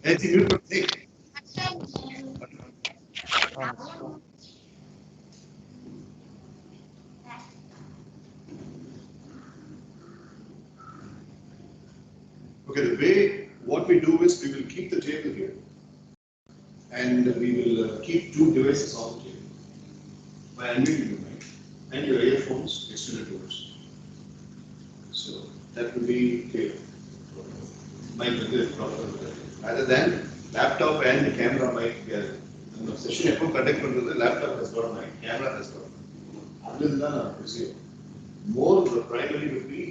Okay, the way, what we do is we will keep the table here and we will keep two devices on the table. By unmuting your mic and your earphones extended towards. So that will be clear. Mic rather than laptop and the camera mic together. The session conduct the laptop has got a mic, camera has got a mic. Other than that, more primary will be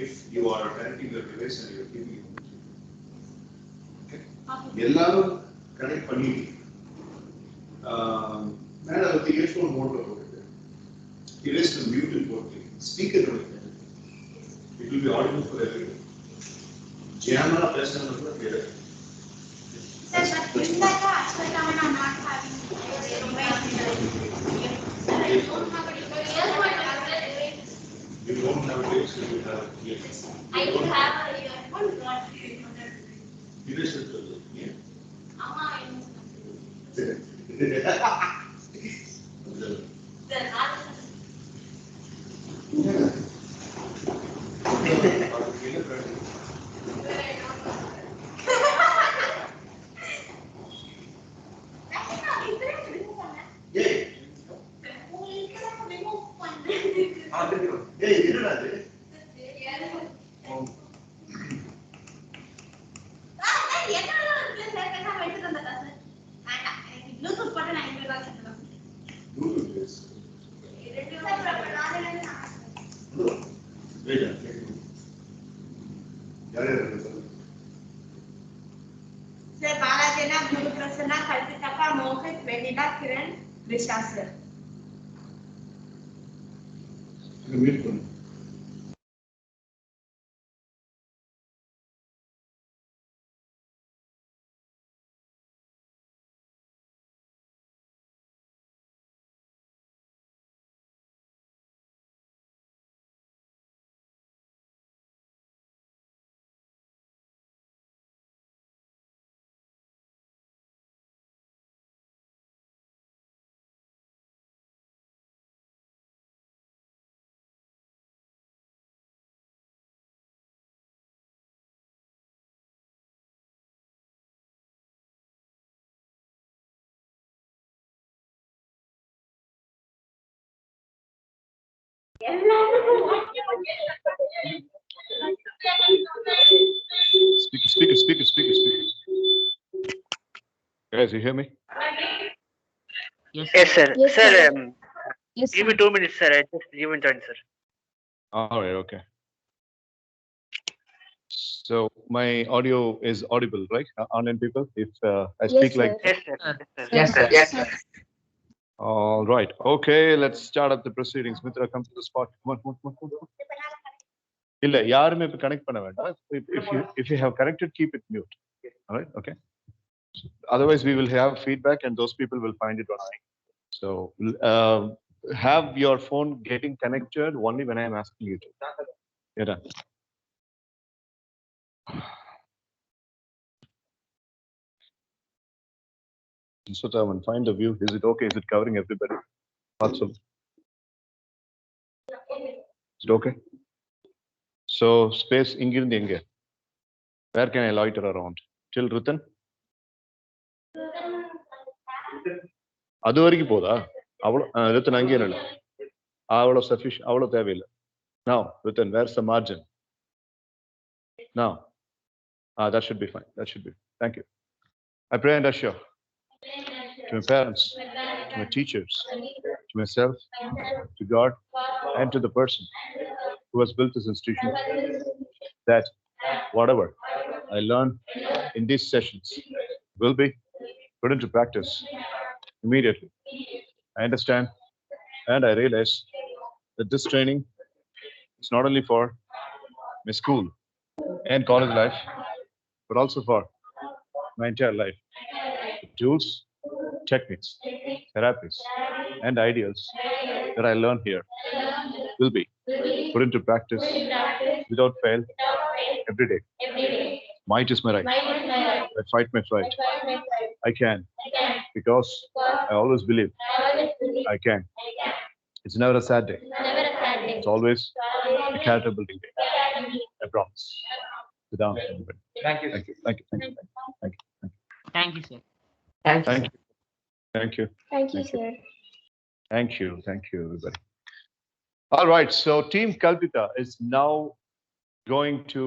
if you are connecting your device and you are keeping it on the table. Okay. எல்லாரும் connect பண்ணி மேல வந்து earphone மோட்ல போட்டுட்டு erase the mute and போட்டு speaker கொடுங்க. It will be audible for everyone. ஜியாமலா பேசுறது கூட கேட்கும். Sir, but in that aspect, I am not having. You don't have a device, you have earphones. I do have a earphone, not earphone. Erase it. Yeah. Amma, I know. Sir, Balajana, Guru Prasanna, Kalpitaka, Mohit, Venila, Kiran, Risha, sir. Speaker. Guys, you hear me? Yes, sir. Yes, Sir, sir. Yes, give me 2 minutes, sir. I just even joined, sir. All right, okay. So my audio is audible, right? Online people, if I speak like. Yes, sir. Yes, sir. Yes, sir. All right, okay. Let's start up the proceedings. Mitra, come to the spot. Come on. இல்ல யாருமே இப்ப connect பண்ண வேண்டாம். If you have connected, keep it mute. All right, okay. Otherwise, we will have feedback, and those people will find it online. So have your phone getting connected only when I am asking you to. Yeah. So and find the view. Is it okay? Is it covering everybody? Awesome. Is it okay? So space ingirund enge. Where can I loiter around? Till Rutan? அது வரைக்கும் போதா? அவ்வளோ Rutan அங்கே இல்ல. அவ்வளோ sufficient. அவ்வளோ தேவையில்லை. Now, Rutan, where's the margin? Now. That should be fine. That should be. Thank you. I pray and assure to my parents, to my teachers, to myself, to God, and to the person who has built this institution, that whatever I learn in these sessions will be put into practice immediately. I understand and I realize that this training is not only for my school and college life, but also for my entire life. The tools, techniques, therapies, and ideals that I learn here will be put into practice without fail every day. Might is my right. I fight my fight. I can. Because I always believe I can. It's never a sad day. It's always a character building day. I promise. Sit down, everybody. Thank you. Thank you. Thank you. Thank you. Thank you. Thank you, sir. Thank you. Thank you. Thank you. Thank you, Thank you. sir. Thank you. Thank you, everybody. All right. So Team Kalpita is now going to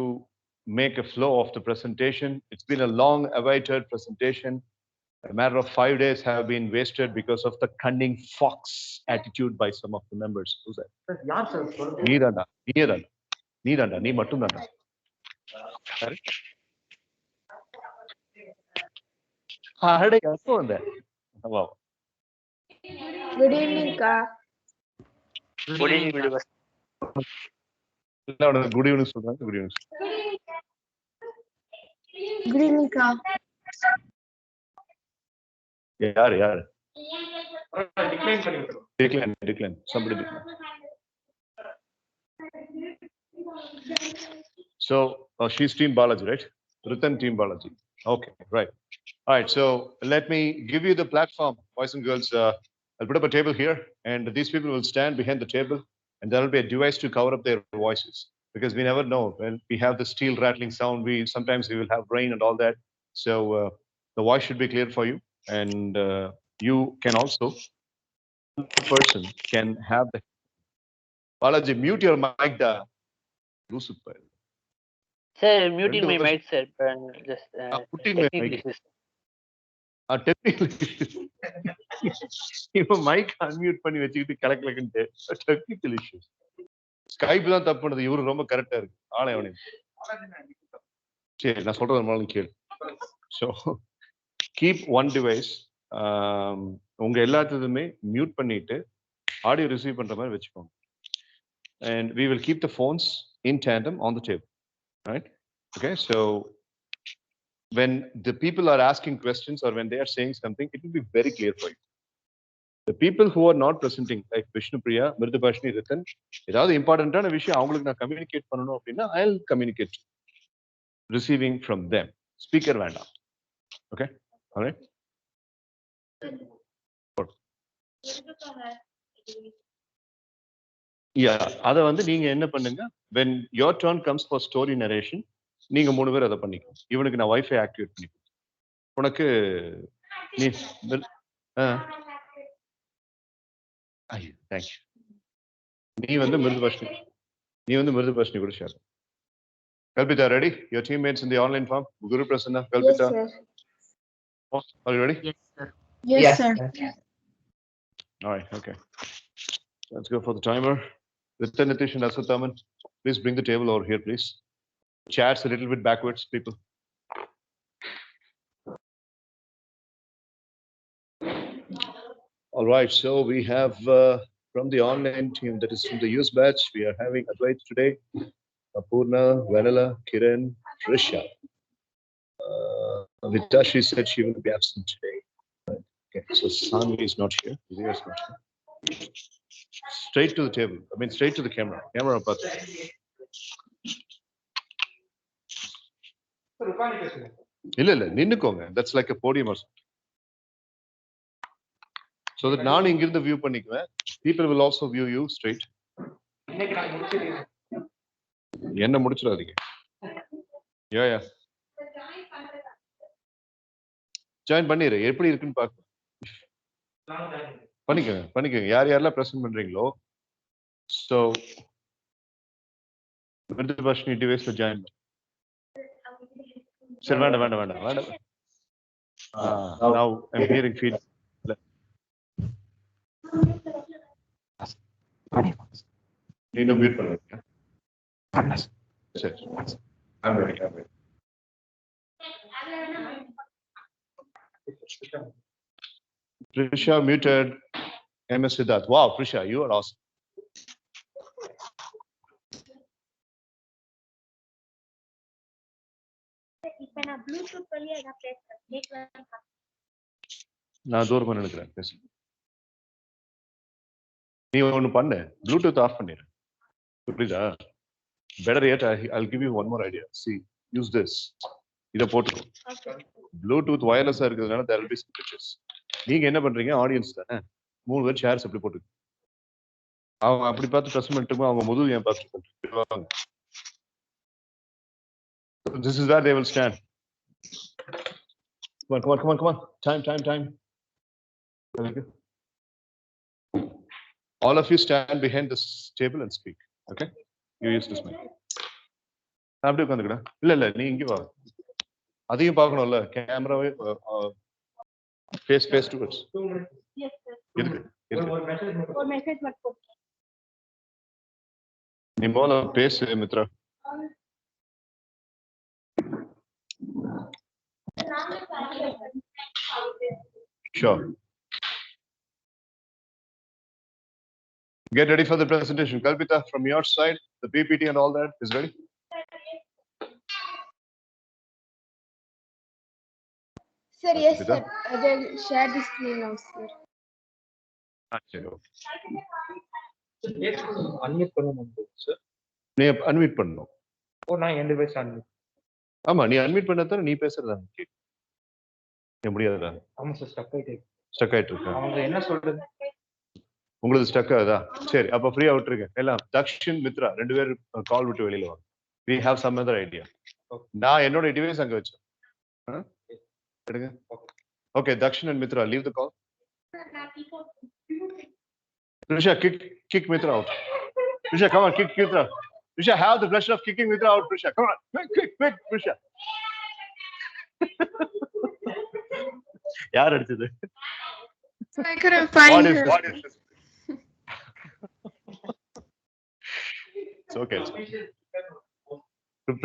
make a flow of the presentation. It's been a long awaited presentation. A matter of 5 days have been wasted because of the cunning fox attitude by some of the members. Who's that? Yaar sir. Needanda. Needanda. Needanda. Nee mattumdanda. Hard yappo ande. Wow. Good evening, Ka. Good evening, viewers. Good evening, Sultan. Good evening. Good evening, Ka. Yaar. Decline பண்ணிட்டு. Decline. Somebody decline. So she's Team Balaji, right? Ritan Team Balaji. Okay, right. All right. So let me give you the platform, boys and girls. I'll put up a table here, and these people will stand behind the table, and there will be a device to cover up their voices, because we never know when we have the steel rattling sound. Sometimes we will have rain and all that. So the voice should be clear for you, and you can also. Person can have the. Balaji, mute your mic, da. Super. Sir, muting my Rendu mic, sir. Just putting my technical mic. issues. Technically, mic unmute பண்ணி வச்சுக்கிட்டு கலக்கலக்குன்ட்டு technical issues. Skype தான் தப்பு பண்ணது. இவரு ரொம்ப கரெக்டா இருக்கு. ஆளை அவனே. சரி, நான் சொல்றது மாதிரி கேளு. So keep one device. உங்க எல்லாத்துக்குமே மியூட் பண்ணிட்டு ஆடியோ ரிசீவ் பண்ற மாதிரி வச்சுக்கோங்க. And we will keep the phones in tandem on the table, right? Okay, so when the people are asking questions or when they are saying something, it will be very clear for you. The people who are not presenting, like Vishnu Priya, Mridubhashini, Ritan, ஏதாவது இம்பார்ட்டன்டான விஷயம் அவங்களுக்கு நான் communicate பண்ணணும் அப்படின்னா I'll communicate receiving from them. Speaker வேண்டாம். Okay, all right. Yeah, அதை வந்து நீங்க என்ன பண்ணுங்க, when your turn comes for story narration, நீங்க 3 பேர் அதை பண்ணிக்கணும். இவனுக்கு நான் வைஃபை ஆக்டிவேட் பண்ணிக்கணும். உனக்கு நீ தேங்க்யூ. நீ வந்து மிருதுபாஷினி கூட share. Kalpita, ready? Your teammates in the online form, Guru Prasanna, Yes, Kalpita. sir. Are you ready? Yes, sir. Yes, sir. All right, okay. Let's go for the timer. Ritan, Nitish, and Asathaman, please bring the table over here, please. Chats a little bit backwards, people. All right, so we have from the online team, that is from the US batch, we are having Advait today, Apurna, Vanilla, Kiran, Trisha. Vitashi said she will be absent today. Okay, so Sanvi is not here. Vijay is not here. Straight to the table. I mean, straight to the camera. Camera up. இல்ல நின்னுக்கோங்க. That's like a podium or something. So that நான் இங்கிருந்து view பண்ணிக்குவேன். People will also view you straight. என்ன முடிச்சிடாதீங்க. Yeah. Join பண்ணிரு. எப்படி இருக்குன்னு பாக்க. பண்ணிக்கோங்க. யாரெல்லாம் பிரசன்ட் பண்றீங்களோ. So Mridubhashini device join. சரி வேண்டாம். Now I'm hearing feedback. நீங்க மியூட் பண்ணுங்க. சரி. I'm ready. Prisha muted. MS Siddharth. Wow, Prisha, you are awesome. இப்ப நான் ப்ளூடூத் வழியா என்ன பேசுறேன்? நான் தூரம் நினைக்கிறேன். பேசு. நீ ஒன்னு பண்ணு. ப்ளூடூத் ஆஃப் பண்ணிரு. புரியுதா? Better yet, I'll give you one more idea. See, use this. இதை போட்டுக்கோ. ப்ளூடூத் வயர்லெஸ்ஸா இருக்கிறதுனால there will be some glitches. நீங்க என்ன பண்றீங்க? ஆடியன்ஸ் தானே, 3 பேர் சேர்ஸ் அப்படி போட்டு அவங்க அப்படி பார்த்து ப்ரெஸ் பண்ணிட்டு அவங்க முதுகு ஏன் பார்த்து. This is where they will stand. Come on. Time. Okay. All of you stand behind this table and speak. Okay? You use this mic. அப்படியே உட்காந்துக்கடா. இல்ல நீ இங்க வா. அதையும் பார்க்கணும்ல, கேமராவே ஃபேஸ் டுவர்ட்ஸ். Yes, sir. ஒரு மெசேஜ் மட்டும். நீ போல பேசு Mitra. Sure. Get ready for the presentation. Kalpita, from your side, the PPT and all that is ready? Sir, yes, sir. They'll share the screen now, sir. Unmute பண்ணணும் sir. நீ unmute பண்ணணும். நான் எந்த பேச அன்மியூட். ஆமா, நீ அன்மியூட் பண்ணாதான் நீ பேசுறதா முடியாதா? ஆமா சார், ஸ்டக் ஆயிட்டு இருக்கு. அவங்க என்ன சொல்றது? உங்களுக்கு ஸ்டக் ஆகுதா? சரி, அப்ப ஃப்ரீயா விட்டுருங்க. எல்லாம் தக்ஷன் மித்ரா 2 பேரும் கால் விட்டு வெளியில வாங்க. We have some other idea. நான் என்னோட டிவைஸ் அங்க வச்சேன். எடுங்க. Okay, Dakshin and Mitra, leave the call. Risha, kick Mitra out. Risha, come on, kick Mitra. Risha, have the pleasure of kicking Mitra out. Risha, come on, quick, Risha. யார் அடிச்சது? I couldn't find her. What is this? It's okay.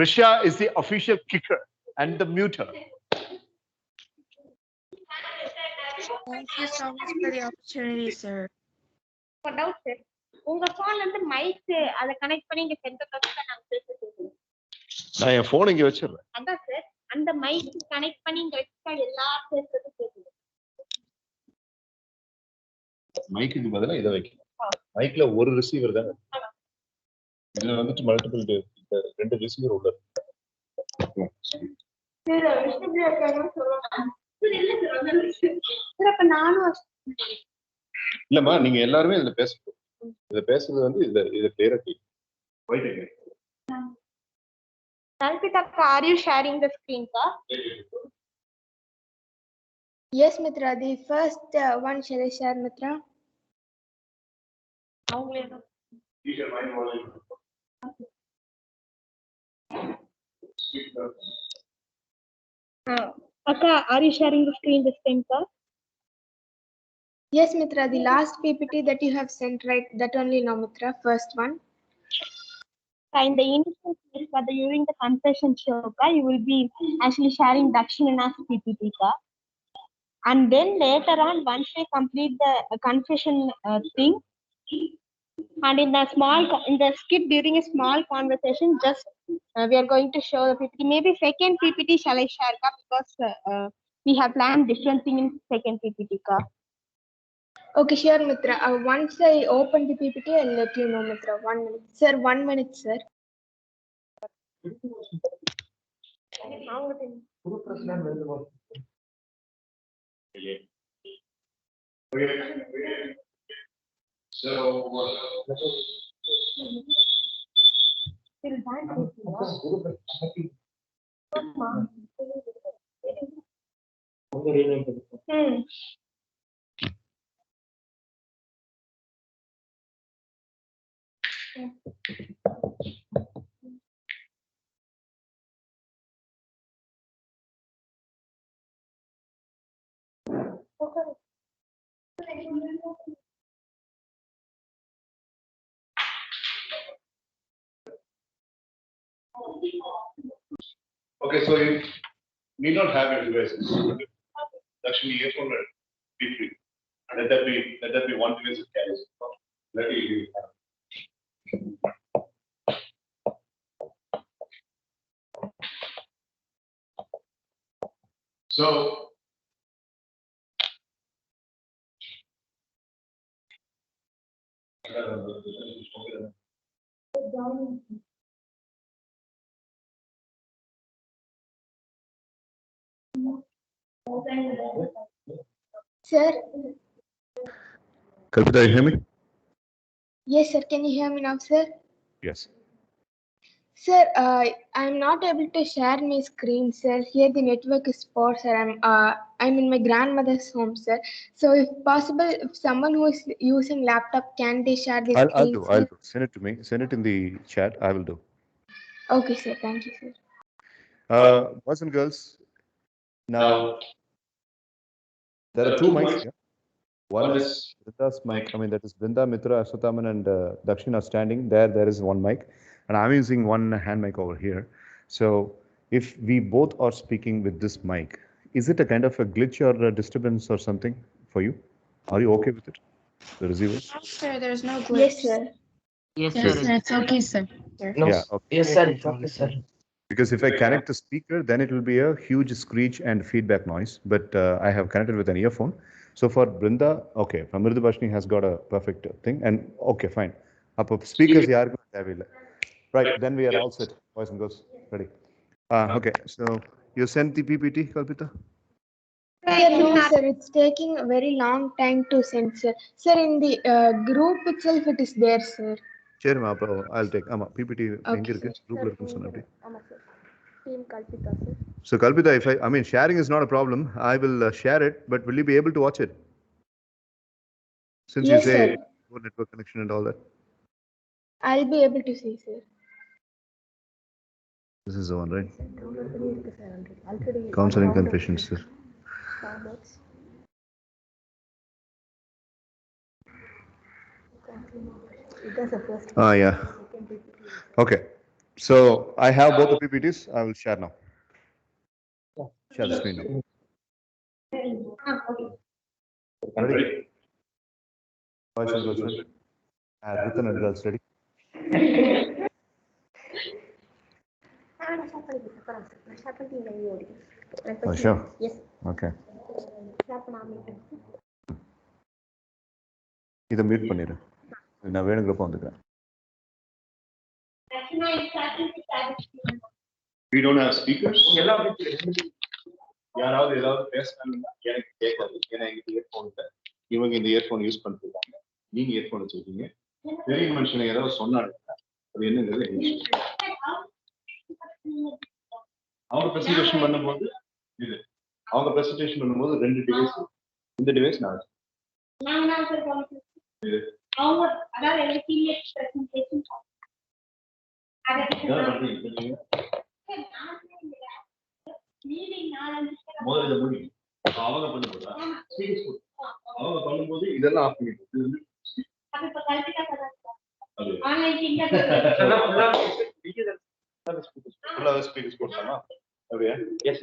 Risha is the official kicker and the muter. Thank you so much for the opportunity, sir. For doubt, sir. உங்க போன்ல இருந்து mic அத connect பண்ணி இங்க centre பக்கத்துல நான் பேசுறேன். நான் என் போன் இங்க வச்சிரேன். அதான் சார், அந்த மைக் கனெக்ட் பண்ணி இங்க வச்சா எல்லா பேசுறது கேக்குது. மைக்குக்கு பதிலா இத வைக்கலாம். மைக்ல ஒரு ரிசீவர் தான். இதுல வந்துட்டு மல்டிபிள் 2 ரிசீவர் உள்ள இருக்கு. சரி, விஷயம் இருக்கான்னு சொல்லுங்க. அப்ப நானும் இல்லம்மா, நீங்க எல்லாருமே இதுல பேசுறோம். இத பேசுறது வந்து இத கிளியரா கேக்குது. Kalpita, are you sharing the screen, sir? Yes, Mitra. The first one, shall I share, Mitra? Akka, are you sharing the screen this time, sir? Yes, Mitra. The last PPT that you have sent, right? That only, no, Mitra. First one. In the initial phase, during the confession show, you will be actually sharing Dakshina's PPT, and then later on, once we complete the confession thing, and in the skit during a small conversation, just we are going to show the PPT. Maybe second PPT shall I share, because we have planned different thing in second PPT. Okay, sure, Mitra. Once I open the PPT, I'll let you know, Mitra. 1 minute. Sir, 1 minute, sir. So okay, so you need not have your devices. Actually, earphone be free. Let that be one device that carries. Let it be. So Sir? Kalpita, you hear me? Yes, sir. Can you hear me now, sir? Yes. Sir, I'm not able to share my screen, sir. Here the network is poor, sir. I'm in my grandmother's home, sir. So if possible, if someone who is using laptop, can they share the I'll screen, do. sir? I'll do. Send it to me. Send it in the chat. I will do. Okay, sir. Thank you, sir. Boys and girls, now there are two mics here. One is Vrinda's mic. I mean, that is Vrinda, Mitra, Ashwathaman, and Dakshin are standing. There is one mic. And I'm using one hand mic over here. So if we both are speaking with this mic, is it a kind of a glitch or a disturbance or something for you? Are you okay with it? The receivers? Sir, there's no glitch. Yes, sir. Yes, Yes, sir. sir, it's okay, sir. No, Yeah. Okay. Yes, sir. it's okay, sir. Because if I connect the speaker, then it will be a huge screech and feedback noise. But I have connected with an earphone. So for Brinda, okay, from Mridubashni has got a perfect thing. And okay, fine. Up speakers, right? Then we are all set, boys and girls. Ready? Okay. So you sent the PPT, Kalpita? Sir, no, sir. It's taking a very long time to send, sir. Sir, in the group itself, it is there, sir. Sure, I'll take. PPT. Okay, sir. So Kalpita, if I mean, sharing is not a problem. I will share it, but will you be able to watch it? Since Yes, you say sir. poor network connection and all that. I'll be able to see, sir. This is the one, right? Counseling confessions, sir. Yeah. Okay. So I have both the PPTs. I will share now. Share the screen now. Ready? Boys and girls, ready? Written and girls, ready? Oh, sure. Yes. Okay. இதை mute பண்ணிடு. நான் வேணுங்கிறப்ப வந்துக்கிறேன். We don't have speakers. யாராவது ஏதாவது பேசினாங்கன்னா எனக்கு கேட்காது. ஏன்னா எங்க இயர்போன் இல்லை. இவங்க இந்த இயர்போன் யூஸ் பண்ணிருக்காங்க. நீங்க இயர்போன் வச்சிருக்கீங்க. பெரிய மனுஷனை ஏதாவது சொன்னாங்க. அது என்னங்கிறது அவங்க பிரசன்டேஷன் பண்ணும்போது இது அவங்க பிரசன்டேஷன் பண்ணும்போது 2 டிவைஸ். இந்த டிவைஸ் நான் இது அவங்க அதாவது எலக்ட்ரிக் பிரசன்டேஷன் முதல்ல முடியும். அவங்க பண்ணும்போது அவங்க பண்ணும்போது இதெல்லாம் ஆஃப் பண்ணிட்டு ஸ்பீக்கர்ஸ் போட்டாமா அப்படியே எஸ்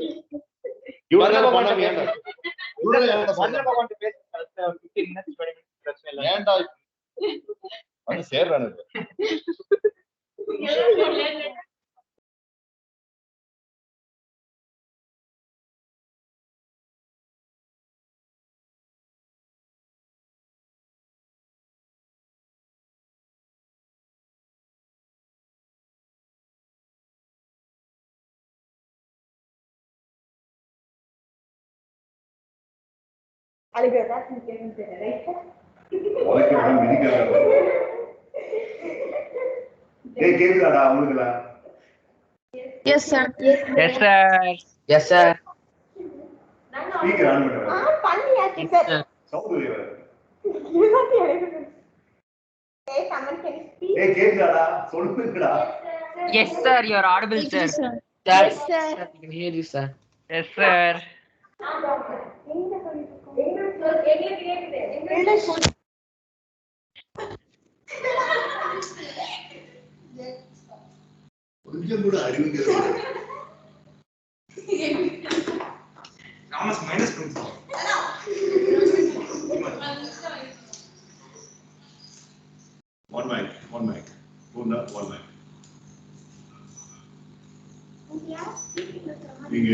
ஏன்டா வந்து சேர்றானு கேக்குதாடா உங்களுக்கு? Yes, sir. Yes, sir. Yes, sir. Speaker on பண்ணுங்க. பண்ணியாச்சு சார். சவுண்ட் வெளிய வர. Hey, கேக்குதாடா? சொல்லுங்கடா. Yes, sir. You are audible, sir. Yes, sir. Yes, sir. I can hear you, sir. Yes, sir. கொஞ்சம் கூட அறிவுங்கிறது minus one mic. One mic. நீங்க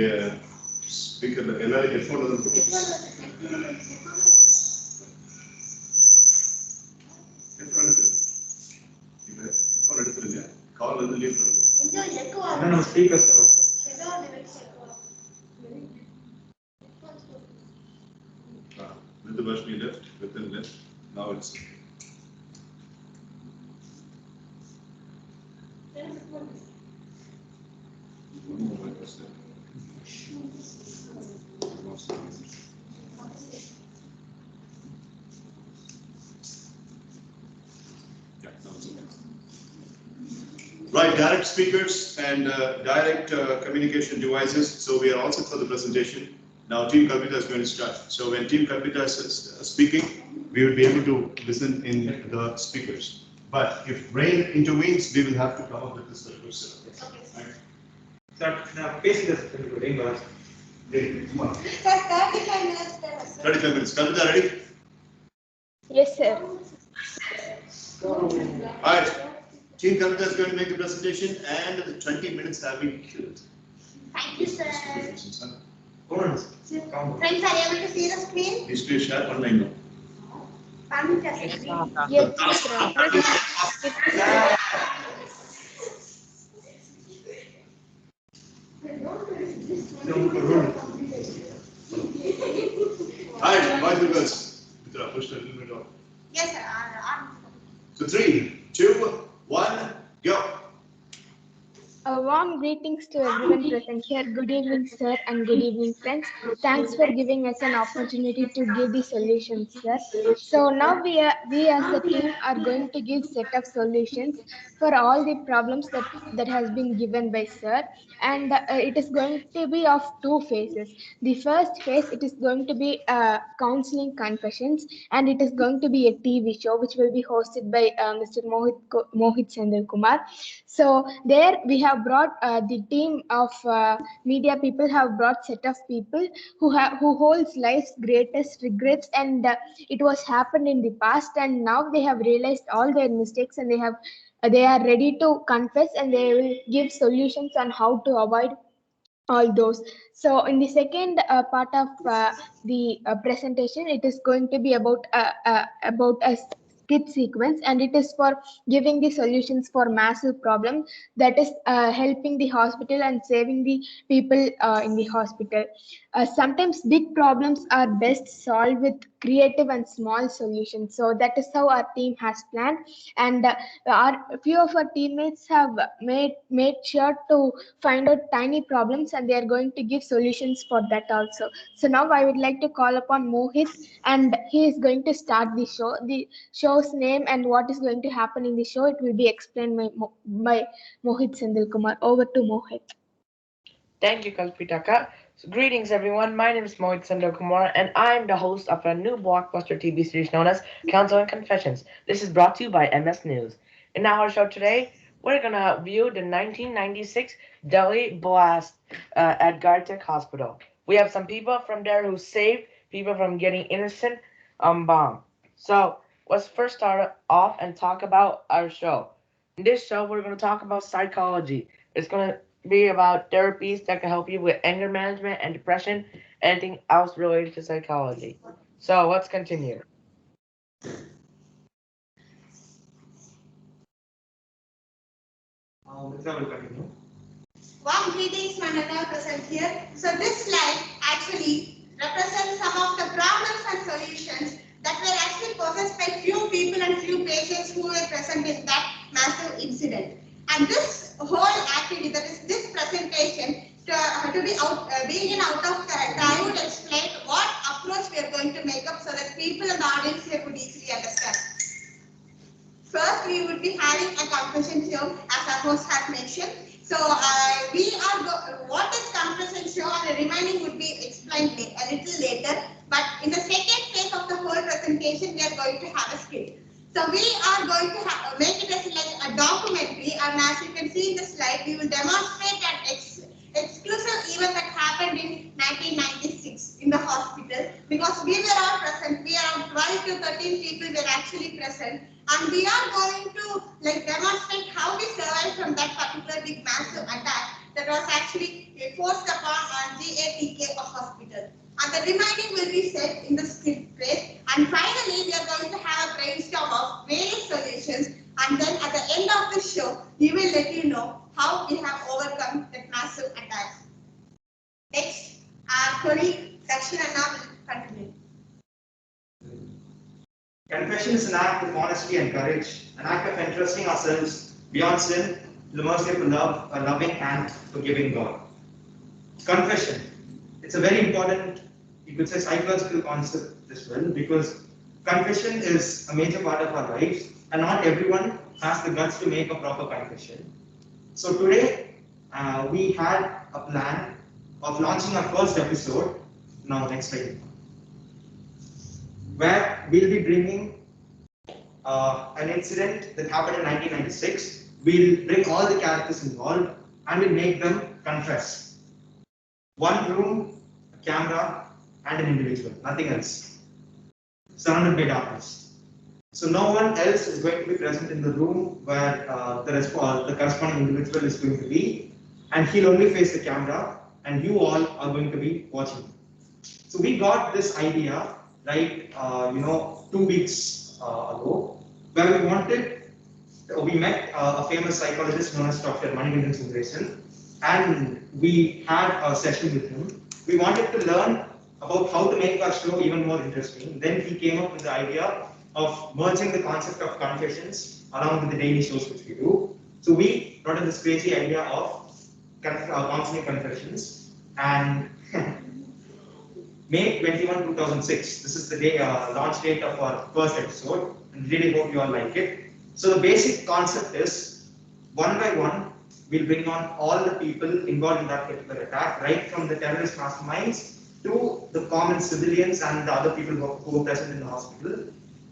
ஸ்பீக்கர்ல எல்லாரும் ஹெட்போன் வந்து ஹெட்போன் எடுத்துருங்க. கால் வந்து லீவ் பண்ணுங்க. நம்ம speakers Rudravashmi left, Vipin left. Now it's okay. One more mic was there. Yeah, now it's okay. Right, direct speakers and direct communication devices. So we are all set for the presentation. Now Team Kalpita is going to start. So when Team Kalpita is speaking, we will be able to listen in the speakers. But if rain intervenes, we will have to come up with this particular setup. Right? Now, basically, Come on. 35 minutes. Kalpita, ready? Yes, sir. Alright. Team Kalpita is going to make the presentation and the 20 minutes have been killed. Thank you, sir. Friends, Friends, are you able to see the screen? please share online now. Yes, sir. Alright, boys and girls. Mitra, push a little bit off. Yes, sir. So 3, 2, 1, go. A warm greetings to everyone present here. Good evening, sir, and good evening, friends. Thanks for giving us an opportunity to give the solutions, sir. So now we as a team are going to give set of solutions for all the problems that has been given by sir, and it is going to be of two phases. The first phase, it is going to be counseling confessions, and it is going to be a TV show which will be hosted by Mr. Mohit Sandal Kumar. So there we have brought the team of media people have brought set of people who holds life's greatest regrets, and it was happened in the past, and now they have realized all their mistakes, and they are ready to confess, and they will give solutions on how to avoid all those. So in the second part of the presentation, it is going to be about a skit sequence, and it is for giving the solutions for massive problem, that is helping the hospital and saving the people in the hospital. Sometimes big problems are best solved with creative and small solutions. So that is how our team has planned, and few of our teammates have made sure to find out tiny problems, and they are going to give solutions for that also. So now I would like to call upon Mohit, and he is going to start the show. The show's name and what is going to happen in the show, it will be explained by Mohit Sendil Kumar. Over to Mohit. Thank you, Kalpitaka. So, greetings, everyone. My name is Mohit Sandar Kumar, and I'm the host of a new blockbuster TV series known as Counsel and Confessions. This is brought to you by MS News. In our show today, we're going to view the 1996 Delhi blast at Gartek Hospital. We have some people from there who saved people from getting innocent bombed. So, let's first start off and talk about our show. In this show, we're going to talk about psychology. It's going to be about therapies that can help you with anger management and depression, anything else related to psychology. So let's continue. Mitra will continue. Warm greetings, Manana, present here. So this slide actually represents some of the problems and solutions that were actually possessed by few people and few patients who were present in that massive incident. And this whole activity, that is this presentation, to be being in out of character, I would explain what approach we are going to make up so that people in the audience here could easily understand. First, we would be having a confession show, as our host has mentioned. So, what is confession show, and the remaining would be explained a little later. But in the second phase of the whole presentation, we are going to have a skit. So, we are going to make it as like a documentary, and as you can see in the slide, we will demonstrate an exclusive event that happened in 1996 in the hospital, because we were all present. We around 12 to 13 people were actually present. And we are going to demonstrate how we survived from that particular big massive attack that was actually forced upon GATK hospital. And the remaining will be said in the script phase. And finally, we are going to have a brainstorm of various solutions. And then at the end of the show, we will let you know how we have overcome that massive attack. Next, our colleague Dakshinana will continue. confession is an act of honesty and courage, an act of entrusting ourselves beyond sin to the mercy of a loving and forgiving God. Confession. It's a very important, you could say, psychological concept as well, because confession is a major part of our lives, and not everyone has the guts to make a proper confession. So today, we had a plan of launching our first episode. Now, next slide. Where we'll be bringing an incident that happened in 1996. We'll bring all the characters involved and we'll make them confess. One room, a camera, and an individual, nothing else. Surrounded by darkness. So no one else is going to be present in the room where the corresponding individual is going to be, and he'll only face the camera, and you all are going to be watching. So we got this idea, right, 2 weeks ago, where we met a famous psychologist known as Dr. Manigandan Sundaresan, and we had a session with him. We wanted to learn about how to make our show even more interesting. Then he came up with the idea of merging the concept of confessions along with the daily shows which we do. So we brought in this crazy idea of counseling confessions, and May 21, 2006. This is the day launch date of our first episode, and really hope you all like it. So the basic concept is, one by one, we'll bring on all the people involved in that particular attack, right from the terrorist masterminds to the common civilians and the other people who were present in the hospital.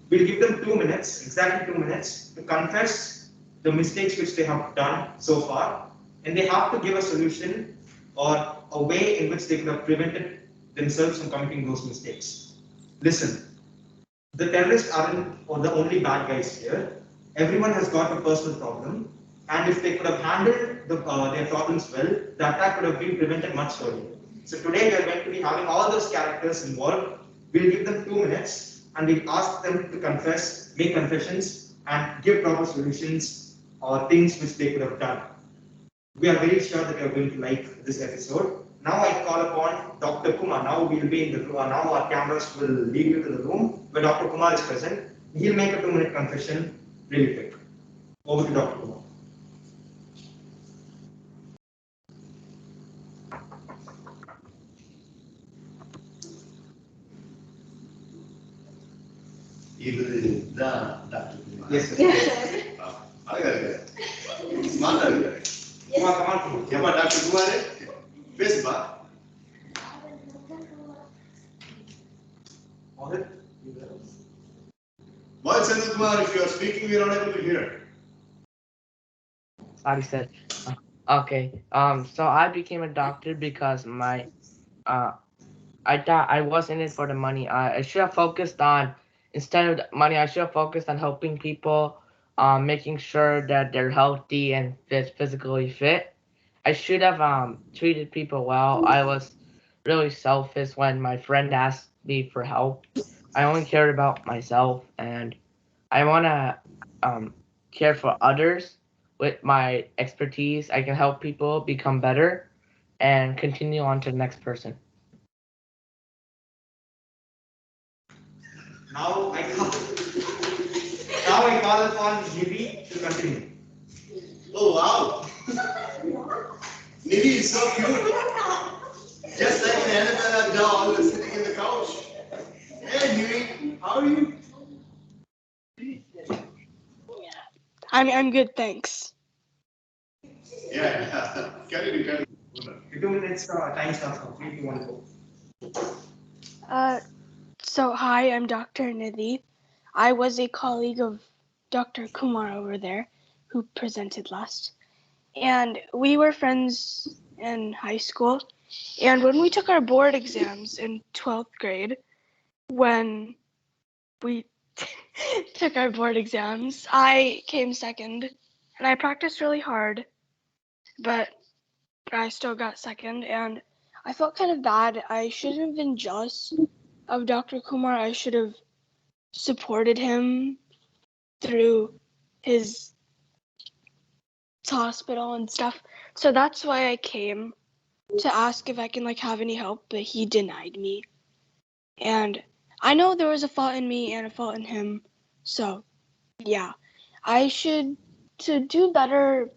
We'll give them 2 minutes, exactly 2 minutes, to confess the mistakes which they have done so far, and they have to give a solution or a way in which they could have prevented themselves from committing those mistakes. Listen, the terrorists aren't the only bad guys here. Everyone has got a personal problem, and if they could have handled their problems well, the attack could have been prevented much earlier. So today we are going to be having all those characters involved. We'll give them 2 minutes, and we'll ask them to confess, make confessions, and give proper solutions or things which they could have done. We are very sure that you are going to like this episode. Now I call upon Dr. Kumar. Now we'll be in the room. Now our cameras will lead you to the room where Dr. Kumar is present. He'll make a 2-minute confession really quick. Over to Dr. Kumar. Yes, sir. Come on, Dr. Kumar. Face Boy, Kumar, if you are speaking, we are not able to hear. Sorry, sir. Okay. So I became a doctor because I thought I was in it for the money. I should have focused on, instead of the money, I should have focused on helping people, making sure that they're healthy and physically fit. I should have treated people well. I was really selfish when my friend asked me for help. I only cared about myself, and I want to care for others. With my expertise, I can help people become better and continue on to the next person. Now I call upon Nivi to continue. Oh, wow. Nivi is so cute. Just like an Annabella doll sitting in the couch. Hey, Nivi, how are you? I'm good, thanks. Yeah. Carry. The 2 minutes time starts now. 3, 2, 1, go. So hi, I'm Dr. Nidhi. I was a colleague of Dr. Kumar over there, who presented last. And we were friends in high school. And when we took our board exams in 12th grade, when we took our board exams, I came second. And I practiced really hard, but I still got second. And I felt kind of bad. I shouldn't have been jealous of Dr. Kumar. I should have supported him through his hospital and stuff. So that's why I came to ask if I can have any help, but he denied me. And I know there was a fault in me and a fault in him. So, yeah, I should, to do better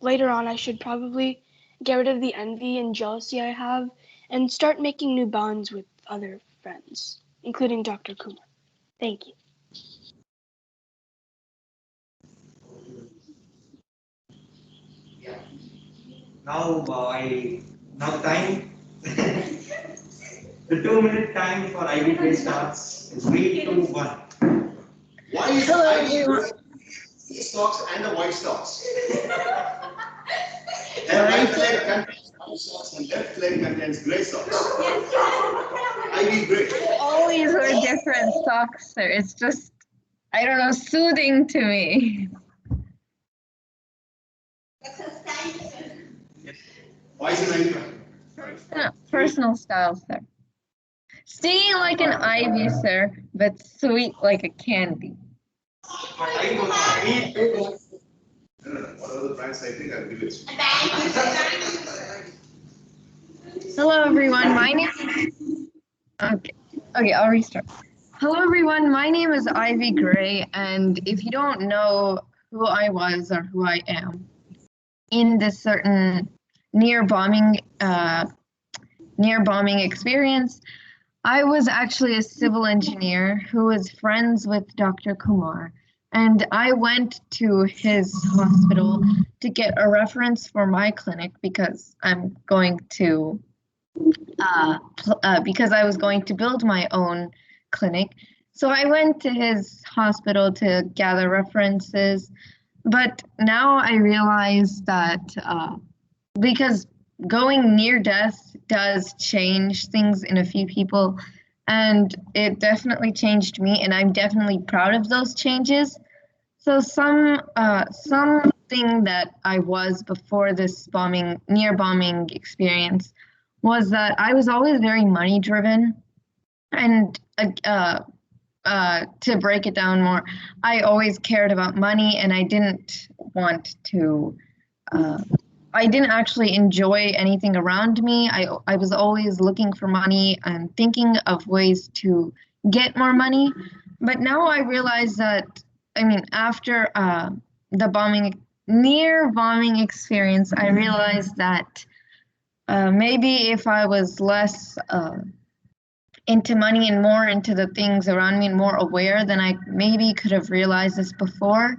later on, I should probably get rid of the envy and jealousy I have and start making new bonds with other friends, including Dr. Kumar. Thank you. Yeah. Now now time. The 2-minute time for IV play starts. 3, 2, 1. Why is Hello, IV everyone. grey stocks and the white stocks? Right. And right leg contains white socks and left leg contains grey socks. IV grey. Always wear different socks, sir. It's just, I don't know, soothing to me. Why is it Personal style, sir. Stinging like an ivy, sir, but sweet like a candy. But I don't know. Whatever the price I think, I'll give it. Hello, everyone. My name. Okay, I'll restart. Hello, everyone. My name is Ivy Gray, and if you don't know who I was or who I am, in this certain near bombing experience, I was actually a civil engineer who was friends with Dr. Kumar, and I went to his hospital to get a reference for my clinic because I'm going to because I was going to build my own clinic. So I went to his hospital to gather references, but now I realize that because going near death does change things in a few people, and it definitely changed me, and I'm definitely proud of those changes. So something that I was before this near bombing experience was that I was always very money driven, and to break it down more, I always cared about money, and I didn't want to. I didn't actually enjoy anything around me. I was always looking for money and thinking of ways to get more money. But now I realize that, I mean, after the near bombing experience, I realized that maybe if I was less into money and more into the things around me and more aware, then I maybe could have realized this before.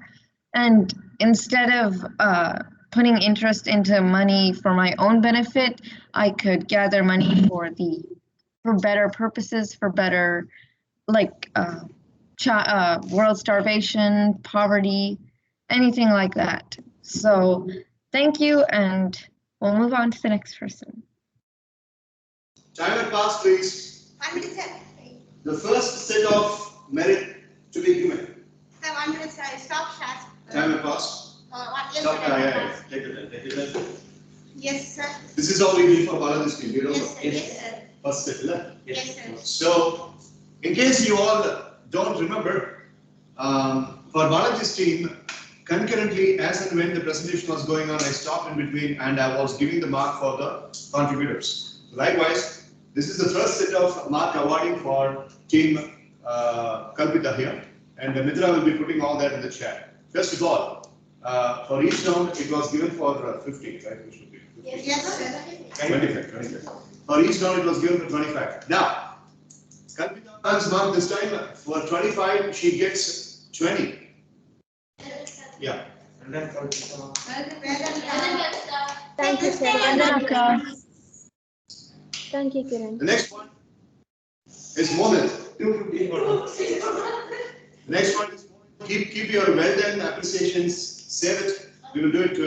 And instead of putting interest into money for my own benefit, I could gather money for better purposes, for better, like world starvation, poverty, anything like that. So thank you, and we'll move on to the next person. Timer pass, please. The first set of merit to be given. Stop, Sess. Timer pass. Stop. Yeah. Take it. Yes, sir. This is how we do for Balaji's team. You know. Yes, sir. First set, yeah? Yes, sir. So, in case you all don't remember, for Balaji's team, concurrently, as and when the presentation was going on, I stopped in between and I was giving the mark for the contributors. Likewise, this is the first set of mark awarding for team Kalpita here, and Mitra will be putting all that in the chat. First of all, for each round, it was given for 50, right? It should be 50. Yes, sir. 25. For each round, it was given for 25. Now, Kalpita earns mark this time. For 25, she gets 20. Yeah. And then Kalpita. Thank you, sir. Thank you, Kiran. The next one is Mohit. 250 for The next one is Mohit. Keep your well done appreciations, save it. We will do it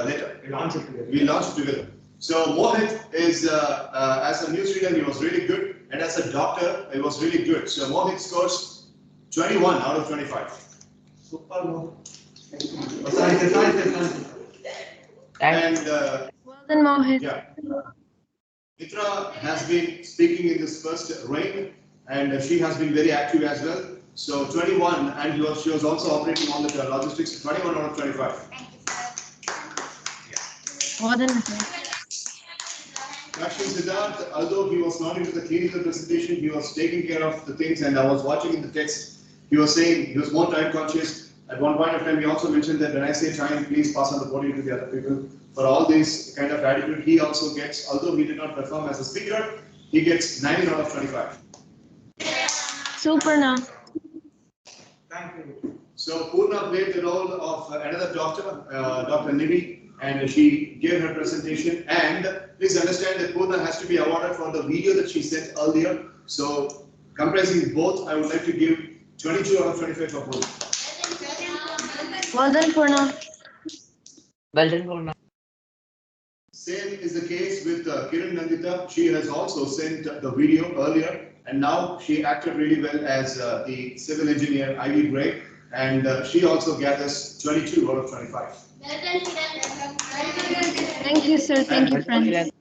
later. We launch it together. We launch it together. So Mohit is, as a newsreader, he was really good, and as a doctor, he was really good. So Mohit scores 21 out of 25. Super Mohit. Sorry. And Well done, Mohit. yeah, Mitra has been speaking in this first reign, and she has been very active as well. So 21, and she was also operating on the logistics. 21 out of 25. Thank you, sir. Well done, Mohit. Actually, Siddharth, although he was not into the clinical presentation, he was taking care of the things, and I was watching in the text. he was saying he was more time conscious. At one point of time, he also mentioned that when I say time, please pass on the podium to the other people. For all this kind of attitude, he also gets, although he did not perform as a speaker, he gets 9 out of 25. Super now. Thank you. So Purna played the role of another doctor, Dr. Nidhi, and she gave her presentation. And please understand that Purna has to be awarded for the video that she sent earlier. So comprising both, I would like to give 22 out of 25 for Purna. Well done, Purna. Well done, Purna. Same is the case with Kiran Nandita. She has also sent the video earlier, and now she acted really well as the civil engineer Ivy Gray, and she also gathers 22 out of 25. Thank you, sir. Thank you, friends.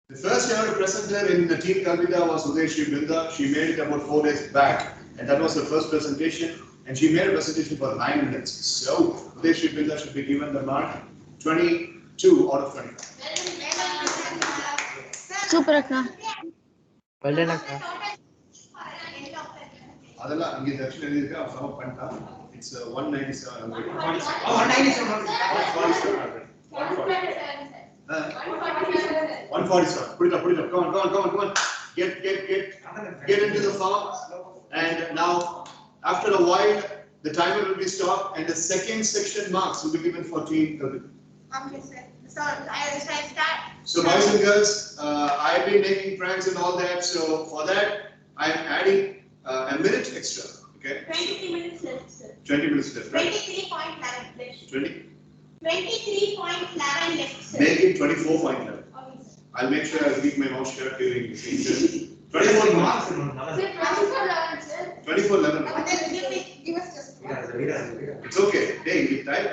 The first ever presenter in the Team Kalpita was Udeshri Binda. She made it about 4 days back, and that was the first presentation, and she made a presentation for 9 minutes. So Udeshri Binda should be given the mark 22 out of 25. Super, Akka. Well done, Akka. அதெல்லாம் அங்கே தட்சிண எழுதிருக்கு அவன் சம பண்ணிட்டான். It's 197. 147. Put it up. Come on. Get into the farm. And now, after a while, the timer will be stopped, and the second section marks will be given for Team Kalpita. Okay, sir. So, I start. So, boys and girls, I've been making pranks and all that. So, for that, I'm adding a minute extra. Okay. 23 minutes left, sir. 20 minutes left. Right? 23.11 left. 20. 23.11 left, sir. Make it 24.11. Okay, sir. I'll make sure I'll keep my mouth shut during the session. 24 marks. Sir, 24.11, sir. 24.11. Give us just one. It's okay. Hey, time.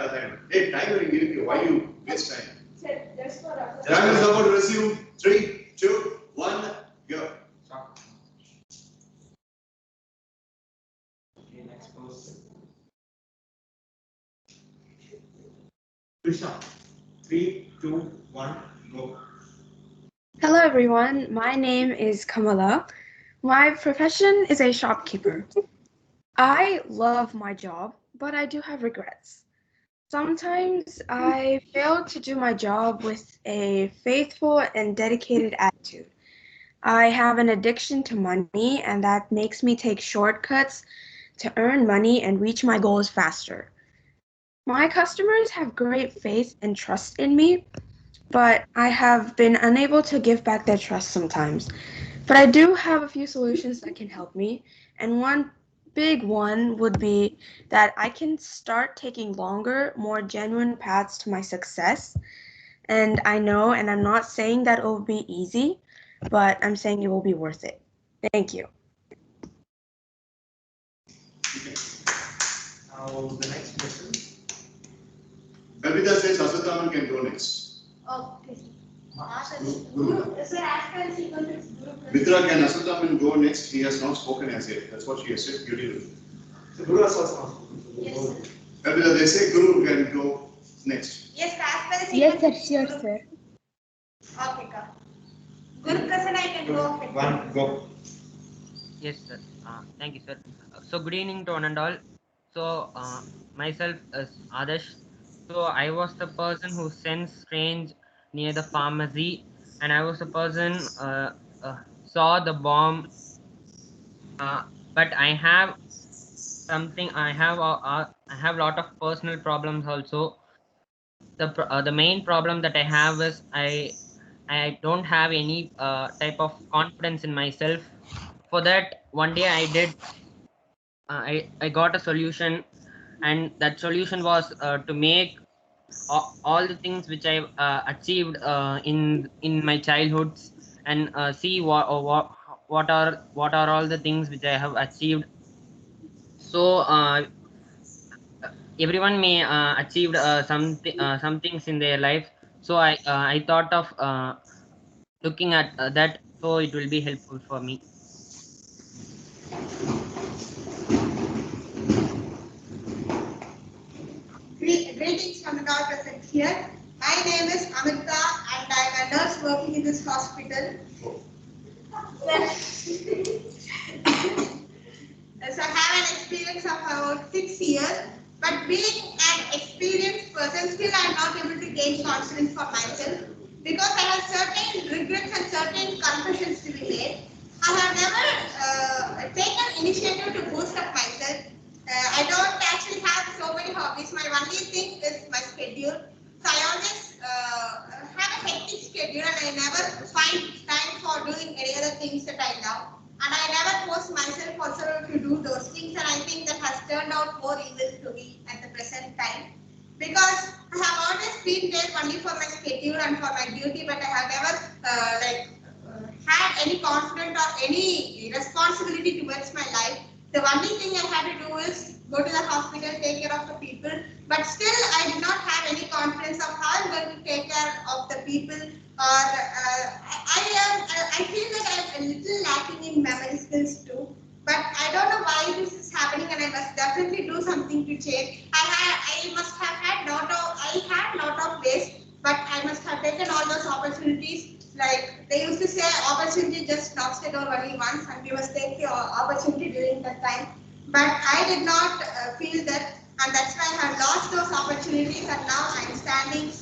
Hey, time will why you waste time? Sir, that's for us. Time is about to resume. 3, 2, 1, go. Okay, next person. Krishna. 3, 2, 1, go. Hello, everyone. My name is Kamala. My profession is a shopkeeper. I love my job, but I do have regrets. Sometimes I fail to do my job with a faithful and dedicated attitude. I have an addiction to money, and that makes me take shortcuts to earn money and reach my goals faster. My customers have great faith and trust in me, but I have been unable to give back their trust sometimes. But I do have a few solutions that can help me, and one big one would be that I can start taking longer, more genuine paths to my success. And I know, and I'm not saying that it will be easy, but I'm saying it will be worth it. Thank you. Now the next person. Babita says Asataman can go next. Okay. Guru. Sir, as per the sequence, it's Guru. Mitra, can Asataman go next? He has not spoken as yet. That's what she has said. Beautiful. So Guru has also not spoken. Yes, sir. Babita, they say Guru can go next. Yes, sir, as per the sequence. Yes, sir. it's Sure, Guru. sir. Okay, ka. Guru Prasad, I can go. 1, go. Yes, sir. Thank you, sir. So, good evening to one and all. So, myself is Adesh. So, I was the person who sensed strange near the pharmacy, and I was the person saw the bomb. But I have something. I have lot of personal problems also. The main problem that I have is I don't have any type of confidence in myself. For that, one day I got a solution, and that solution was to make all the things which I achieved in my childhoods, and see what are all the things which I have achieved. So everyone may achieved some things in their life. So I thought of looking at that, so it will be helpful for me. Greetings from the doctor here. My name is Amita, and I am a nurse working in this hospital. So I have an experience of about 6 years. But being an experienced person, still I am not able to gain confidence for myself because I have certain regrets and certain confessions to be made. I have never taken initiative to boost up myself. I don't actually have so many hobbies. My only thing is my schedule. So I always have a hectic schedule and I never find time for doing any other things that I love. And I never force myself also to do those things, and I think that has turned out more evil to me at the present time. Because I have always been there only for my schedule and for my duty, but I have never had any confidence or any responsibility towards my life. The only thing I had to do is go to the hospital, take care of the people, but still I did not have any confidence of how I'm going to take care of the people. Or I feel that I'm a little lacking in memory skills too. But I don't know why this is happening, and I must definitely do something to change. I must have had lot of ways, but I must have taken all those opportunities. Like they used to say, opportunity just knocks the door only once, and we must take the opportunity during that time. But I did not feel that, and that's why I have lost those opportunities, and now I'm standing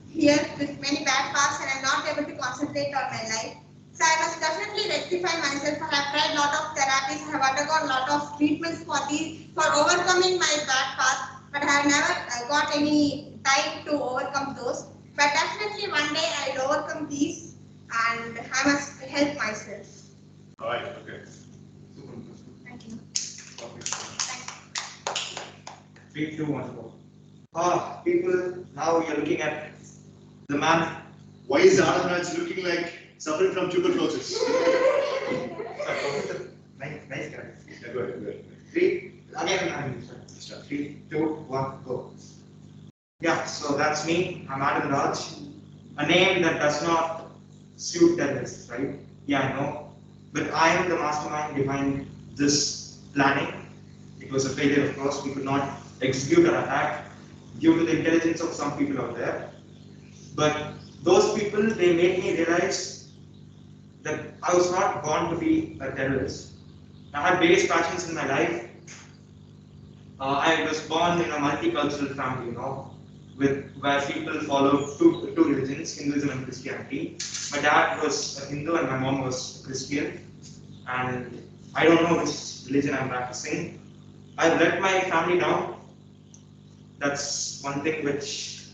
here with many bad parts, and I'm not able to concentrate on my life. So I must definitely rectify myself. I have tried a lot of therapies, I have undergone a lot of treatments for overcoming my bad path, but I have never got any time to overcome those. But definitely one day I'll overcome these, and I must help myself. All right, okay. Thank you. Thank you. 3, 2, 1, go. People, now you're looking at the man. Why is Anand looking like suffering from tuberculosis? Nice guy. Yeah, go ahead. 3, again, 3, 2, 1, go. Yeah, so that's me. I'm Adam Raj. A name that does not suit terrorists, right? Yeah, I know. But I am the mastermind behind this planning. It was a failure, of course. We could not execute our attack due to the intelligence of some people out there. But those people, they made me realize that I was not born to be a terrorist. I had various passions in my life. I was born in a multicultural family, where people followed two religions, Hinduism and Christianity. My dad was a Hindu and my mom was a Christian. And I don't know which religion I'm practicing. I've let my family down. That's one thing which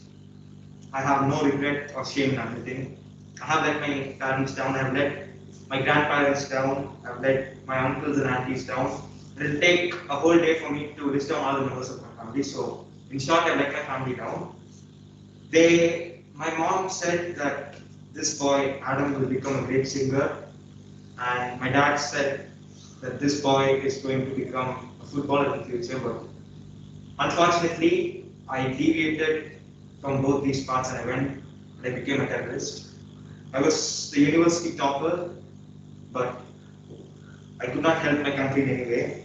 I have no regret or shame in anything. I have let my parents down, I've let my grandparents down, I've let my uncles and aunties down. It will take a whole day for me to list down all the members of my family. So, in short, I let my family down. My mom said that this boy, Adam, will become a great singer. And my dad said that this boy is going to become a footballer in the future. But unfortunately, I deviated from both these paths and I became a terrorist. I was the university topper, but I could not help my country in any way.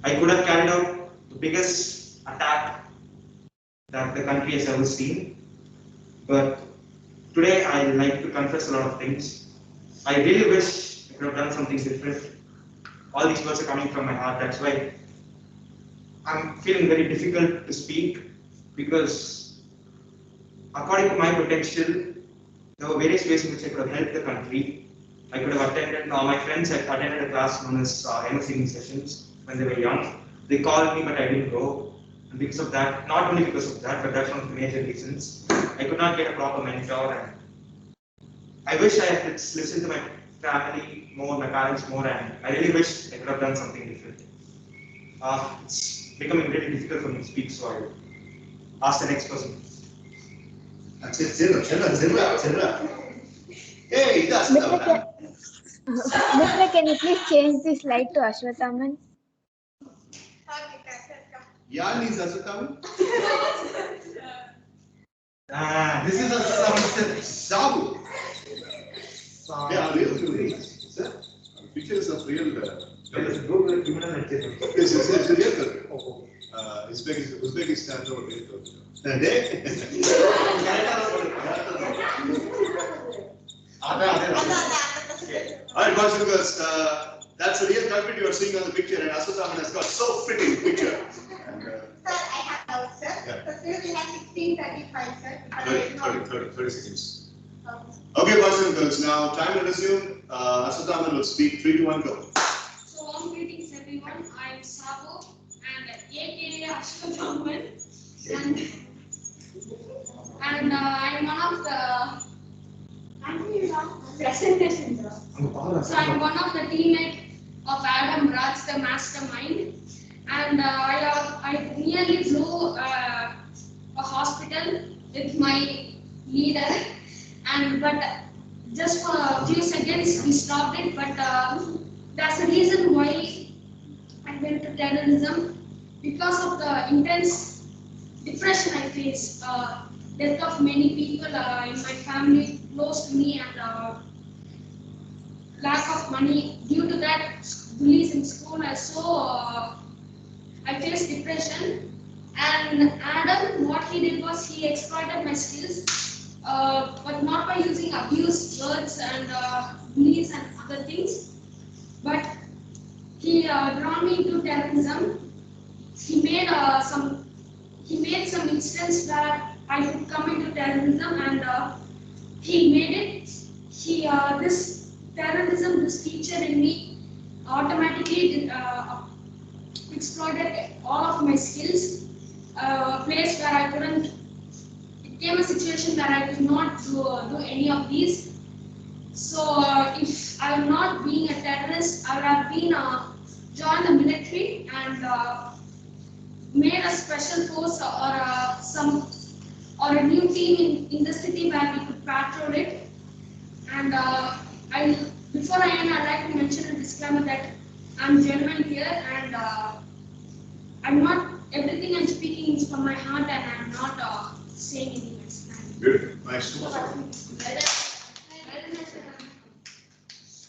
I could have carried out the biggest attack that the country has ever seen, but today I like to confess a lot of things. I really wish I could have done something different. All these words are coming from my heart, that's why I'm feeling very difficult to speak, because according to my potential, there were various ways in which I could have helped the country. I could have attended, my friends had attended a class known as MSES sessions when they were young. They called me, but I didn't go. And because of that, not only because of that, but that's one of the major reasons, I could not get a proper mentor. And I wish I had listened to my family more, my parents more, and I really wish I could have done something different. It's becoming really difficult for me to speak, so I ask the next person. That's it, Zilla. Hey, that's Mitra, can you please change this light to Ashwathaman? Yarn is Asutaman? This is a Sabu. Yeah, real stories. Pictures of real. It's a real country. Uzbekistan or real country. Alright, boys and girls, That's the real culprit you are seeing on the picture, and Aswathaman has got so pretty picture. And, Sir, I have doubt, sir. Yeah. So still we have 16:35, sir. 30 seconds. Okay, boys and girls, now time to resume. Aswathaman will speak. 3, 2, 1, go. So, warm greetings everyone. I am Sabo and aka Ashwathaman, and I'm one of the presentation. So I'm one of the teammate of Adam Raj, the mastermind, and I nearly blew a hospital with my leader, but just for a few seconds we stopped it. But that's the reason why I went to terrorism, because of the intense depression I faced, death of many people in my family close to me, and lack of money. Due to that, bullies in school, I faced depression. And Adam, what he did was he exploited my skills, but not by using abuse words and bullies and other things, but he drawn me into terrorism. He made some instance where I could come into terrorism, and he made it. This terrorism, this feature in me, automatically exploited all of my skills. A place where I couldn't. It came a situation where I could not do any of these. So if I am not being a terrorist, I would have been joined the military and made a special force or a new team in the city where we could patrol it. And before I end, I'd like to mention a disclaimer that I'm genuine here, and I'm not everything I'm speaking is from my heart, and I'm not saying anything. Beautiful. Nice.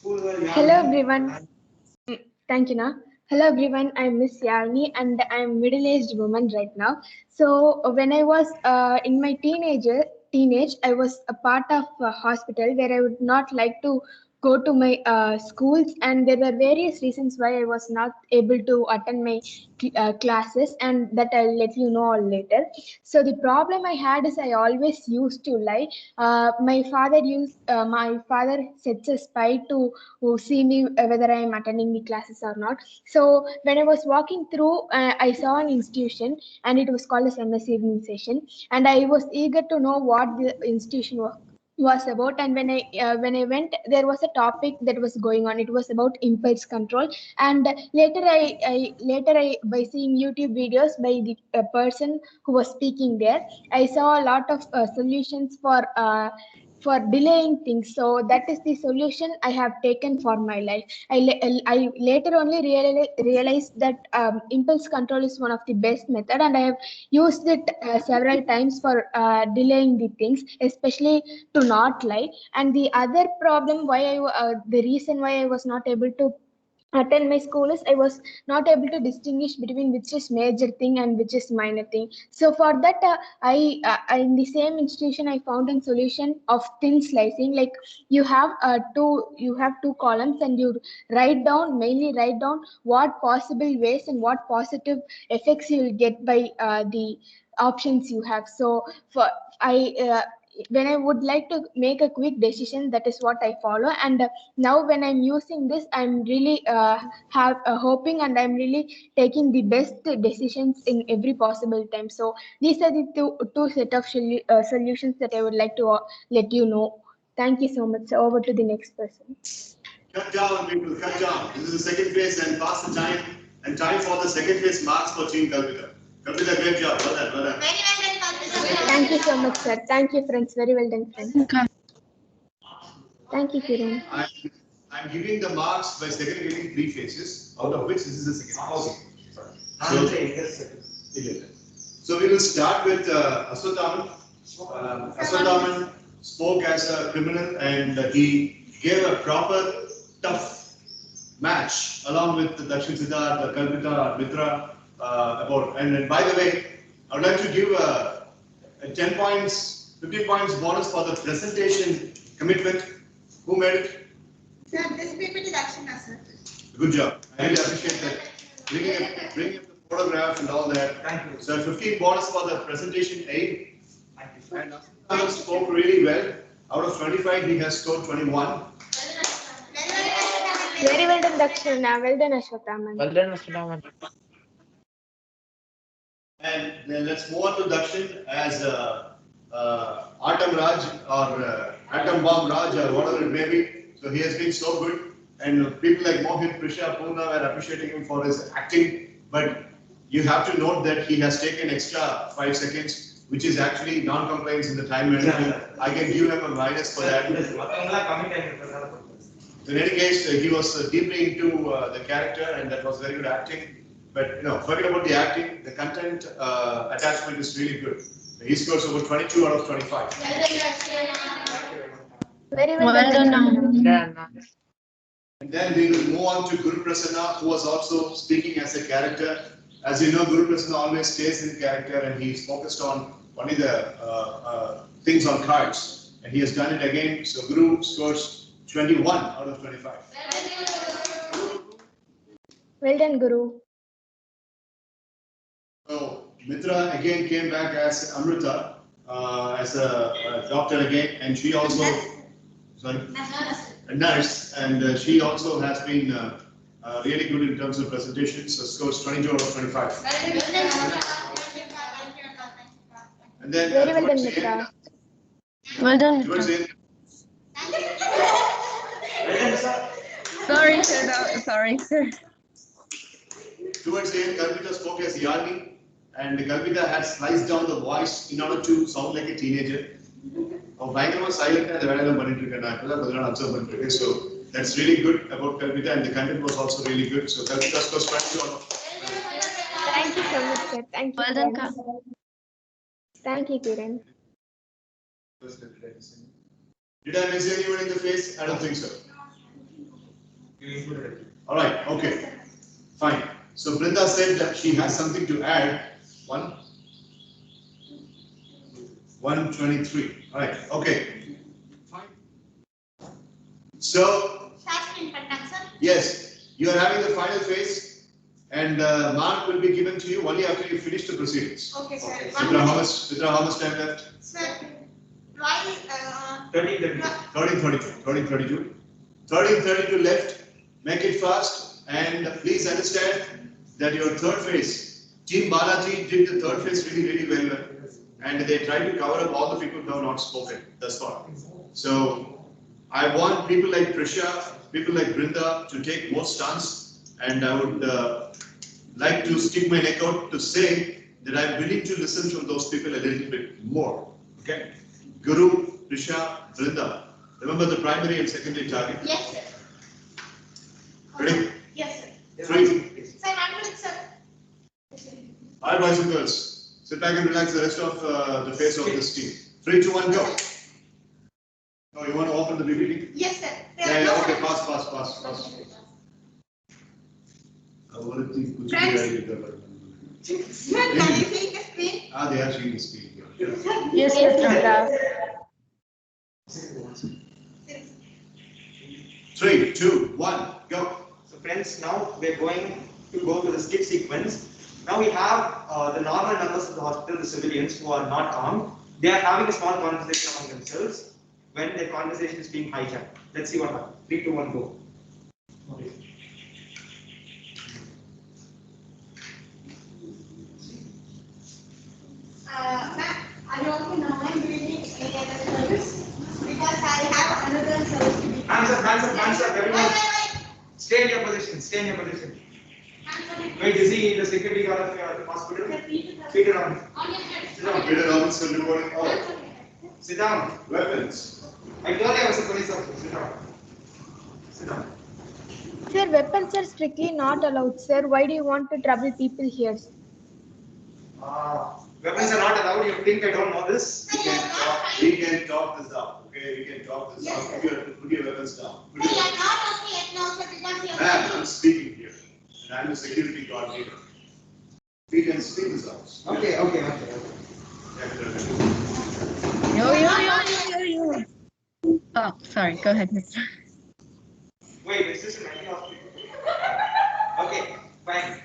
Hello everyone. Thank you, Na. Hello everyone, I'm Miss Yarni and I'm middle-aged woman right now. So when I was in my teenage, I was a part of a hospital where I would not like to go to my schools, and there were various reasons why I was not able to attend my classes, and that I'll let you know all later. So the problem I had is I always used to lie. My father sets a spy to see me whether I am attending the classes or not. So when I was walking through, I saw an institution and it was called as MSES session, and I was eager to know what the institution was about. And when I went, there was a topic that was going on. It was about impulse control. And later I by seeing YouTube videos by the person who was speaking there, I saw a lot of solutions for delaying things. So that is the solution I have taken for my life. I later only realized that impulse control is one of the best method, and I have used it several times for delaying the things, especially to not lie. And the other problem the reason why I was not able to attend my school is I was not able to distinguish between which is major thing and which is minor thing. So for that, I in the same institution I found a solution of thin slicing. Like you have two columns, and you mainly write down what possible ways and what positive effects you will get by the options you have. So for I when I would like to make a quick decision, that is what I follow. And now when I'm using this, I'm really hoping, and I'm really taking the best decisions in every possible time. So these are the two set of solutions that I would like to let you know. Thank you so much. So over to the next person. Cut down, people, cut down. This is the second phase, and pass the time. And time for the second phase marks for Team Kalpita. Kalpita, great job. Well done, well done. Very well done, Kalpita. Thank you so much, sir. Thank you, friends. Very well done, friends. Thank you, Kiran. I'm giving the marks by segregating 3 phases, out of which this is the second phase. So we will start with Aswathaman. Aswathaman spoke as a criminal, and he gave a proper tough match along with Dakshin Siddharth, Kalpita, Mitra about. And by the way, I would like to give a 10 points, 15 points bonus for the presentation commitment. Who made it? Sir, this PPT is action, sir. Good job. I really appreciate that. Bringing up the photograph and all that. Thank you. So 15 bonus for the presentation aid. And others spoke really well. Out of 25, he has scored 21. Very well done, Dakshina. Well done, Ashwathaman. Well done, Mr. Raman. And then let's move on to Dakshin as Atom Raj or Atom Bomb Raj or whatever it may be. So he has been so good. And people like Mohit, Prisha, Poona were appreciating him for his acting. But you have to note that he has taken extra 5 seconds, which is actually non-compliance in the time management. I can give him a minus for that. In any case, he was deeply into the character, and that was very good acting. But forget about the acting. The content attachment is really good. He scores over 22 out of 25. Very well done. Yeah, And then we will move on to Guru Prasanna, who was also speaking as a character. As you know, Guru Prasanna always stays in character, and he's focused on only the things on cards. And he has done it again. So Guru scores 21 out of 25. Well done, Guru. So Mitra again came back as Amrita, as a doctor again, and she also, a nurse, and she also has been really good in terms of presentations. So scores 22 out of 25. And then Very well done, Mitra. Well done, towards the Mitra. end, Sorry, sir. No, sorry, sir. towards the end, Kalpita spoke as Yalni, and Kalpita had sliced down the voice in order to sound like a teenager. Silent so that's really good about Kalpita, and the content was also really good. So Kalpita scores 22 out of 25. Thank you so much, sir. Thank you. Well done, Kiran. Ka. Thank you, Kiran. Did I miss anyone in the face? I don't think so. All right, okay, fine. So Brinda said that she has something to add. 123. All right, okay, fine. So, yes, you are having the final phase, and mark will be given to you only after you finish the proceedings. Okay, sir. Mitra, how much time left? Sir, try 13:32 left. Make it fast, and please understand that your third phase, Team Balaji did the third phase really well, and they tried to cover up all the people who have not spoken thus far. So I want people like Prisha, people like Brinda to take more stance, and I would like to stick my neck out to say that I'm willing to listen from those people a little bit more. Okay, Guru, Prisha, Brinda. Remember the primary and secondary target. Yes, sir. Ready? Yes, sir. 3. Sir, 1 minute, sir. All right, boys and girls, sit back and relax the rest of the phase of this team. 3, 2, 1, go. Oh, you want to open the BBT? Yes, sir. Yeah, okay, fast. Sir, can you see the screen? They are seeing the screen. Yes, Yes, Mitra. Mitra. 3, 2, 1, go. So friends, now we're going to go to the skip sequence. Now we have the normal members of the hospital, the civilians who are not armed. They are having a small conversation among themselves when their conversation is being hijacked. Let's see what happens. 3, 2, 1, go. Ma'am, I don't know I'm doing any other service because I have another service to be. Hands up, everyone. Stay in your position. Wait, is he the security guard of your hospital? Peter Robinson. On your head. Sit down. Peter Robinson reporting. Oh, Sit down. weapons. I told you I was a police officer. Sit down. Sir, weapons are strictly not allowed, sir. Why do you want to trouble people here? Weapons are not allowed. You think I don't know this? We can talk this out. Okay, we can talk this out. Put your weapons down. Sir, you are not okay at now, sir, because you are. Ma'am, I'm speaking here, and I'm the security guard here. We can speak this out. Okay. Oh, sorry. Go ahead, Mitra. Wait, is this an IT hospital? Fine.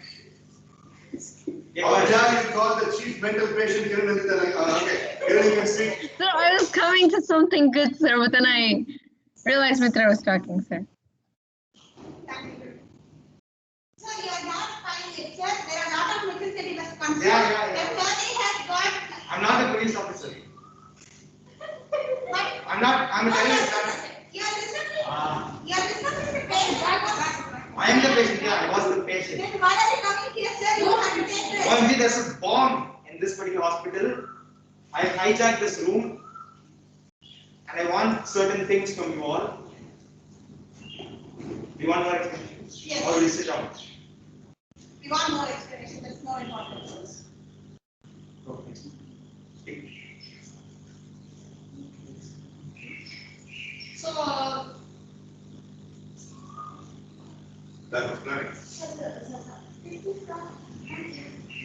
How dare you call the chief mental patient here and okay. Here you can speak. Sir, I was coming to something good, sir, but then I realized Mitra was talking, sir. So you are not finding it, sir. There are a lot of necessary responses. Yeah. The study has got. I'm not a police officer. But I'm telling you that. you are listening. You are listening to the patient. I am the patient, yeah, I was the patient. Then why are you coming here, sir? You have to take this. Only there's a bomb in this particular hospital. I hijacked this room and I want certain things from you all. Do you want more explanations? Yes. Or will you sit down? We want more explanation. That's more important. Okay. So, That was planning.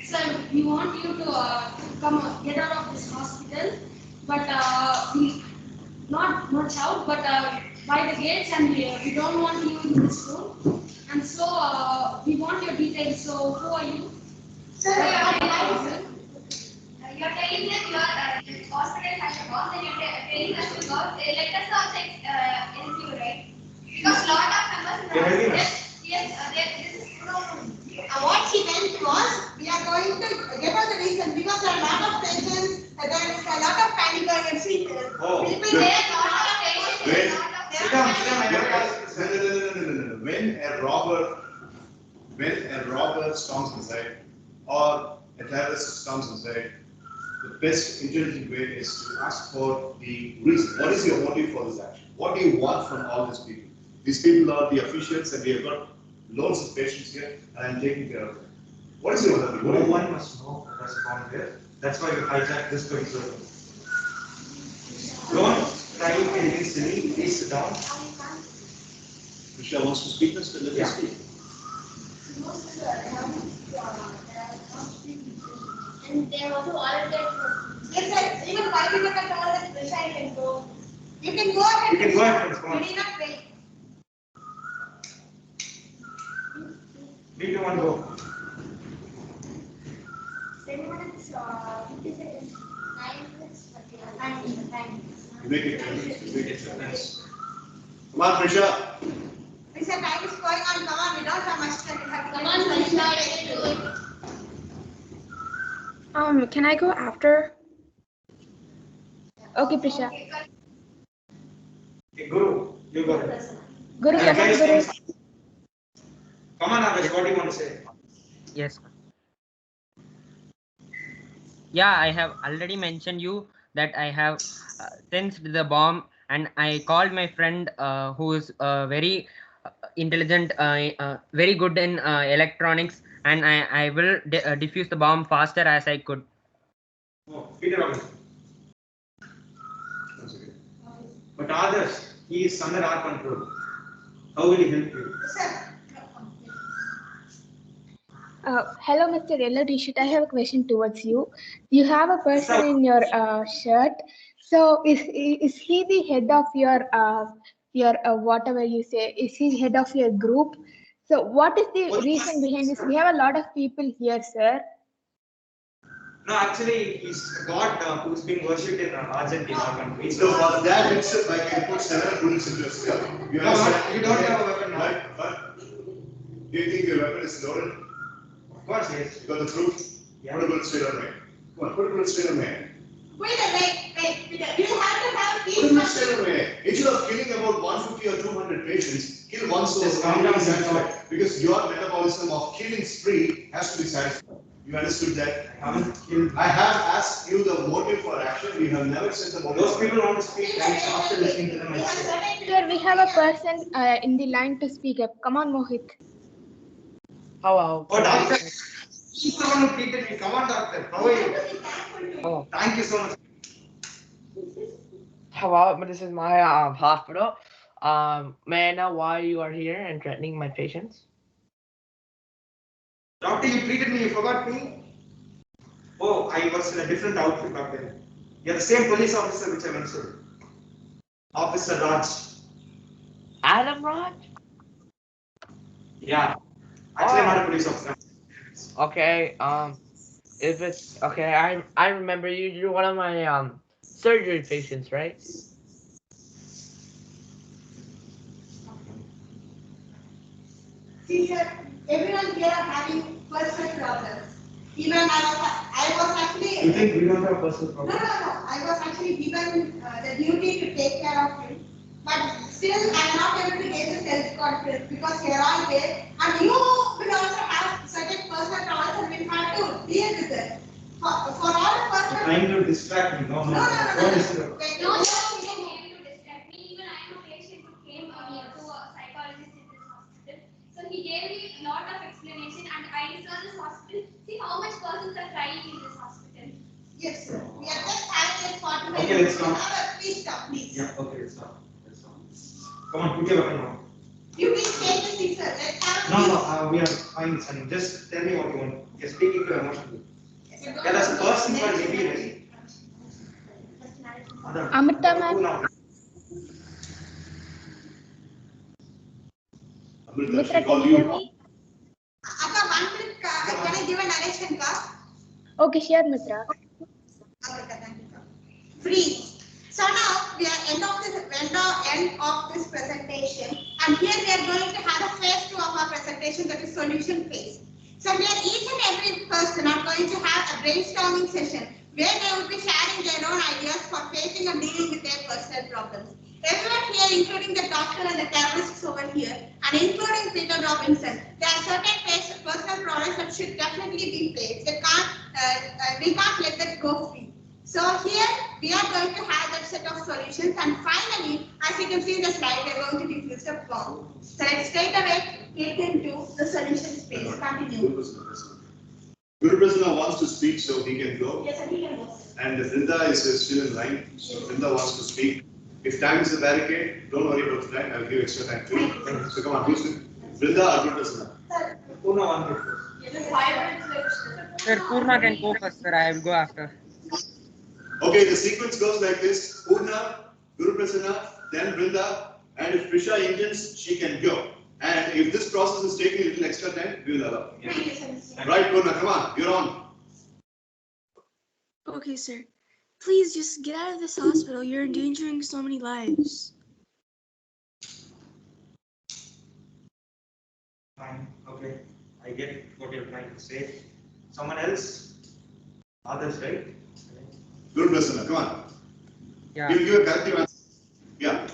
sir, we want you to come get out of this hospital, but we not much out, but by the gates, and we don't want you in this room. And so we want your details. So who are you? Sir, you're telling that your hospital has a bomb, then you're telling us to go. Let us also help you, right? Because lot of members in the hospital, this is no. What she meant was, we are going to get out the reason because there are a lot of patients, there is a lot of panic and sleepers. Oh, People There there. are lot of patients, lot of Sit down, I never asked this. No. When a robber storms inside or a terrorist storms inside, the best intelligent way is to ask for the reason. What is your motive for this action? What do you want from all these people? These people are the officials and we have got loads of patients here and I'm taking care of them. What is your motive? No one must know what's gone there. That's why we hijacked this particular room. Don't try anything silly. Please sit down. Michelle wants to speak this, let her speak. And they also volunteers. Yes, sir. Even 5 people can call us preside and go. You can go ahead. You can go ahead, friends. Come on. You need not wait. We do want to go. 10 minutes, 50 seconds. 9 minutes, 9 minutes. You make it 10 minutes, you make it 10 minutes. Come on, Prisha. We said time is going on, come on, we don't have much time. We have to Come on, Manisha, do it. Can I go after? Okay, Prisha. Hey, Guru, you go ahead. Guru, Yeah, come on, guys, Guru. come on, Adesh, what do you want to say? Yes. Yeah, I have already mentioned you that I have sensed the bomb, and I called my friend who is very intelligent, very good in electronics, and I will defuse the bomb faster as I could. Oh, Peter Robinson. But others, he is under our control. How will he help you? Hello, Mr. Yellow T-shirt. I have a question towards you. You have a person in your shirt. So is he the head of your whatever you say? Is he head of your group? So what is the reason behind this? We have a lot of people here, sir. No, actually, he's a god who's being worshipped in Argentina country. So for that itself, I can put several bullets into your skull. You No, understand? you don't have a weapon now. Right? But do you think your weapon is loaded? Of course, yes. You got the proof? Yeah. Put a bullet straight on me. Come on, put a bullet straight on me. Wait, Peter. You have to have Put a bullet straight on me. Instead of killing about 150 or 200 patients, kill one soul. Just calm down, satisfied. Because your metabolism of killing spree has to be satisfied. You understood that? I have asked you the motive for action. You have never said the motive. Those people want to speak right after listening to them. Sir, we have a person in the line to speak up. Come on, Mohit. Hello. Oh, doctor. She's the one who treated me. Come on, doctor. How are you? Oh. Thank you so much. Hello, but this is my hospital. May I know why you are here and threatening my patients? Doctor, you treated me. You forgot me? Oh, I was in a different outfit back then. You're the same police officer which I mentioned. Officer Raj. Adam Raj? Yeah. Actually, I'm not a police officer. Okay. If it's okay, I remember you. You're one of my surgery patients, right? See, sir, everyone here are having personal problems. Even I was actually. You think we don't have personal No, problems? I was actually given the duty to take care of him. But still, I am not able to get the self-confidence because here I there. And you will also have certain personal problems and will have to deal with it. For all the personal. You're trying to distract me. No. No. Don't distract. No, you didn't able to distract me. Even I am a patient who came here to a psychologist in this hospital. So he gave me a lot of explanation and I researched this hospital. See how much persons are crying in this hospital. Yes, sir. We are just having this 45 Okay, let's stop. Please stop, please. Yeah, okay, let's stop. Come on, put your weapon on. You please take the seat, sir. Let's have No, we are fine, son. Just tell me what you want. You're speaking to emotion. Yeah, that's the first thing for maybe ready. Amrita ma'am. Amrita, she called you. Akka, 1 minute, can I give a narration, ka? Okay, sure, Mitra. Amrita, thank you, ka. Freeze. So now we are end of this presentation, and here we are going to have a phase 2 of our presentation, that is solution phase. So here each and every person are going to have a brainstorming session where they will be sharing their own ideas for facing and dealing with their personal problems. Everyone here, including the doctor and the therapists over here, and including Peter Robinson, there are certain personal problems that should definitely be faced. We can't let that go free. So here we are going to have that set of solutions, and finally, as you can see in the slide, we are going to diffuse the bomb. So let's straight away get into the solution space. Continue. Guru Prasanna wants to speak, so he can go. Yes, and he can go. And Vrinda is still in line, so Vrinda wants to speak. If time is a barricade, don't worry about the time. I'll give extra time too. So come on, who's it? Vrinda or Guru Prasanna? Purna one Yes, 5 minutes. Sir, Purna can go first, sir. I will go after. Okay, the sequence goes like this: Purna, Guru Prasanna, then Vrinda, and if Prisha engines, she can go. And if this process is taking a little extra time, we will allow. Right, Purna, come on, you're on. Okay, sir. Please just get out of this hospital. You're endangering so many lives. Fine, okay. I get what you're trying to say. Someone else? Others, right? Guru Prasanna, come on. Yeah. Give a corrective answer. Yeah.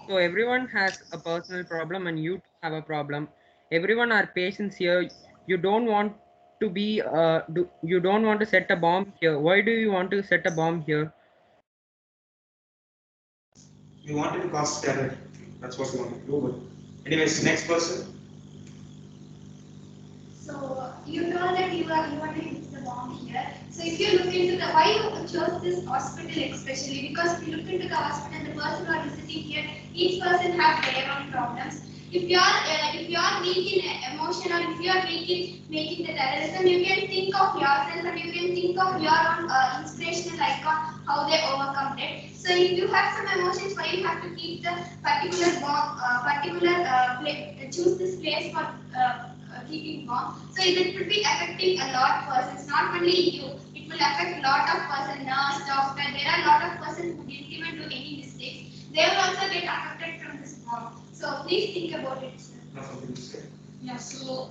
So everyone has a personal problem and you have a problem. Everyone are patients here. You don't want to be you don't want to set a bomb here. Why do you want to set a bomb here? We wanted to cause terror. That's what we wanted to do. But anyways, next person. So you know that you want to hit the bomb here. So if you look into the why you chose this hospital especially, because if you look into the hospital, the person who are visiting here, each person have their own problems. If you are weak in emotion, or if you are weak in making the terrorism, you can think of yourself and you can think of your own inspirational icon, how they overcome it. So if you have some emotions, why you have to keep the particular bomb, choose this place for keeping bomb. So it will be affecting a lot of persons, not only you. It will affect a lot of persons, nurse, doctor. There are a lot of persons who didn't even do any mistakes. They will also get affected from this bomb. So please think about it, sir. Yeah, so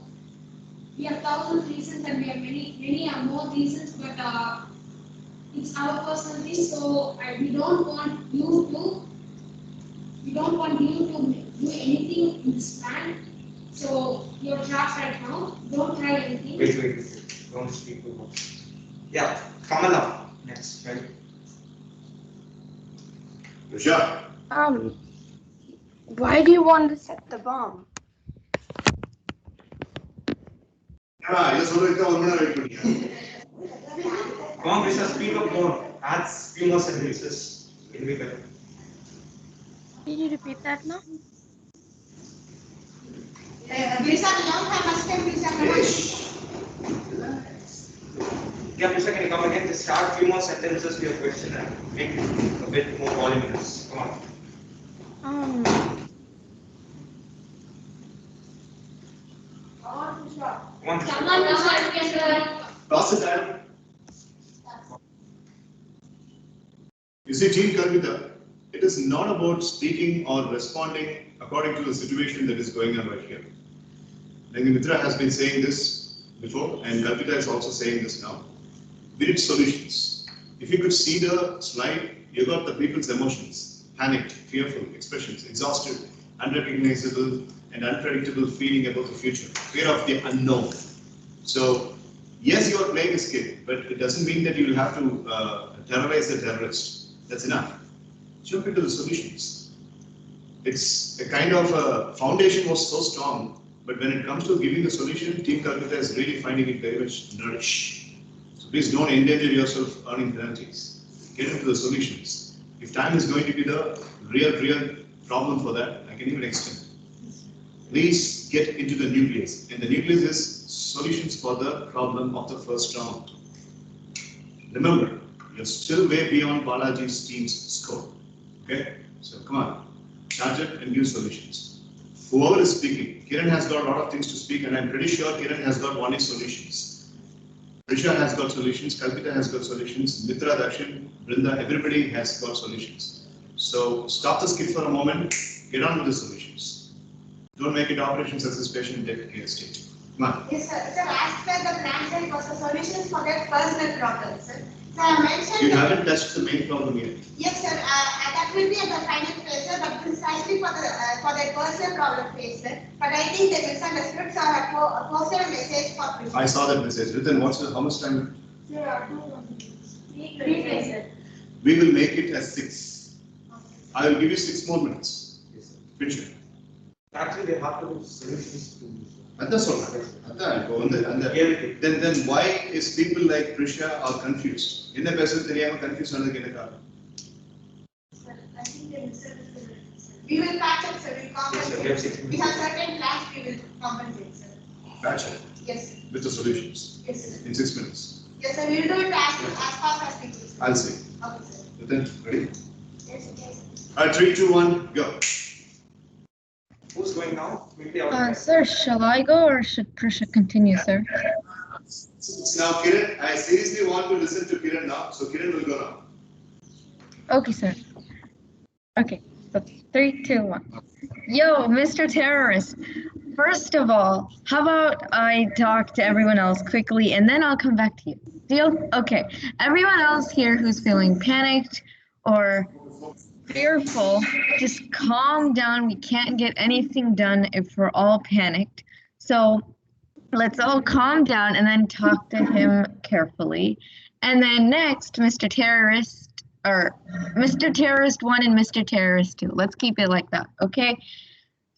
we have thousands of reasons and we have many more reasons, but it's our personality, so we don't want you to do anything in this plan. So you're trapped right now. Don't try anything. Wait. Don't speak too much. Yeah, Kamala next, right? Prisha. Why do you want to set the bomb? I just want to 1 minute wait for you. Come on, Prisha, speak up more. Add few more sentences. It'll be better. Can you repeat that now? Prisha, we don't have much time, Prisha, come on. Yeah, Prisha, can you come again? Just start few more sentences to your question and make it a bit more voluminous. Come on. Someone will start together. Toss the time. You see, Team Kalpita, it is not about speaking or responding according to the situation that is going on right here. Like Mitra has been saying this before, and Kalpita is also saying this now. We need solutions. If you could see the slide, you got the people's emotions, panicked, fearful, expressions, exhausted, unrecognizable, and unpredictable feeling about the future, fear of the unknown. So, yes, you are playing a skit, but it doesn't mean that you will have to terrorize the terrorist. That's enough. Jump into the solutions. It's a kind of foundation was so strong, but when it comes to giving the solution, Team Calcutta is really finding it very much nourish. So please don't endanger yourself earning penalties. Get into the solutions. If time is going to be the real problem for that, I can even extend. Please get into the nucleus. And the nucleus is solutions for the problem of the first round. Remember, you're still way beyond Balaji's team's score. Okay? So come on, charge it and give solutions. Whoever is speaking, Kiran has got a lot of things to speak, and I'm pretty sure Kiran has got one solutions. Prisha has got solutions, Kalpita has got solutions, Mitra, Dakshin, Brinda, everybody has got solutions. So stop the skit for a moment, get on with the solutions. Don't make it Operation Success Patient and take care state. Come on. Yes, sir. Sir, as per the plan set was the solutions for their personal problems, sir. So I mentioned. You haven't touched the main problem yet. Yes, sir. That will be at the final phase, sir. But precisely for their personal problem phase, sir. But I think they misunderstood, so I have posted a message for Prisha. I saw that message. Within how much time? Sir, 3 days, sir. We will make it as 6. I will give you 6 more minutes. Yes, sir. Actually, they have to do solutions to. That's all right. Then why is people like Prisha are confused? In the person confused on the Sir, I think they misunderstood. We will patch up, sir. We compensate. Yes, we have certain plans. We will compensate, sir. Patch up. Yes, sir. With the solutions. Yes, sir. In 6 minutes. Yes, sir. We will do it as fast as we can. I'll see. Okay, sir. Then ready? Yes, yes. All right, 3, 2, 1, go. Who's going now? Sir, shall I go or should Prisha continue, sir? Now, Kiran, I seriously want to listen to Kiran now, so Kiran will go now. Okay, sir. Okay, so 3, 2, 1. Yo, Mr. Terrorist. First of all, how about I talk to everyone else quickly and then I'll come back to you. Deal? Okay. Everyone else here who's feeling panicked or fearful, just calm down. We can't get anything done if we're all panicked. So let's all calm down and then talk to him carefully. And then next, Mr. Terrorist, or Mr. Terrorist 1 and Mr. Terrorist 2. Let's keep it like that, okay?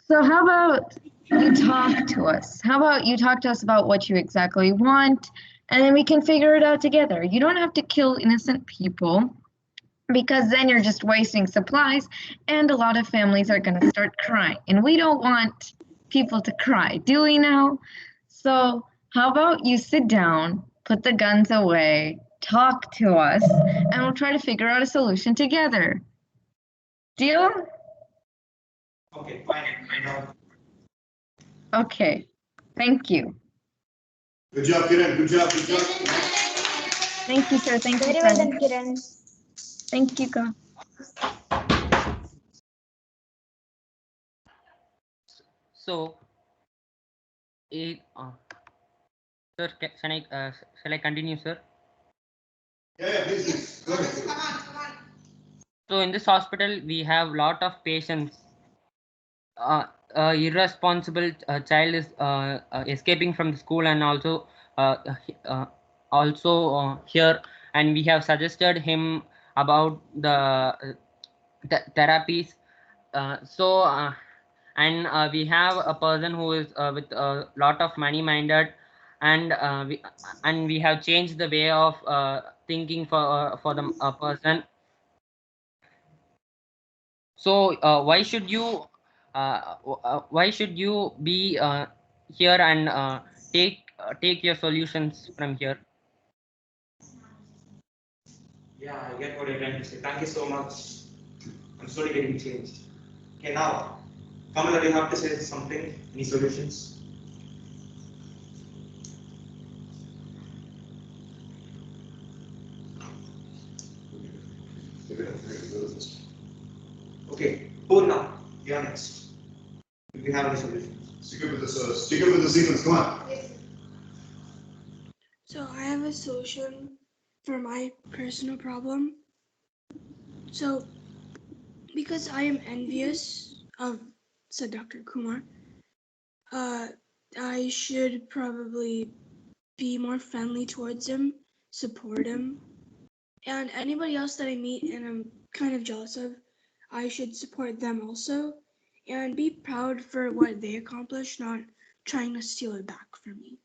So how about you talk to us? How about you talk to us about what you exactly want, and then we can figure it out together. You don't have to kill innocent people, because then you're just wasting supplies, and a lot of families are going to start crying. And we don't want people to cry, do we now? So how about you sit down, put the guns away, talk to us, and we'll try to figure out a solution together. Deal? Okay, fine. Okay, thank you. Good job, Kiran. Good job. Good job. Thank you, sir. Thank you, Very well sir. done, Kiran. Thank you, God. So, sir, shall I continue, sir? Yeah, please. Go ahead. Come on. So in this hospital, we have lot of patients. Irresponsible child is escaping from the school and also here, and we have suggested him about the therapies. And we have a person who is with a lot of money minded, and we have changed the way of thinking for the person. So why should you be here and take your solutions from here? Yeah, I get what you're trying to say. Thank you so much. I'm slowly getting changed. Okay, now, Kamala, do you have to say something? Any solutions? first. Okay, Purna, you're next. Do we have any solution? Stick with the sequence, come on. So I have a solution for my personal problem. So because I am envious of, said Dr. Kumar, I should probably be more friendly towards him, support him, and anybody else that I meet and I'm kind of jealous of, I should support them also and be proud for what they accomplished, not trying to steal it back from me.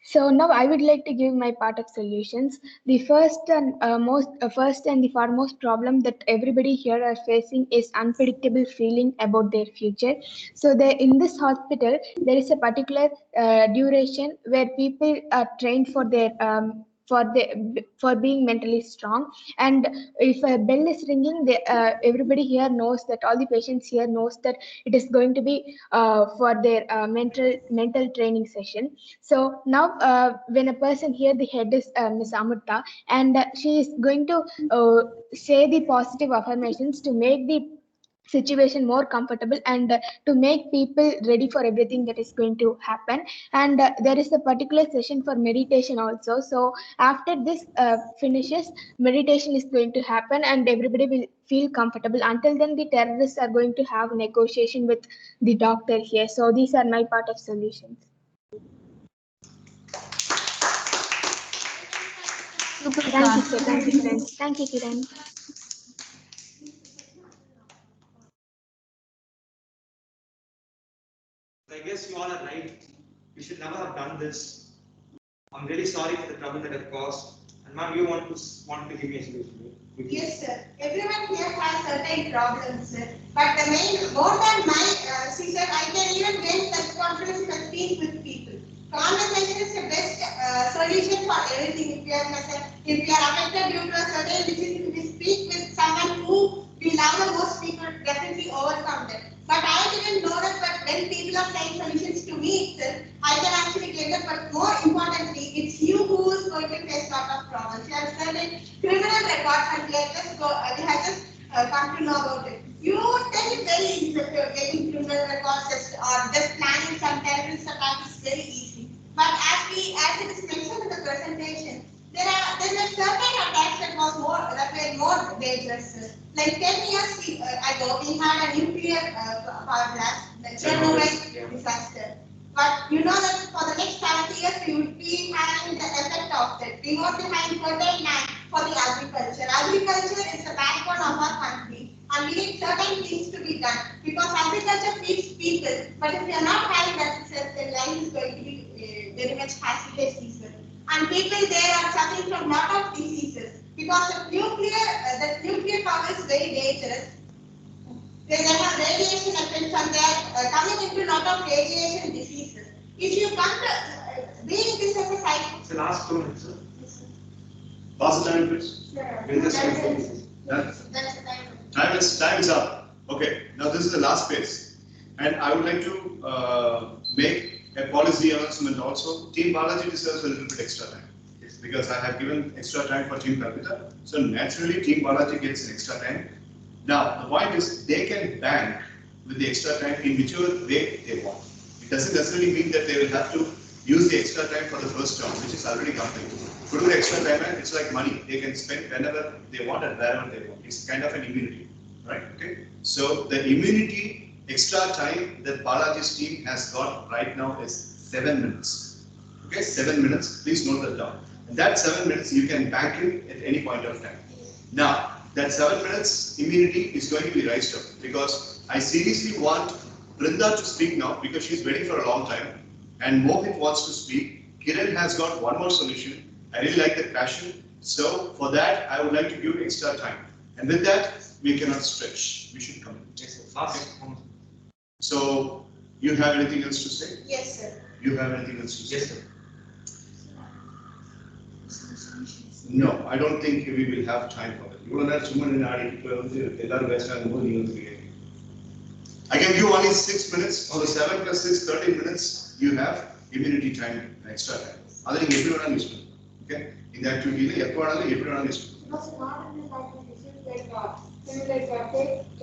So now I would like to give my part of solutions. The first and the foremost problem that everybody here are facing is unpredictable feeling about their future. So in this hospital, there is a particular duration where people are trained for their for being mentally strong, and if a bell is ringing, everybody here knows that, all the patients here knows that it is going to be for their mental training session. So now when a person here, the head is Ms. Amrita, and she is going to say the positive affirmations to make the situation more comfortable, and to make people ready for everything that is going to happen. And there is a particular session for meditation also. So after this finishes, meditation is going to happen and everybody will feel comfortable. Until then, the terrorists are going to have negotiation with the doctor here. So these are my part of solutions. Thank you, sir. Thank you, friends. Thank you, Kiran. I guess you all are right. We should never have done this. I'm really sorry for the trouble that I've caused. And ma'am, you want to give me a solution? Yes, sir. Everyone here has certain problems, sir. But the main, more than my, see, sir, I can even gain self-confidence if I speak with people. Conversation is the best solution for everything. If you are affected due to a certain disease, if we speak with someone who we love the most, people definitely overcome them. But I didn't know that, but when people are saying solutions to me itself, I can actually get that. But more importantly, it's you who is going to face a lot of problems. You have certain criminal records, and we have just come to know about it. You take it very easy. Getting criminal records or just planning some terrorist attacks is very easy. But as it is mentioned in the presentation, there were certain attacks that were more dangerous. Like 10 years ago, we had a nuclear power blast, the Chernobyl disaster. But you know that for the next 70 years, we would be having the effect of that. We were behind fertile land for the agriculture. Agriculture is the backbone of our country, and we need certain things to be done, because agriculture feeds people. But if we are not having that itself, then life is going to be very much hazardous. And people there are suffering from lot of diseases because of the nuclear power is very dangerous. They have radiation effects, and they are coming into lot of radiation diseases. If you come to being this as a site. It's the last 2 minutes, sir. Pass the time, please. We'll just That's the Time time. is up. Okay, now this is the last phase. And I would like to make a policy announcement also. Team Balaji deserves a little bit extra time. It's because I have given extra time for Team Kalpita. So naturally, Team Balaji gets an extra time. Now, the point is they can bank with the extra time in whichever way they want. It doesn't necessarily mean that they will have to use the extra time for the first term, which is already complete. Put with extra time, and it's like money. They can spend whenever they want and wherever they want. It's kind of an immunity, right? Okay. So the immunity extra time that Balaji's team has got right now is 7 minutes. Okay, 7 minutes. Please note that down. And that 7 minutes you can bank in at any point of time. Now, that 7 minutes immunity is going to be raised up, because I seriously want Brinda to speak now because she's waiting for a long time, and Mohit wants to speak. Kiran has got one more solution. I really like that passion. So for that, I would like to give extra time. And with that, we cannot stretch. We should come in. Yes, sir. Last. So you have anything else to say? Yes, sir. You have anything else to say? Yes, sir. No, I don't think we will have time for that. I can give only 6 minutes. On the 7 plus 6, 13 minutes, you have immunity time, extra time. Other than everyone use. Okay? இந்த ஆக்டிவிட்டியில எப்போ வேணாலும் எப்படி வேணாலும் use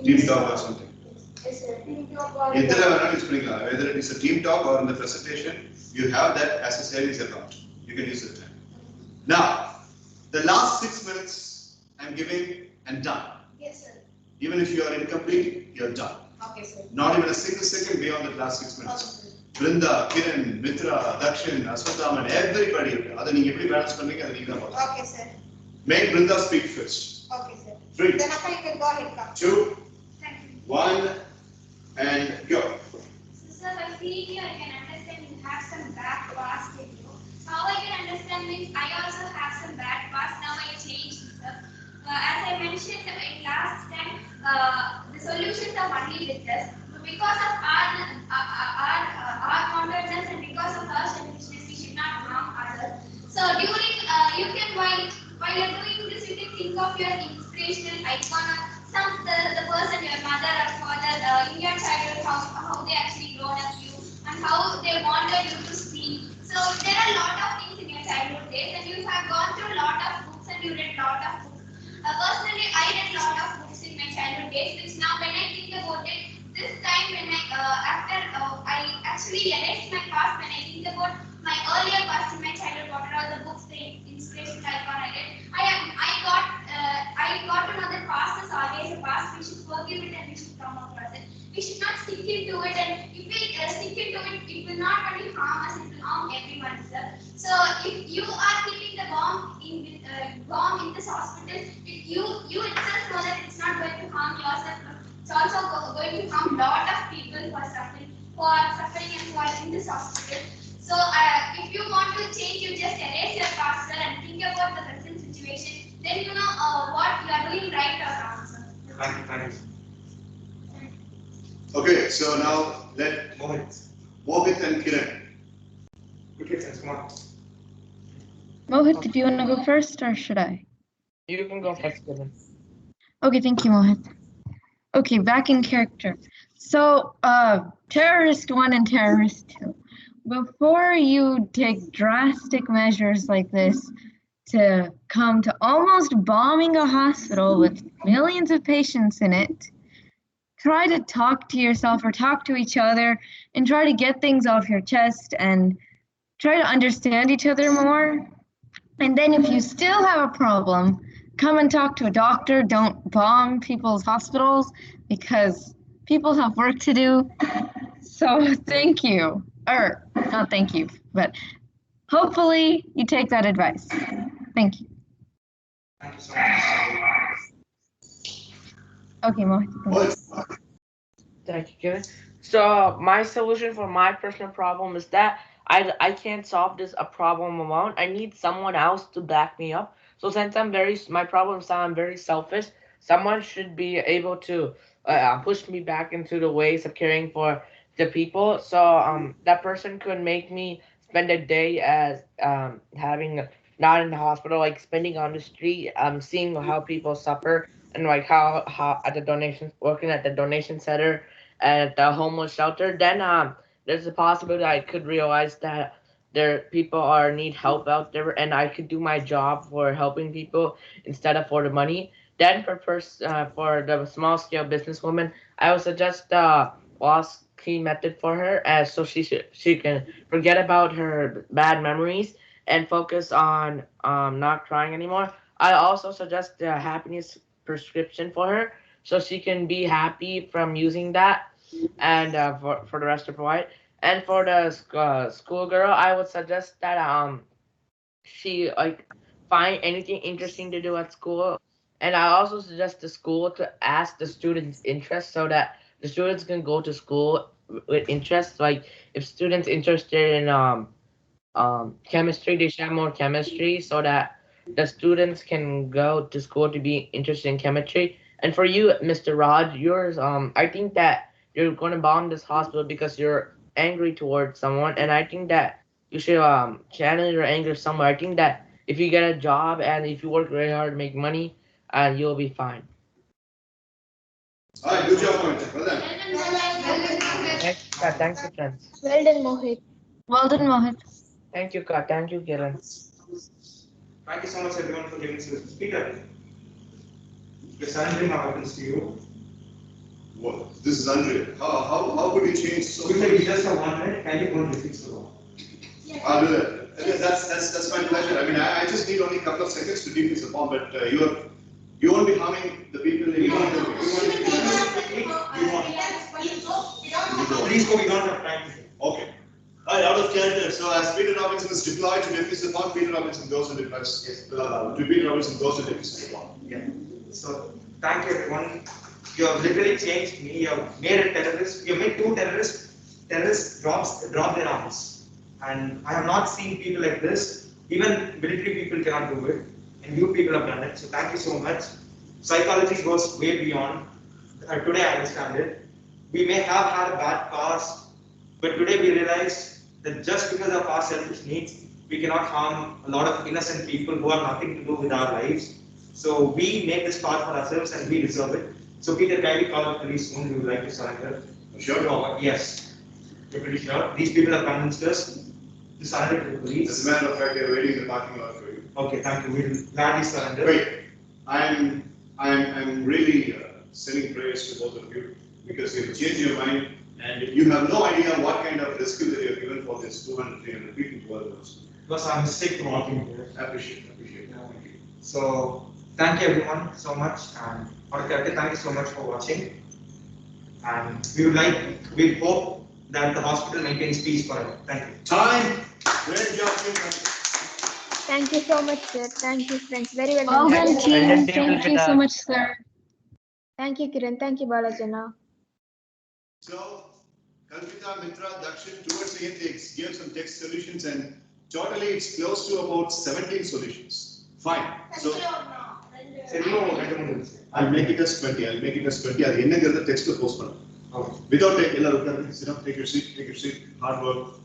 team talk or something. எதுல வேணாலும் use பண்ணிக்கலாம். Whether it is a team talk or in the presentation, you have that as a savings account. You can use it. Now, the last 6 minutes I'm giving and done. Yes, sir. Even if you are incomplete, you're done. Okay, sir. Not even a single second beyond the last 6 minutes. Okay, Brinda, Kiran, Mitra, Dakshin, Aswathaman, everybody. Ada neenga eppadi balance pannringa adu neenga paakala. Okay, sir. Make Brinda speak first. Okay, sir. 3, Then after you can go ahead, come. 2, Thank you. 1, and go. So, sir, by seeing you, I can understand you have some bad past in you. How I can understand means I also have some bad past. Now I changed, sir. As I mentioned in last time, the solutions are only with us. Because of our convergence and because of our selfishness, we should not harm others. So during you can while you're doing this, you can think of your inspirational icon or the person, your mother or father in your childhood, how they actually grown up you and how they wanted you to speak. So there are a lot of things in your childhood days, and you have gone through a lot of books and you read a lot of books. Personally, I read a lot of books in my childhood days, which now when I think about it, this time when I actually erased my past, when I think about my earlier past in my childhood, what are all the books, the inspiration icon I read, I got to know that past is always a past. We should forgive it and we should come across it. We should not stick into it, and if we stick into it, it will not only harm us, it will harm everyone, sir. So if you are keeping the bomb in this hospital, you itself know that it's not going to harm yourself. It's also going to harm a lot of people who are suffering and who are in this hospital. So if you want to change, you just erase your past, sir, and think about the present situation. Then you know what you are doing right or wrong, sir. Thank you. Okay, so now let Mohit and Kiran. Quickly, and smart. Mohit, do you want to go first or should I? You can go first, Kiran. Okay, thank you, Mohit. Okay, back in character. So, terrorist 1 and terrorist 2. Before you take drastic measures like this to come to almost bombing a hospital with millions of patients in it, try to talk to yourself or talk to each other and try to get things off your chest and try to understand each other more. And then if you still have a problem, come and talk to a doctor. Don't bomb people's hospitals because people have work to do. So thank you. Or not thank you, but hopefully you take that advice. Thank you. Thank you so much. Okay, Mohit. Thank you, Kiran. So my solution for my personal problem is that I can't solve this a problem alone. I need someone else to back me up. So since my problem is that I'm very selfish, someone should be able to push me back into the ways of caring for the people. So that person could make me spend a day as having not in the hospital, like spending on the street, seeing how people suffer and like how at the donation working at the donation center at the homeless shelter. Then there's a possibility I could realize that there people need help out there, and I could do my job for helping people instead of for the money. Then for the small scale businesswoman, I would suggest lost key method for her, as so she can forget about her bad memories and focus on not crying anymore. I also suggest the happiness prescription for her, so she can be happy from using that, and for the rest of her life. And for the schoolgirl, I would suggest that she like find anything interesting to do at school. And I also suggest the school to ask the students' interest so that the students can go to school with interest. Like if students interested in chemistry, they should have more chemistry so that the students can go to school to be interested in chemistry. And for you, Mr. Rod, yours I think that you're going to bomb this hospital because you're angry towards someone, and I think that you should channel your anger somewhere. I think that if you get a job and if you work very hard to make money, you'll be fine. All right, good job, Mohit. Well done. Thank you, friends. Well done, Mohit. Well done, Mohit. Thank you, Ka. Thank you, Kiran. Thank you so much everyone for giving us Peter. We're surrendering our weapons to you. What? This is unreal. How could you change so If much? you just have 1 minute, can you go and fix the law? I'll do that. That's my pleasure. I mean, I just need only a couple of seconds to defuse the bomb, but you won't be harming the people in front of you. Please go, we don't have time. Okay. All right, out of character. So as Peter Robinson is deployed to defuse the bomb, Peter Robinson goes and deploys. Yes. Peter Robinson goes to defuse the bomb. Yeah. So thank you everyone. You have literally changed me. You have made a terrorist. You have made 2 terrorists drop their arms. And I have not seen people like this. Even military people cannot do it. And you people have done it. So thank you so much. Psychology goes way beyond. Today I understand it. We may have had a bad past, but today we realize that just because of our selfish needs, we cannot harm a lot of innocent people who have nothing to do with our lives. So we make this path for ourselves and we deserve it. So Peter, can we call the police soon? We would like to surrender. Sure. Oh, yes. You're pretty sure? These people have convinced us to surrender to the police. As a matter of fact, they're waiting in the parking lot for you. Okay, thank you. We'll gladly surrender. Wait, I'm really sending prayers to both of you because you've changed your mind and you have no idea what kind of rescue that you've given for this 200, 300 people to others. It was a mistake to walking here. Appreciate it. Yeah. Thank you. So thank you everyone so much, and thank you so much for watching. And we hope that the hospital maintains peace forever. Thank you. Time. Great job, Thank you so much, sir. Thank you, friends. Very well Well done. done, team. Thank you so much, sir. Thank you, Kiran. Thank you, Balajana. So, Kalpita, Mitra, Dakshin, towards the end, they gave some text solutions and totally it's close to about 17 solutions. Fine. So, I'll make it as 20. I'll make it as 20. I'll the text to post. Without take your seat, hard work,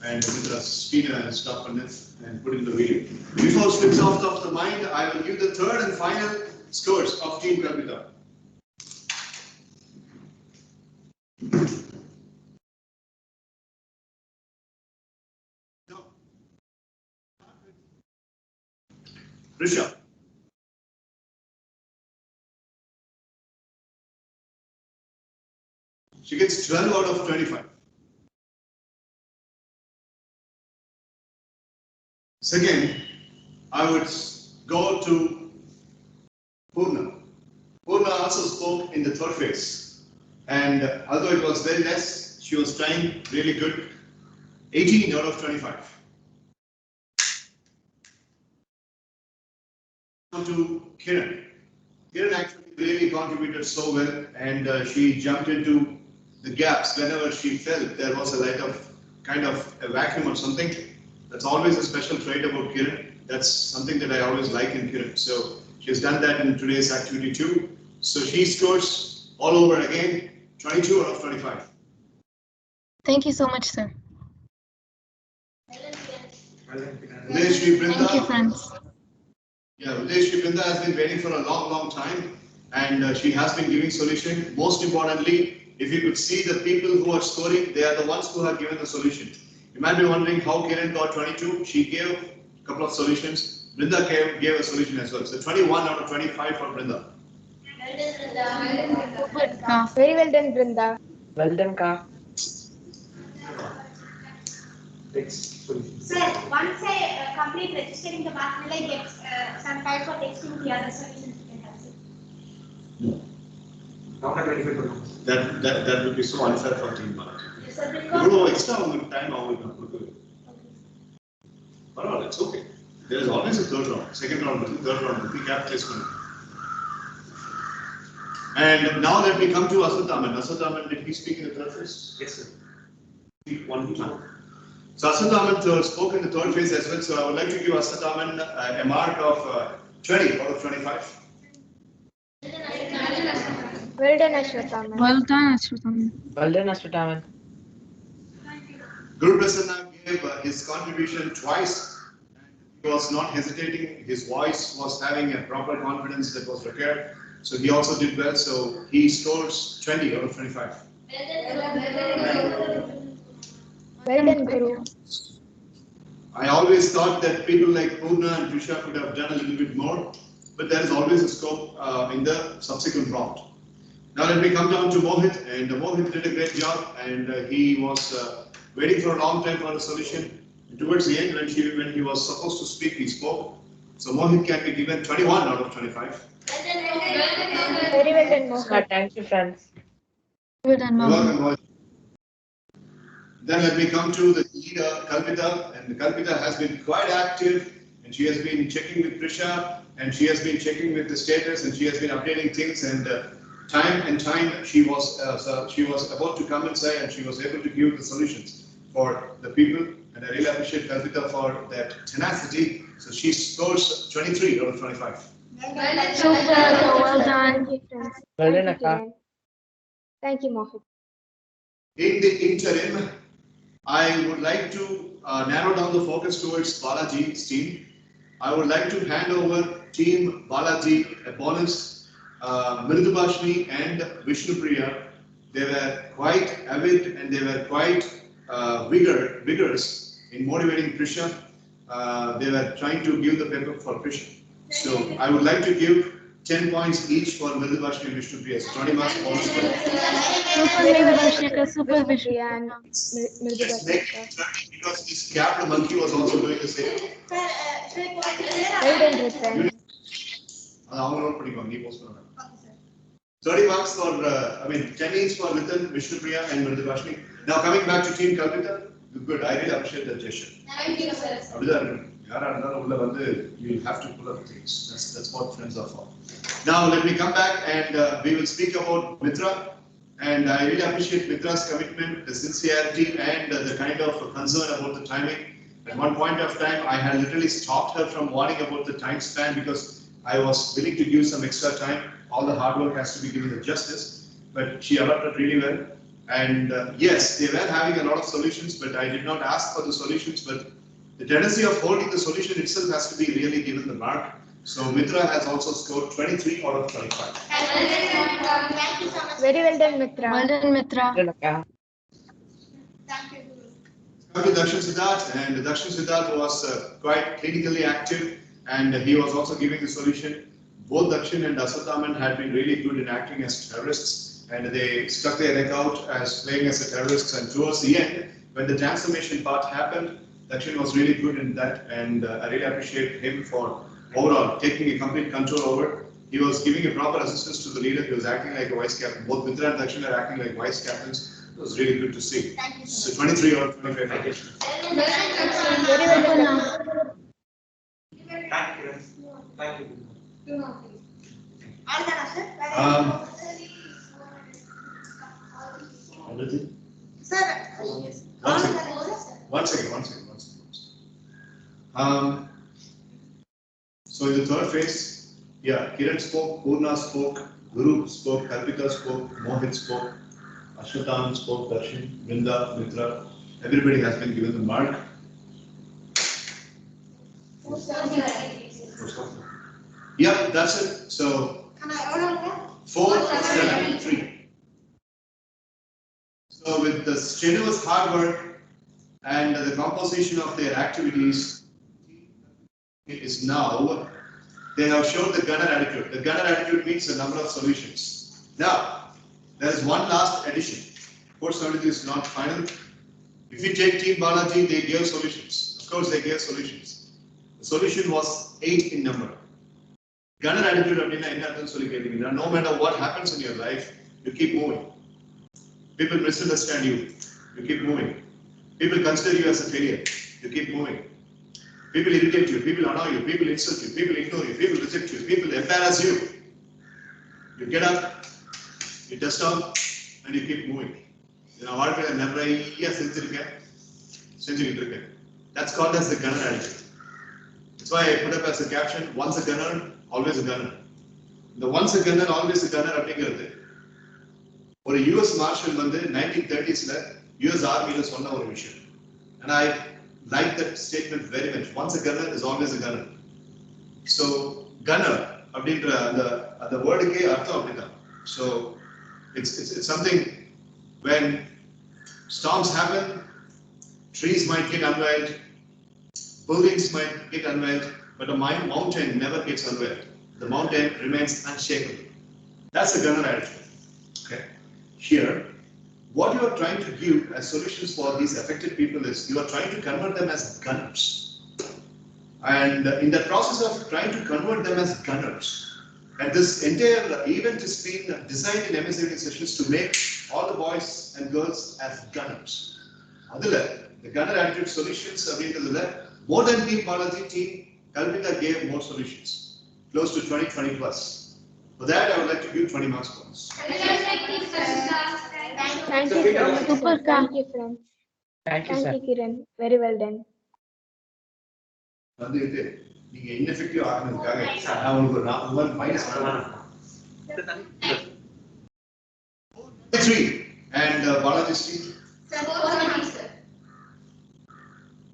and Mitra, speed and stop on this and put in the video. Before it slips off of the mind, I will give the third and final scores of Team Kalpita. Risha. She gets 12 out of 25. Second, I would go to Purna. Purna also spoke in the third phase. And although it was very less, she was trying really good. 18 out of 25. To Kiran. Kiran actually really contributed so well, and she jumped into the gaps whenever she felt there was a kind of a vacuum or something. That's always a special trait about Kiran. That's something that I always like in Kiran. So she's done that in today's activity too. So she scores all over again, 22 out of 25. Thank you so much, sir. Thank you, friends. Yeah, Udeshri Brinda has been waiting for a long time, and she has been giving solution. Most importantly, if you could see the people who are scoring, they are the ones who have given the solution. You might be wondering how Kiran got 22. She gave a couple of solutions. Brinda gave a solution as well. So 21 out of 25 for Brinda. Very well done, Brinda. Well done, Ka. Sir, once I complete registering the mark, will I get some type of texting the other solutions you can have? That would be so unfair for team mark. Yes, sir, because Extra time it's okay. There is always a third round, second round, third round, the cap placement. And now let me come to Asataman. Asataman, did he speak in the third phase? Yes, sir. One time. So Asataman spoke in the third phase as well. So I would like to give Asataman a mark of 20 out of 25. Well done, Ashwataman. Well done, Ashwataman. Well done, Ashwataman. Guru Prasanna gave his contribution twice. He was not hesitating. His voice was having a proper confidence that was required. So he also did well. So he scores 20 out of 25. Well done, Guru. I always thought that people like Purna and Trisha could have done a little bit more, but there is always a scope in the subsequent round. Now let me come down to Mohit, and Mohit did a great job, and he was waiting for a long time for a solution. And towards the end, when he was supposed to speak, he spoke. So Mohit can be given 21 out of 25. Very well done, Mohit. Thank you, friends. Well done, You're welcome, Mohit. Mohit. Then let me come to the leader, Kalpita, and Kalpita has been quite active, and she has been checking with Prisha, and she has been checking with the status, and she has been updating things, and time and time she was about to come inside, and she was able to give the solutions for the people, and I really appreciate Kalpita for that tenacity. So she scores 23 out of 25. Super, well done. Well done, Thank you, Akka. Kiran. Thank you, Mohit. In the interim, I would like to narrow down the focus towards Balaji's team. I would like to hand over team Balaji a bonus. Mridubashni and Vishnupriya, they were quite avid and they were quite vigorous in motivating Prisha. They were trying to give the paper for Prisha. So I would like to give 10 points each for Mridubashni and Vishnupriya. So 20 marks bonus for them. Super Vishnupriya and Let's Mridubashni. make it 30 because this capped monkey was also doing the same. Well done, Ratan. 30 marks for, 10 each for Ratan, Vishnupriya and Mridubashni. Now coming back to team Kalpita, good. I really appreciate that gesture. Thank you, sir. You have to pull up things. That's what friends are for. Now let me come back and we will speak about Mitra. And I really appreciate Mitra's commitment, the sincerity, and the kind of concern about the timing. At one point of time, I had literally stopped her from warning about the time span because I was willing to give some extra time. All the hard work has to be given the justice, but she adapted really well. And yes, they were having a lot of solutions, but I did not ask for the solutions. But the tendency of holding the solution itself has to be really given the mark. So Mitra has also scored 23 out of 25. Thank you so much. Very well done, Mitra. Well done, Mitra. Thank you. Come to Dakshin Siddharth, and Dakshin Siddharth was quite clinically active, and he was also giving the solution. Both Dakshin and Asathaman had been really good in acting as terrorists, and they stuck their neck out as playing as a terrorist. And towards the end, when the transformation part happened, Dakshin was really good in that, and I really appreciate him for overall taking a complete control over. He was giving a proper assistance to the leader. He was acting like a vice captain. Both Mitra and Dakshin are acting like vice captains. It was really good to see. Thank you So 23 out of 25. Thank you. Very well done. Thank you. Thank you. All done, sir? Everything? Sir, all done. One second. So in the third phase, Kiran spoke, Purna spoke, Guru spoke, Kalpita spoke, Mohit spoke, Ashwatan spoke, Darshan, Vrinda, Mitra. Everybody has been given the mark. Yeah, that's it. So Can I order 4, 7, 3. So with the strenuous hard work and the composition of their activities is now, they have shown the gunner attitude. The gunner attitude means the number of solutions. Now, there is one last addition. 473 is not final. If you take Team Balaji, they gave solutions. Of course, they gave solutions. The solution was 8 in number. Gunner attitude, no matter what happens in your life, you keep moving. People misunderstand you, you keep moving. People consider you as a failure, you keep moving. People irritate you, people annoy you, people insult you, people ignore you, people reject you, people embarrass you. You get up, you dust off, and you keep moving. That's called as the gunner attitude. That's why I put up as a caption, once a gunner, always a gunner. The once a gunner, always a gunner அப்படிங்கிறது ஒரு US Marshal வந்து 1930s US Army சொன்ன ஒரு விஷயம். And I like that statement very much. Once a gunner is always a gunner. So gunner அப்படின்ற அந்த வேர்டுக்கே அர்த்தம் அப்படிதான். So it's something when storms happen, trees might get unveiled, Buildings might get unveiled, but a mountain never gets unveiled. The mountain remains unshakable. That's the gunner attitude. Okay. Here, what you are trying to give as solutions for these affected people is you are trying to convert them as gunners. And in the process of trying to convert them as gunners, and this entire event is being designed in MSES sessions to make all the boys and girls as gunners. The gunner attitude solutions are being more than team biology, team Kalpita gave more solutions, close to 20 plus. For that, I would like to give 20 marks points. Thank you so much. Super. Thank you, friends. Thank you, sir. Thank you, Kiran. Very well done. நீங்க ineffective ஆகுனதுக்காக நான் உங்களுக்கு ஒரு 40 mark minus பண்ணுவேன். 3 and Balaji Street. Sir, 430, sir.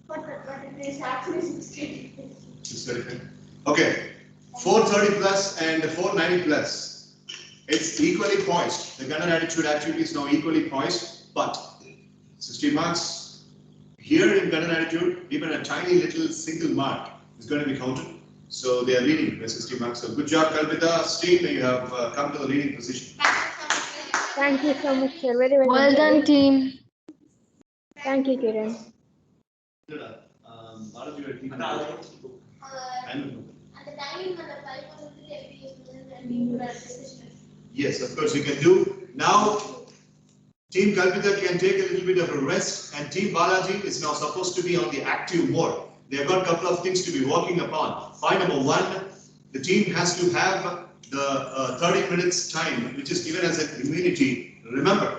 But it is actually 630. 635. Okay, 430 plus and 490 plus. It's equally poised. The gunner attitude activity is now equally poised, but 60 marks. Here in gunner attitude, even a tiny little single mark is going to be counted. So they are leading by 60 marks. So good job, Kalpita. Team, you have come to the leading position. Thank you so much, sir. Very well Well done, team. Thank you, Kiran. Balaji, your team. And the timing and the 5% every Yes, of course you can do. Now, Team Kalpita can take a little bit of a rest, and Team Balaji is now supposed to be on the active mode. They have got a couple of things to be working upon. Point number 1, the team has to have the 30 minutes time, which is given as an immunity. Remember,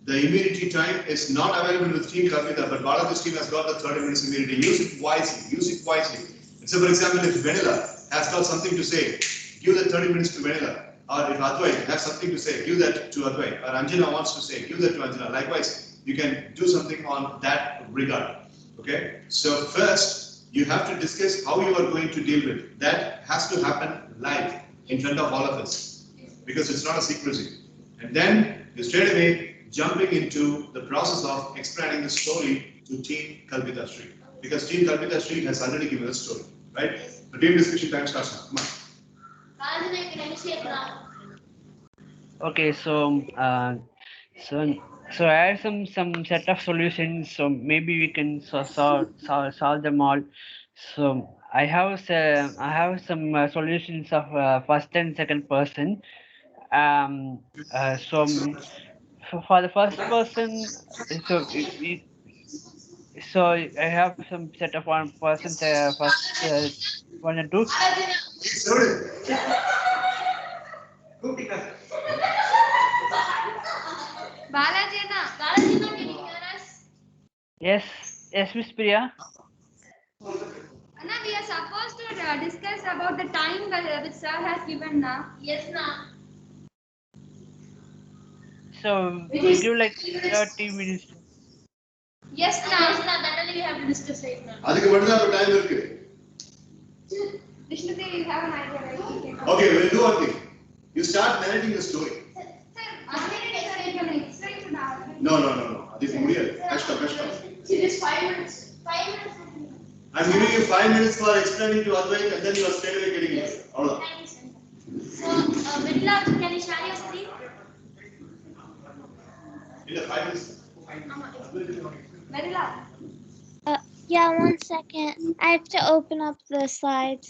the immunity time is not available with Team Kalpita, but Balaji's team has got the 30 minutes immunity. Use it wisely. Use it wisely. So, for example, if Vanilla has got something to say, give the 30 minutes to Vanilla. Or if Advait has something to say, give that to Advait. Or Anjana wants to say, give that to Anjana. Likewise, you can do something on that regard. Okay? So first, you have to discuss how you are going to deal with it. That has to happen live in front of all of us, because it's not a secrecy. And then you straight away jumping into the process of explaining the story to Team Kalpita Street, because Team Kalpita Street has already given a story, right? The team discussion time starts now. Come on. Okay, so I have some set of solutions. So maybe we can solve them all. So I have some solutions of first and second person. For the first person, so I have some set of one person first 1 and 2. Balaji, can you hear us? Yes, Miss Priya. Anna, we are supposed to discuss about the time which sir has given now. Yes, na. So we give like 30 minutes. Yes, na. That only we have to discuss right now. அதுக்கு மட்டும் தான் time இருக்கு. Vishnu, you have an idea, right? Okay, we'll do one thing. You start narrating the story. No. அதுக்கு முடியாது. கஷ்டம். See, just 5 minutes. 5 minutes. I'm giving you 5 minutes for explaining to Advait, and then you are straight away getting it. All right. So, Vanilla, can you share your screen? In the 5 minutes. Vanilla. Yeah, 1 second. I have to open up the slides.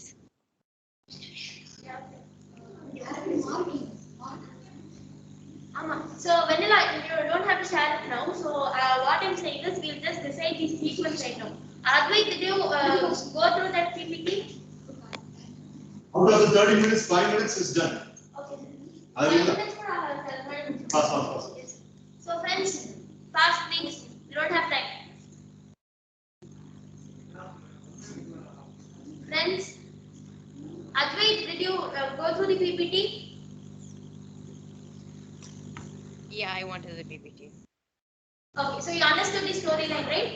So, Vanilla, you don't have to share it now. So, what I'm saying is, we'll just decide the sequence right now. Advait, did you go through that PPT? Out of the 30 minutes, 5 minutes is done. Okay. Fast. Yes. So, friends, fast please. We don't have time. Friends, Advait, did you go through the PPT? Yeah, I went to the PPT. Okay, so you understood the storyline, right?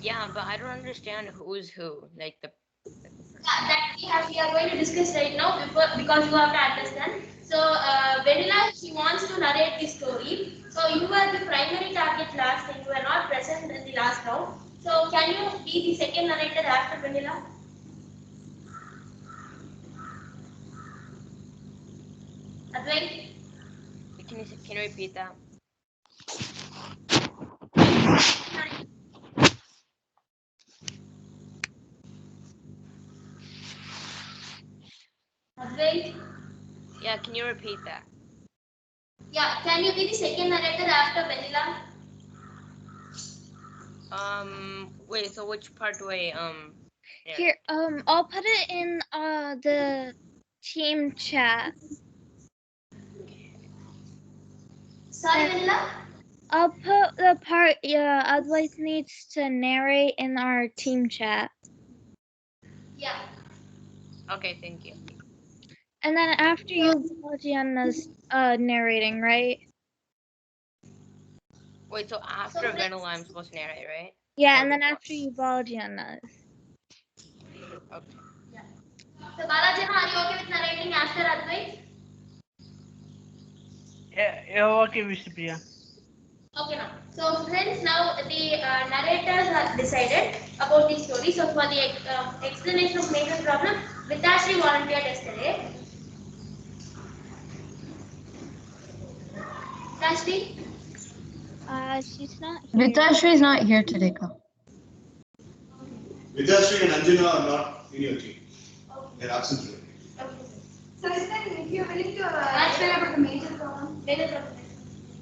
Yeah, but I don't understand who's who. Like the. That we are going to discuss right now because you have to understand. So, Vanilla, she wants to narrate the story. So, you were the primary target last and you were not present in the last round. So can you be the second narrator after Vanilla? Advait? Can you repeat that? Advait? Yeah, can you repeat that? Yeah, can you be the second narrator after Vanilla? Wait, so which part do I, yeah. Here, I'll put it in the team chat. Sorry, Vanilla? I'll put the part Advice needs to narrate in our team chat. Yeah. Okay, thank you. And then after you, Gianna's narrating, right? Wait, so after Vanilla, I'm supposed to narrate, right? Yeah, and then after you, Gianna's. Okay. Yeah. So Balajana, are you okay with narrating after Advait? Yeah, okay, Mr. Priya. Okay now. So friends, now the narrators have decided about the story. So for the explanation of major problem, Vitashri volunteered yesterday. Vitashri? She's not here. Vitashri is not here today, Kal. Vidashri and Anjana are not in your team. They're absent today. Okay. So is that if you're willing to explain about the major problem? Major problem.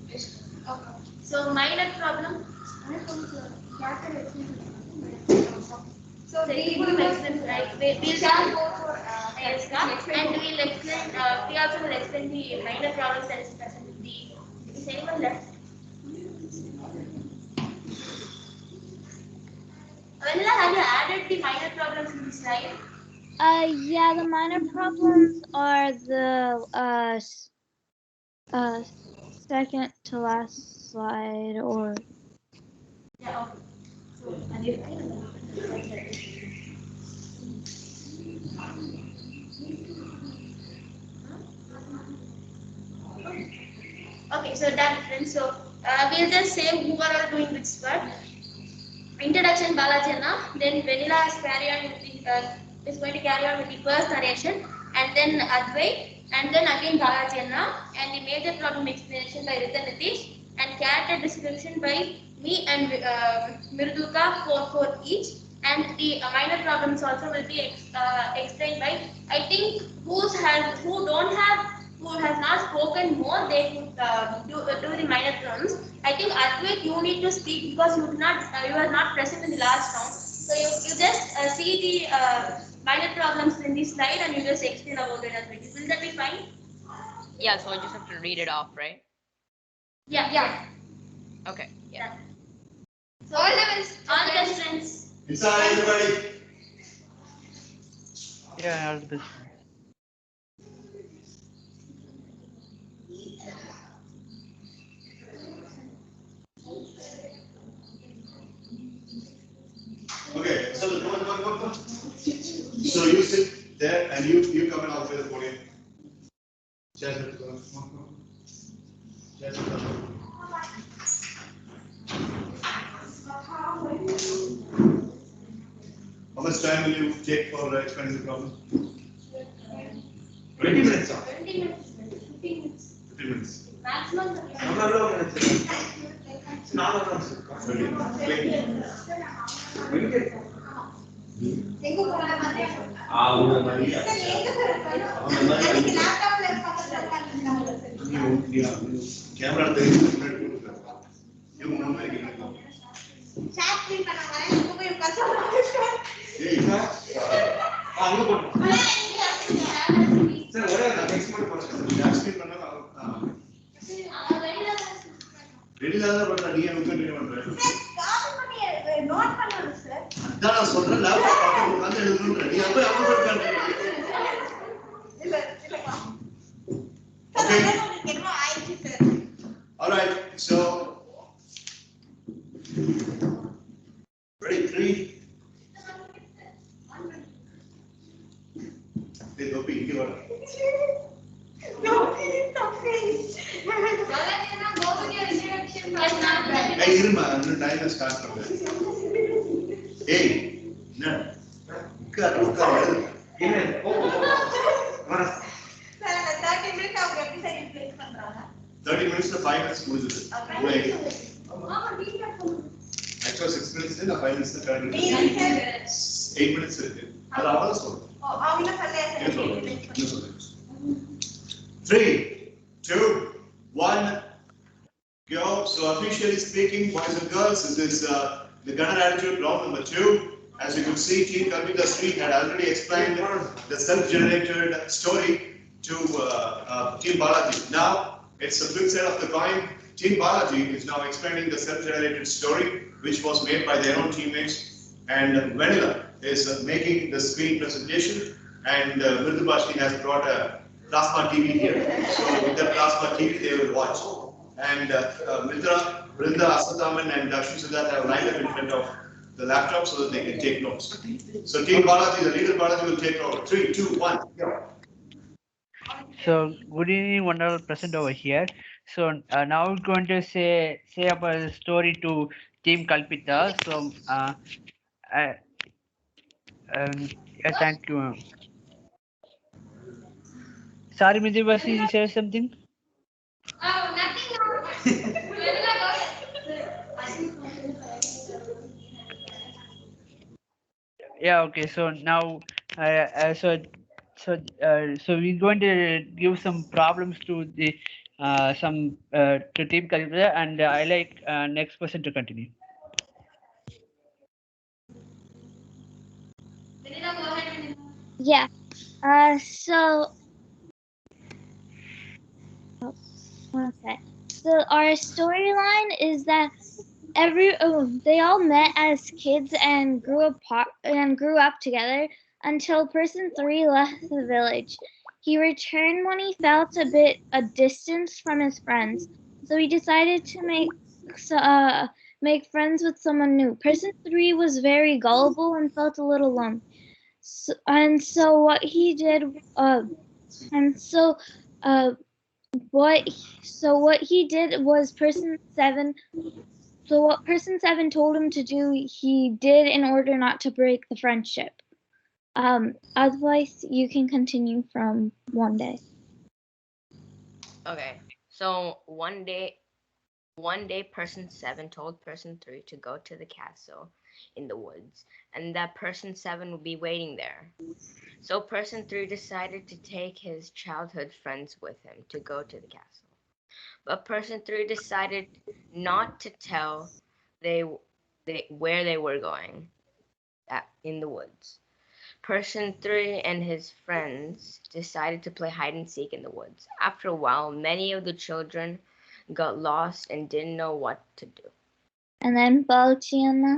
Yes. Okay. So minor problem. So we will explain, like we'll shall go for yes, and we'll explain. We also will explain the minor problems that is present in the. Is anyone left? Vanilla, have you added the minor problems in this slide? Yeah, the minor problems are the second to last slide, or Yeah. Okay. Okay, so done, friends. So we'll just say who are all doing which part. Introduction Balajana, then Vanilla is going to carry on with the first narration, and then Advait, and then again Balajana, and the major problem explanation by Rita Nitish, and character description by me and Mirduka for each, and the minor problems also will be explained by, I think who has not spoken more, they could do the minor problems. I think Advait, you need to speak because you are not present in the last round. So you just see the minor problems in this slide and you just explain about it, Advait. Will that be fine? Yeah, so I just have to read it off, right? Yeah. Okay, yeah. So all the best, friends. Inside, everybody. Yeah, all the best. Okay, so come on. So you sit there and you come and occupy the podium. Jasmine, come on. Jasmine, come on. How much time will you take for explaining the problem? 20 minutes. 20 minutes. 15 minutes. 15 minutes. Maximum. Camera all right, so ready, 3. They go big, you are. Hey, Irma, I'm going to time the start from there. ஏய் என்ன உட்கார் உட்கார் எழுது இல்ல ஓ வர sir அந்த 30 minutes அவங்க எப்படி சார் யூட்டிலைஸ் பண்றாங்க 30 minutes 5 minutes முடிஞ்சது ஆமா வீட்ல ஆக்சுவலா 6 minutes நான் 5 minutes தான் கரெக்ட் நீங்க 8 minutes இருக்கு அது அவள சொல்றேன் அவங்க சொல்லியா சார் என்ன சொல்றேன் 3 2 1 go. So officially speaking, boys and girls, this is the gunner attitude round number 2. As you could see, Team Kalpita Street had already explained the self-generated story to Team Balaji. Now, it's the flip side of the coin. Team Balaji is now explaining the self-generated story, which was made by their own teammates. And Vanilla is making the screen presentation. And Mridubashni has brought a plasma TV here. So with the plasma TV, they will watch. And Mitra, Brinda, Asathaman, and Dakshin Siddharth have lined up in front of the laptop so that they can take notes. So Team Balaji, the leader Balaji will take over. 3, 2, 1, go. So good evening, one all present over here. So now we're going to say about the story to Team Kalpita. So thank you. Sorry, Midhibasi, you said something? Oh, nothing. Yeah, okay. So now, so we're going to give some problems to the to Team Kalpita, and I like next person to continue. Yeah. So, one sec. So our storyline is that they all met as kids and grew up together until person 3 left the village. He returned when he felt a distance from his friends, so he decided to make friends with someone new. Person 3 was very gullible and felt a little alone. So what he did was person 7. So what person 7 told him to do, he did in order not to break the friendship. Otherwise, you can continue from one day. Okay. So one day, person 7 told person 3 to go to the castle in the woods, and that person 7 would be waiting there. So person 3 decided to take his childhood friends with him to go to the castle. But person 3 decided not to tell where they were going in the woods. Person 3 and his friends decided to play hide and seek in the woods. After a while, many of the children got lost and didn't know what to do. And then Baltiana.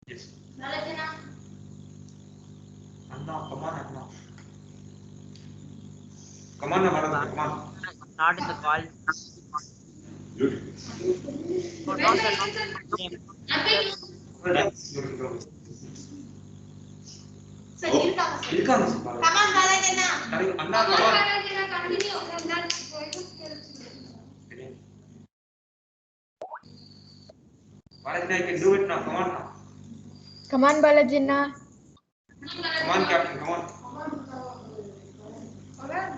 Yes. Anna, come on, Anna. Come on, Anna, come on. Not in the call. Oh, no, sir, Come on, Balajana. Anna, come on. Continue. Balajana, I can do it now. Come on now. Come on, Balajina. Come on, Captain. Come on. Anna, I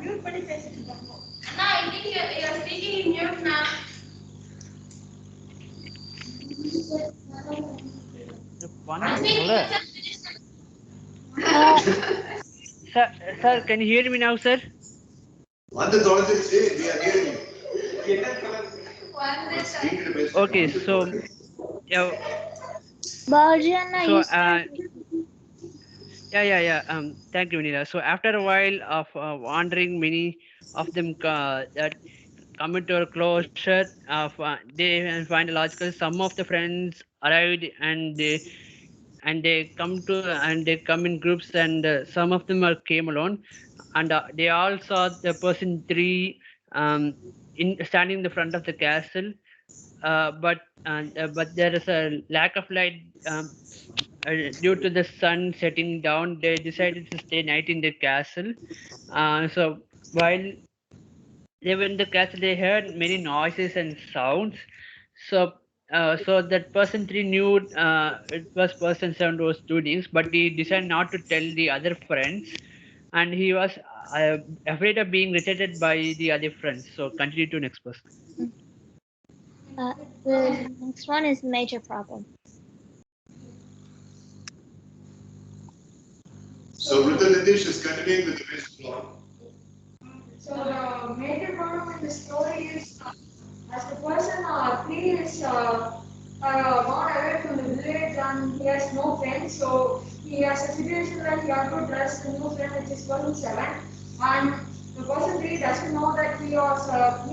think you're speaking in mute now. Sir, can you hear me now, sir? We are hearing you. Okay, so yeah. Balajana, So you thank you, Vanilla. So after a while of wandering, many of them that come into a closure of they find a logical. Some of the friends arrived and they come in groups, and some of them came alone, and they all saw the person 3 in standing in the front of the castle, but there is a lack of light. Due to the sun setting down, they decided to stay night in the castle. So while they were in the castle. They heard many noises and sounds. So, so that person three knew it was person seven was doing, but he decided not to tell the other friends, and he was afraid of being rejected by the other friends. So, continue to next person. The next one is major problem. So Rita Nitish is continuing with the basic plot. So the major problem in the story is as the person three is gone away from the village and he has no friends, so he has a situation where he has to trust the new friend which is person seven, and the person three doesn't know that he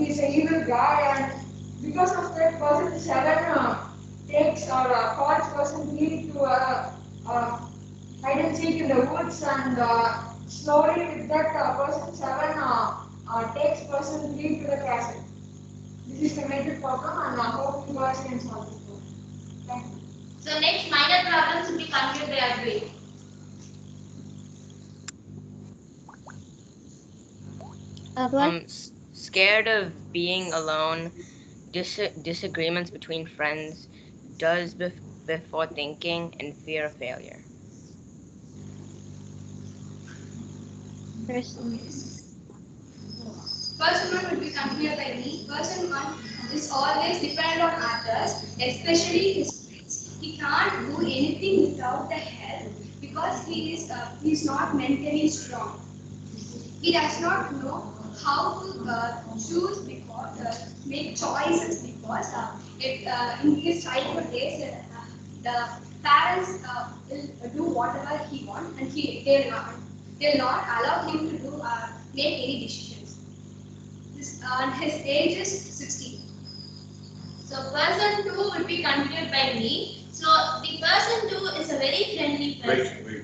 is an evil guy, and because of that person seven takes or calls person three to hide and seek in the woods, and slowly with that person seven takes person three to the castle. This is the major problem, and I hope you guys can solve it. Thank you. So next minor problems will be considered by Advait. Scared of being alone, disagreements between friends, does before thinking, and fear of failure. Person one will be considered by me. Person one is always dependent on others, especially his friends. He can't do anything without the help because he is not mentally strong. He does not know how to choose because make choices because in his childhood days the parents will do whatever he wants, and they'll not allow him to make any decisions. His age is 16. So person 2 will be considered by me. So the person 2 is a very friendly person. Wait.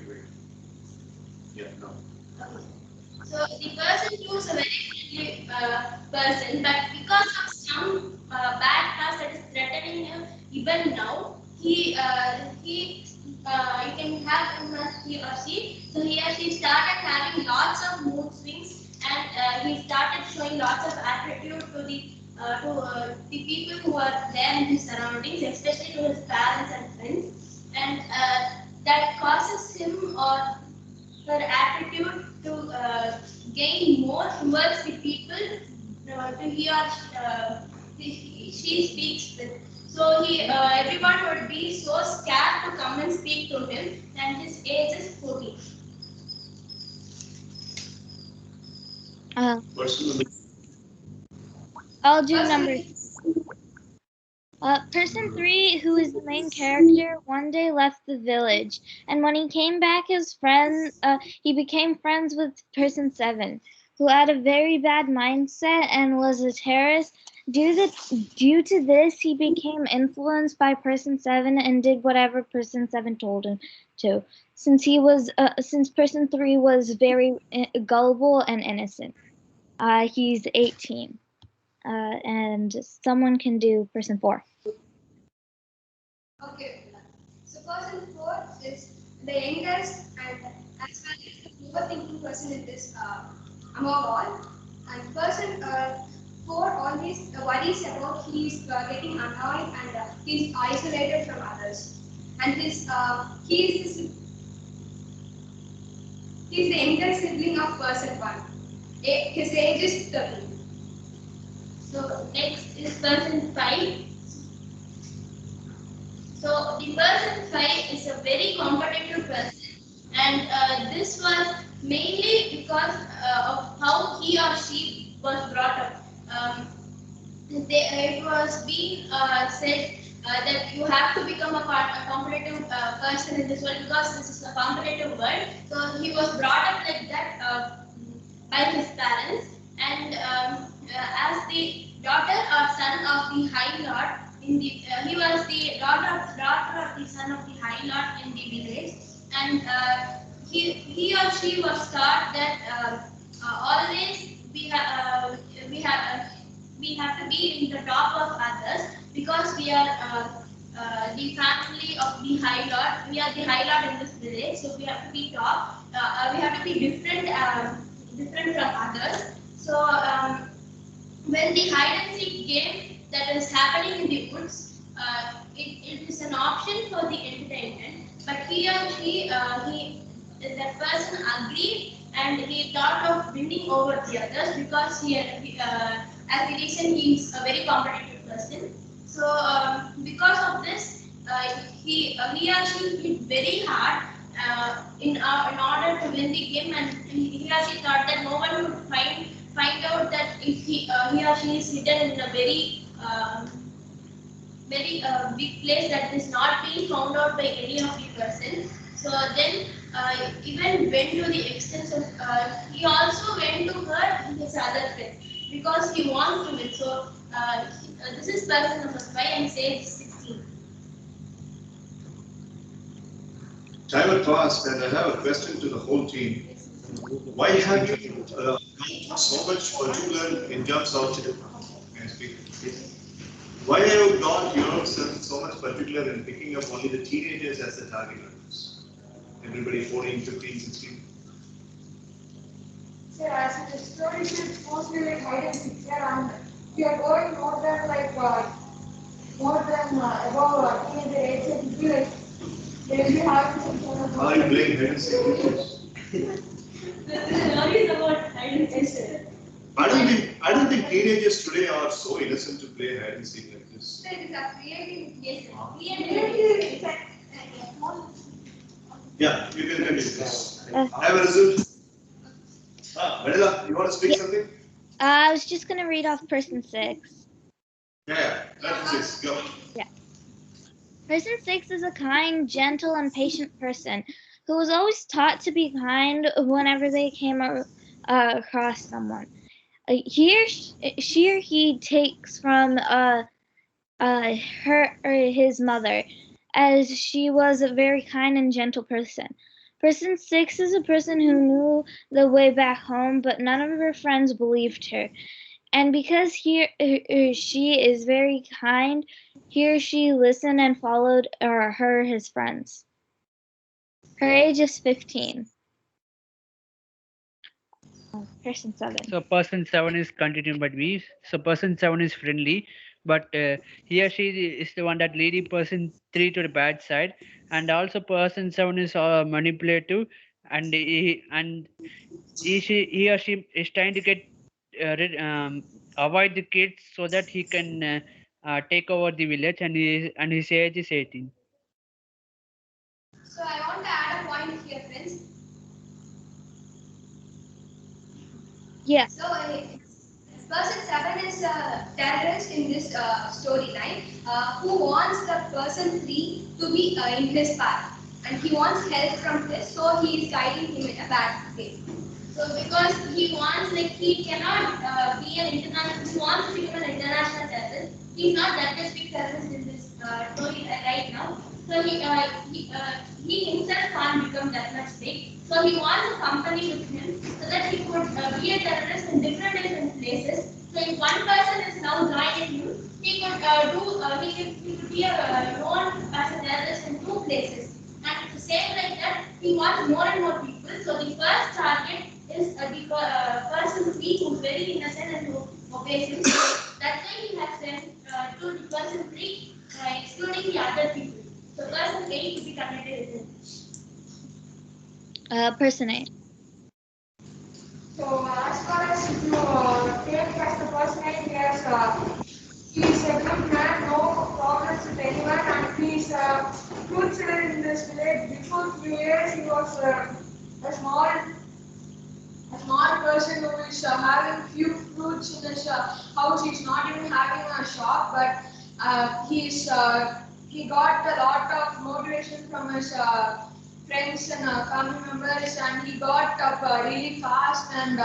Yeah, no. So the person 2 is a very friendly person, but because of some bad past that is threatening him, even now, you can have him as he or she. So he or she started having lots of mood swings, and he started showing lots of attitude to the people who are there in his surroundings, especially to his parents and friends, and that causes him or her attitude to gain more towards the people to he or she speaks with. So everyone would be so scared to come and speak to him, and his age is 14. I'll do number. Person 3, who is the main character, one day left the village, and when he came back, he became friends with person 7, who had a very bad mindset and was a terrorist. Due to this, he became influenced by person 7 and did whatever person 7 told him to. Since person 3 was very gullible and innocent. He's 18. And someone can do person 4. Okay. So person 4 is the youngest and as well as the overthinking person in this among all. And person 4 always worries about he's getting annoyed and he's isolated from others. And he's the younger sibling of person 1. His age is 13. So next is person 5. So the person 5 is a very competitive person, and this was mainly because of how he or she was brought up. It was being said that you have to become a competitive person in this world because this is a competitive world. So he was brought up like that by his parents, and as the daughter or son of the High Lord, he was the daughter of the son of the High Lord in the village, and he or she was taught that always we have to be in the top of others because we are the family of the High Lord. We are the High Lord in this village, so we have to be top. We have to be different from others. So when the hide and seek game that is happening in the woods, it is an option for the entertainment. But he or she, that person agreed and he thought of winning over the others because as the reason he is a very competitive person. So because of this, he or she hit very hard in order to win the game, and he or she thought that no one would find out that if he or she is hidden in a very big place that is not being found out by any of the person. So then even went to the extent of he also went to hurt his other friend because he wants to win. So this is person number 5 and stage 16. Time passed, and I have a question to the whole team. Why have you got so much particular in terms of why have you got yourself so much particular in picking up only the teenagers as the target audience? Everybody 14, 15, 16? Sir, as the story is mostly like hide and seek, sir, and we are going more than above teenager age, it will be like they will be having some sort of. Are you playing hide and seek? The story is about hide and seek, sir. I don't think teenagers today are so innocent to play hide and seek like this. Sir, it is a creative, yes, creative. Yeah, you can continue this. I have a result. Vanilla, you want to speak something? I was just going to read off person 6. Yeah, that's 6. Go. Yeah. Person 6 is a kind, gentle, and patient person who was always taught to be kind whenever they came across someone. She or he takes from his mother, as she was a very kind and gentle person. Person 6 is a person who knew the way back home, but none of her friends believed her. And because she is very kind, he or she listened and followed his friends. Her age is 15. Person 7. So person 7 is continued by me. So person 7 is friendly, but he or she is the one that leading person 3 to the bad side, and also person 7 is manipulative, and he or she is trying to get avoid the kids so that he can take over the village, and his age is 18. So I want to add a point here, friends. Yes. So person 7 is a terrorist in this storyline who wants the person 3 to be in his path, and he wants help from this, so he is guiding him in a bad way. So because he wants, like, he cannot be an international, he wants to become an international terrorist. He's not that much big terrorist in this story right now. So he himself can't become that much big. So he wants a company with him so that he could be a terrorist in different places. So if one person is now joining him, he could he could be known as a terrorist in 2 places. And at the same like that, he wants more and more people. So the first target is the person 3 who is very innocent and who obeys him. That's why he has sent to the person 3, excluding the other people. So person 8 to be connected with him. Person 8. So as far as if you take as the person 8, he is a good man, no problems with anyone, and he is fruitful in this village. Before few years, he was a small person who is having few fruits in his house. He's not even having a shop, but he got a lot of motivation from his friends and family members, and he got up really fast. And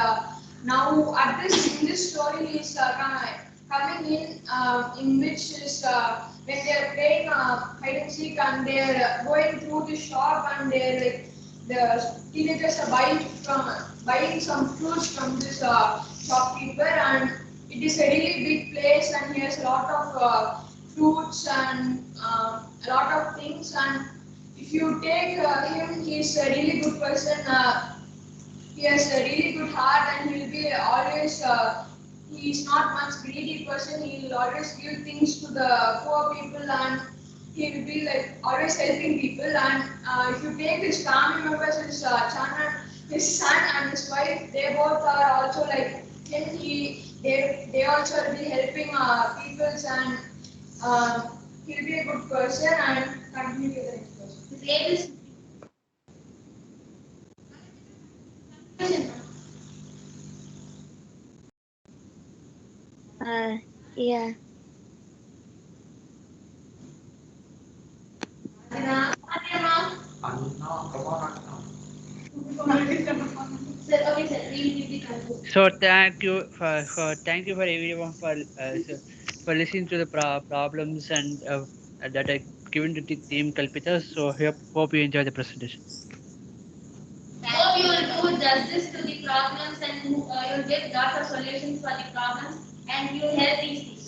now in this story, he's coming in which is when they're playing hide and seek, and they're going through the shop, and they're like the teenagers are buying some fruits from this shopkeeper, and it is a really big place, and he has a lot of fruits and a lot of things. And if you take him, he is a really good person. He has a really good heart, and he will be always he is not much greedy person. He will always give things to the poor people, and he will be like always helping people. And if you take his family members, his his son and his wife, they both are also like him. They also will be helping peoples, and he'll be a good person. And continue to the next person. His name is. Yeah. So thank you for everyone for listening to the problems and that I given to the team Kalpita. So hope you enjoy the presentation. Hope you will do justice to the problems and you will give lots of solutions for the problems and you will help these people.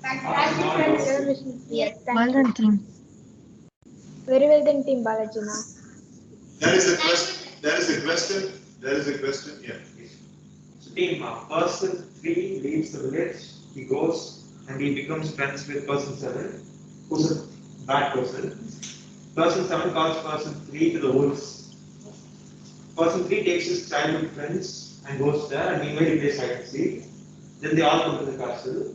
Thank you. Thank you for observation. Yes, Well done, team. Very well done, team Balajina. There is a question. There is a question. There is a question. Yeah. So team, person 3 leaves the village, he goes and he becomes friends with person 7, who's a bad person. Person 7 calls person 3 to the woods. Person 3 takes his childhood friends and goes there, and meanwhile he plays hide and seek. Then they all go to the castle.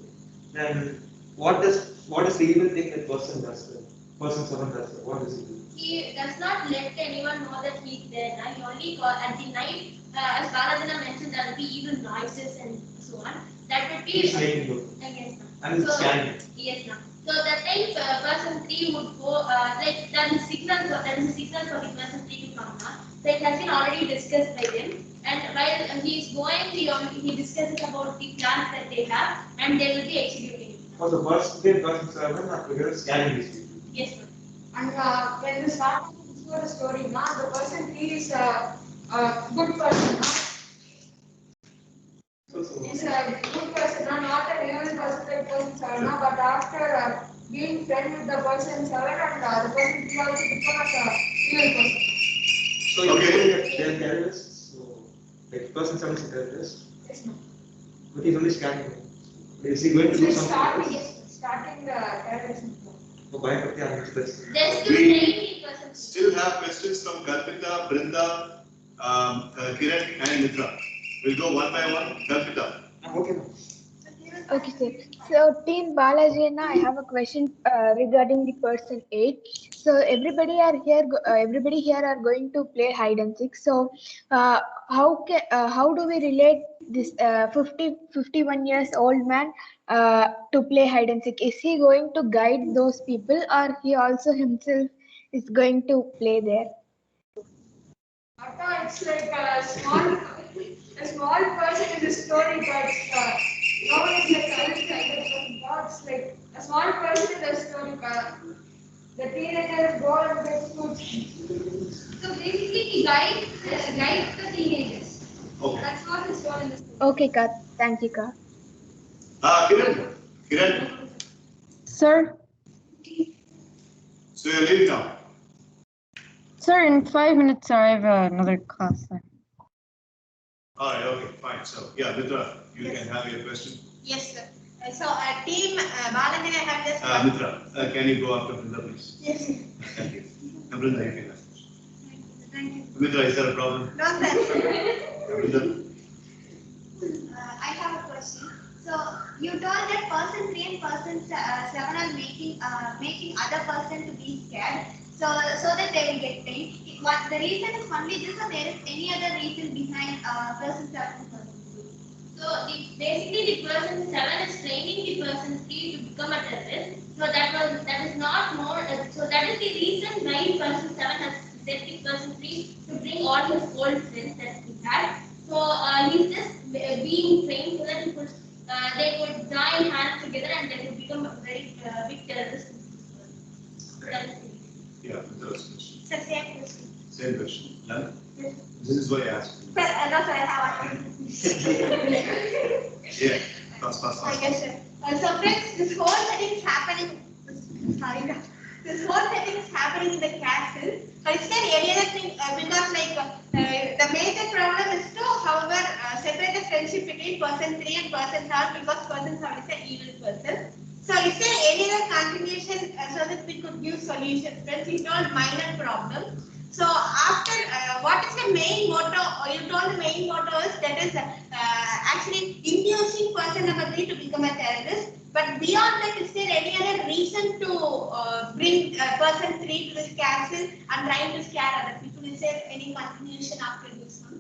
Then what does the evil thing that person does then? Person 7 does then? What does he do? He does not let anyone know that he's there. Now, he only call at the night, as Balajana mentioned, there will be evil noises and so on. That would be. He's making good. Yes, ma'am. And it's scanning. Yes, ma'am. So that time, person 3 would go, like there is a signal for the person 3 to come now. So it has been already discussed by them. And while he is going, he discusses about the plans that they have, and they will be executing. For the person 3 and person 7 are together scanning these people. Yes, ma'am. And when we start the story, now the person 3 is a good person. He's a good person, not an evil person like person 7. But after being friend with the person 7, and the person 3 also becomes a evil person. So you're saying that they're terrorists? So, like person 7 is a terrorist? Yes, ma'am. But he's only scanning. Is he going to do something else? Starting the terrorism. We still have questions from Kalpita, Brinda, Kiran, and Mitra. We'll go one by one. Kalpita. Okay. Okay, sir. So, team Balajina, I have a question regarding the person 8. So, everybody here are going to play hide and seek. So, how do we relate this 51 years old man to play hide and seek? Is he going to guide those people, or he also himself is going to play there? It's like a small person in the story, but no one is like it's like a small person in the story. The teenagers go and get food. So basically, he guides the teenagers. Okay. That's what is told in the story. Okay, Kat. Thank you, Kat. Kiran. Sir? So you're leaving now? Sir, in 5 minutes, sir, I have another class, sir. All right, okay, fine. So, yeah, Mitra, you can have your question. Yes, sir. So, team Balajina have just. Mitra, can you go after Brinda, please? Yes, sir. Thank you. Brinda, you can ask. Thank you. Mitra, is there a problem? No, sir. Brinda. I have a question. So you told that person 3 and person 7 are making other person to be scared, so that they will get paid. What the reason is only this, or there is any other reason behind person 7 and person 3? So basically the person 7 is training the person 3 to become a terrorist. So that is not more. So that is the reason why person 7 has set the person 3 to bring all his old friends that he had. So he's just being trained so that they would join hands together and they would become a very big terrorist. Yeah, Mitra's question. Sir, same question. Same question. None? This is why I asked. Sir, no, sir, I have one. Yeah, fast. Yes, sir. So, friends, this whole setting is happening. Sorry, this whole setting is happening in the castle. So is there any other thing, because like the major problem is to, however, separate the friendship between person 3 and person 7 because person 7 is an evil person. So is there any other contribution so that we could give solutions? Friends, it's not minor problem. So after, what is the main motto? You told the main motto is that is actually inducing person number 3 to become a terrorist. But beyond that, is there any other reason to bring person 3 to this castle and trying to scare other people? Is there any continuation after this one?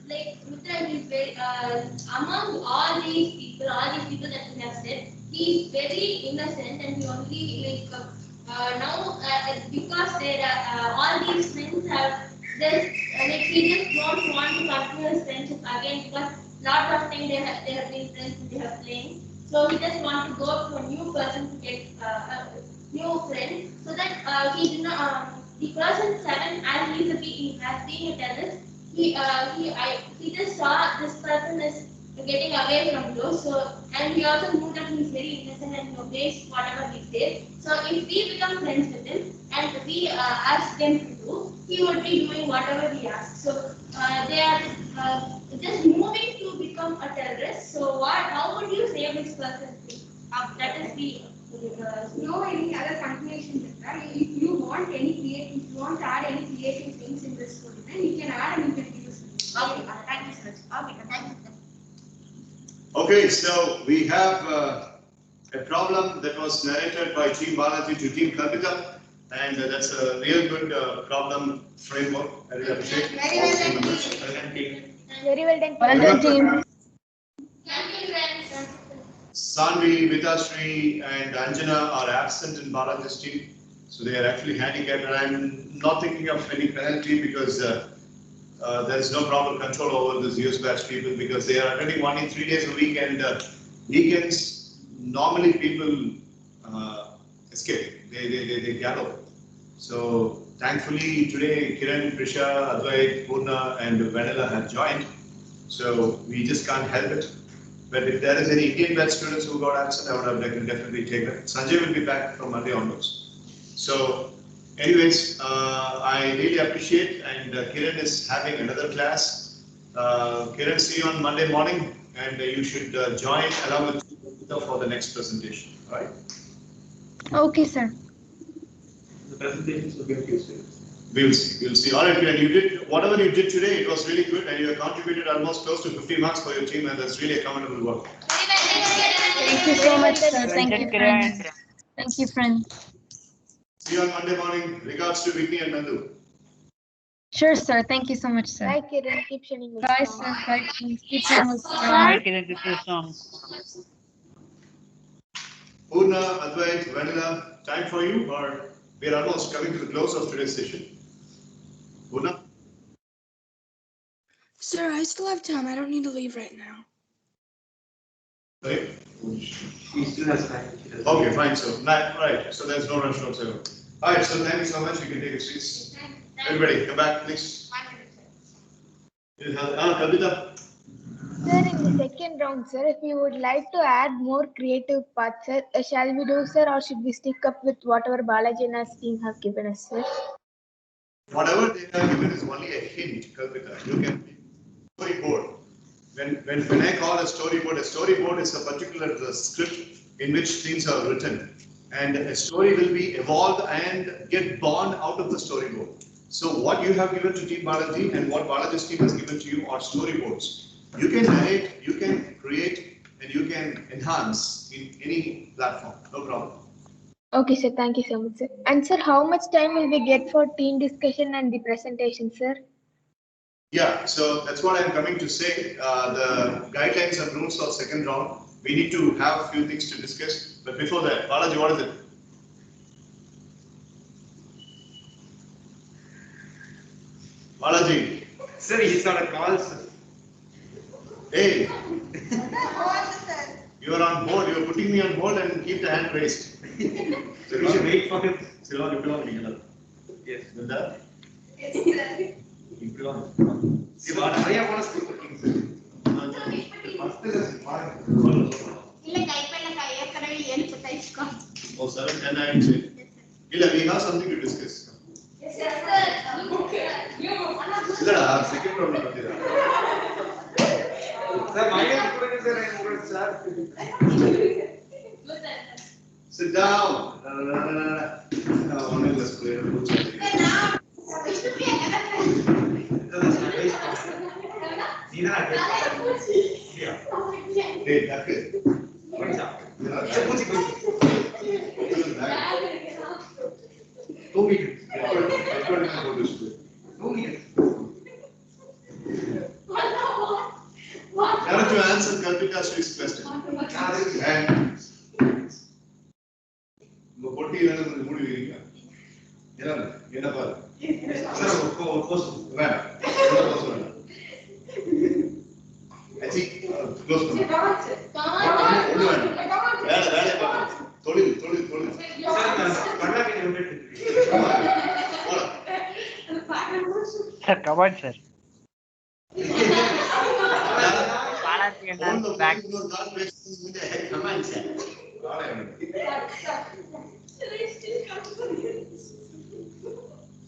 Like Mithra is very among all these people that we have said, he is very innocent and he only like now because there are all these friends have this like he just don't want to continue his friendship again because lot of time they have been friends and they have playing. So he just want to go to a new person to get a new friend so that he do not the person 7 as he is being a terrorist. He just saw this person is getting away from those. So and he also knew that he is very innocent and he obeys whatever we say. So if we become friends with him and we ask them to do, he would be doing whatever we ask. So they are just moving to become a terrorist. So how would you save this person? That is the no any other continuation with that. If you want to add any creative things in this story, then you can add and you can use it. Okay, thank you so much. Okay, thank you. Okay, so we have a problem that was narrated by Team Balaji to Team Kalpita, and that's a real good problem framework. I really appreciate Very all well team done, members. team. Very well done. Well done, team. Thank you, friends. Sanvi, Vitashri, and Anjana are absent in Balaji's team, so they are actually handicapped, and I'm not thinking of any penalty because there is no proper control over these US batch people because they are attending only 3 days a week, and weekends normally people escape, they gather. So thankfully today Kiran, Prisha, Advait, Purna, and Vanilla have joined, so we just can't help it. But if there is any Indian batch students who got absent, I would have definitely taken. Sanjay will be back from Monday onwards. So anyways, I really appreciate, and Kiran is having another class. Kiran, see you on Monday morning, and you should join along with Gita for the next presentation. All right? Okay, sir. The presentations will be on Tuesday. We'll see. All right, Kiran, you did whatever you did today. It was really good, and you have contributed almost close to 50 marks for your team, and that's really a commendable work. Thank you so much, sir. Thank you, friends. Thank you, friends. See you on Monday morning. Regards to Vicky and Nandu. Sure, sir. Thank you so much, sir. Bye, Kiran. Keep shining with Bye, strong. sir. Bye, friends. Keep shining with strong. Bye, Kiran. This is song. Purna, Advait, Vanilla, time for you, or we are almost coming to the close of today's session. Purna? Sir, I still have time. I don't need to leave right now. Right? She still has time. Okay, fine. So, right. So there's no rush whatsoever. All right. So thank you so much. You can take a seat. Everybody, come back, please. Kalpita. Sir, in the second round, sir, if you would like to add more creative parts, sir, shall we do, sir, or should we stick up with whatever Balaji and his team have given us, sir? Whatever they have given is only a hint, Kalpita. You can storyboard. When I call a storyboard is a particular script in which things are written, and a story will be evolved and get born out of the storyboard. So what you have given to Team Balaji and what Balaji's team has given to you are storyboards. You can narrate, you can create, and you can enhance in any platform. No problem. Okay, sir. Thank you so much, sir. And sir, how much time will we get for team discussion and the presentation, sir? Yeah, so that's what I'm coming to say. The guidelines and rules of second round, we need to have a few things to discuss. But before that, Balaji, what is it? Balaji. Sir, he's on a call, sir. Hey. You are on board. You are putting me on board and keep the hand raised. So we should wait for him. Yes. Oh, 7, 10, 9, we have something to discuss. Yes, sir. second round Sit down. One less player. Hey, that's it. Now to answer Kalpita Sri's question. And Sir, come on, sir. Back. Come on, sir.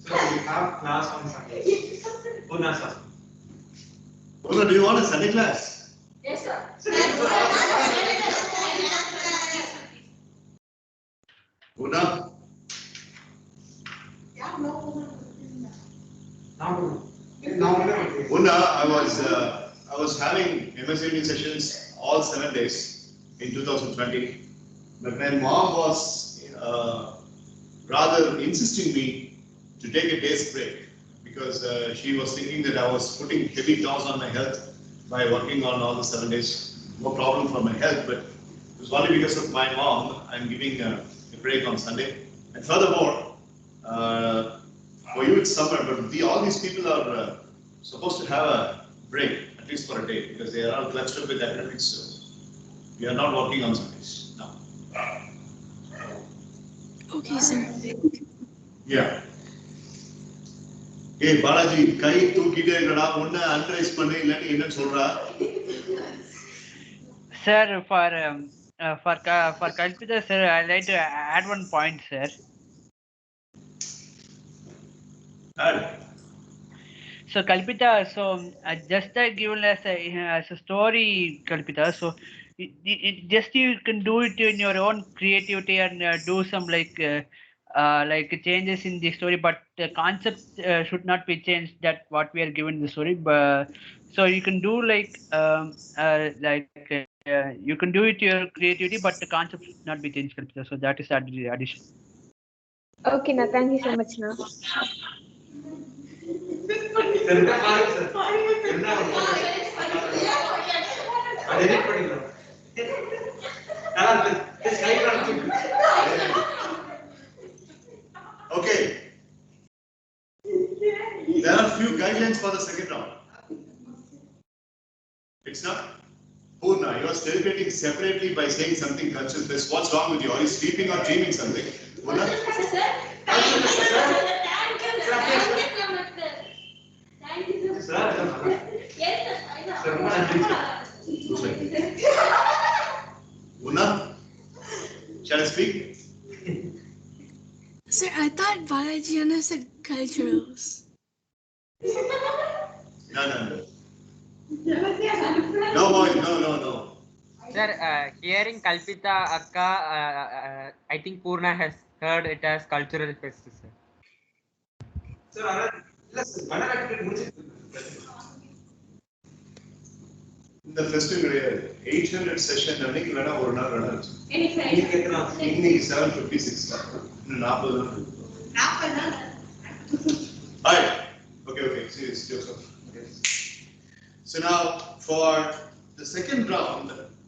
So we have class on Sunday. Una, do you want a Sunday class? Yes, sir. Una? Una, I was having MSES sessions all 7 days in 2020, but my mom was rather insisting me to take a day's break because she was thinking that I was putting heavy toll on my health by working on all the 7 days. No problem for my health, but it was only because of my mom I'm giving a break on Sunday. And furthermore, for you it's summer, but all these people are supposed to have a break, at least for a day, because they are all clutched up with academics. So we are not working on Sundays now. Okay, sir. Yeah. Hey, Balaji, கை தூக்கிட்டே இருக்கடா ஒண்ணு அன்ரைஸ் பண்ணு இல்லன்னு என்ன சொல்றா? Sir, for Kalpita, sir, I'd like to add one point, sir. Add. So Kalpita, so just given as a story, Kalpita. So just you can do it in your own creativity and do some like changes in the story, but the concept should not be changed. That what we are given in the story, but so you can do you can do it your creativity, but the concept should not be changed, Kalpita. So that is addition. Okay, now thank you so much, now. Okay. There are few guidelines for the second round. It's not. Purna, you are celebrating separately by saying something cultural. What's wrong with you? Are you sleeping or dreaming something? Purna? Una, shall I speak? Sir, I thought Balaji said culturals. No. No, boy, no. Sir, hearing Kalpita Akka, I think Purna has heard it as cultural fest, sir. Sir, In the festival, 800 session, இன்னைக்கு வேணா ஒரு நாள் வேணா இன்னைக்கு 756 இன்னும் 40 நாள் Alright, okay, serious yourself. Okay. So now for the second round,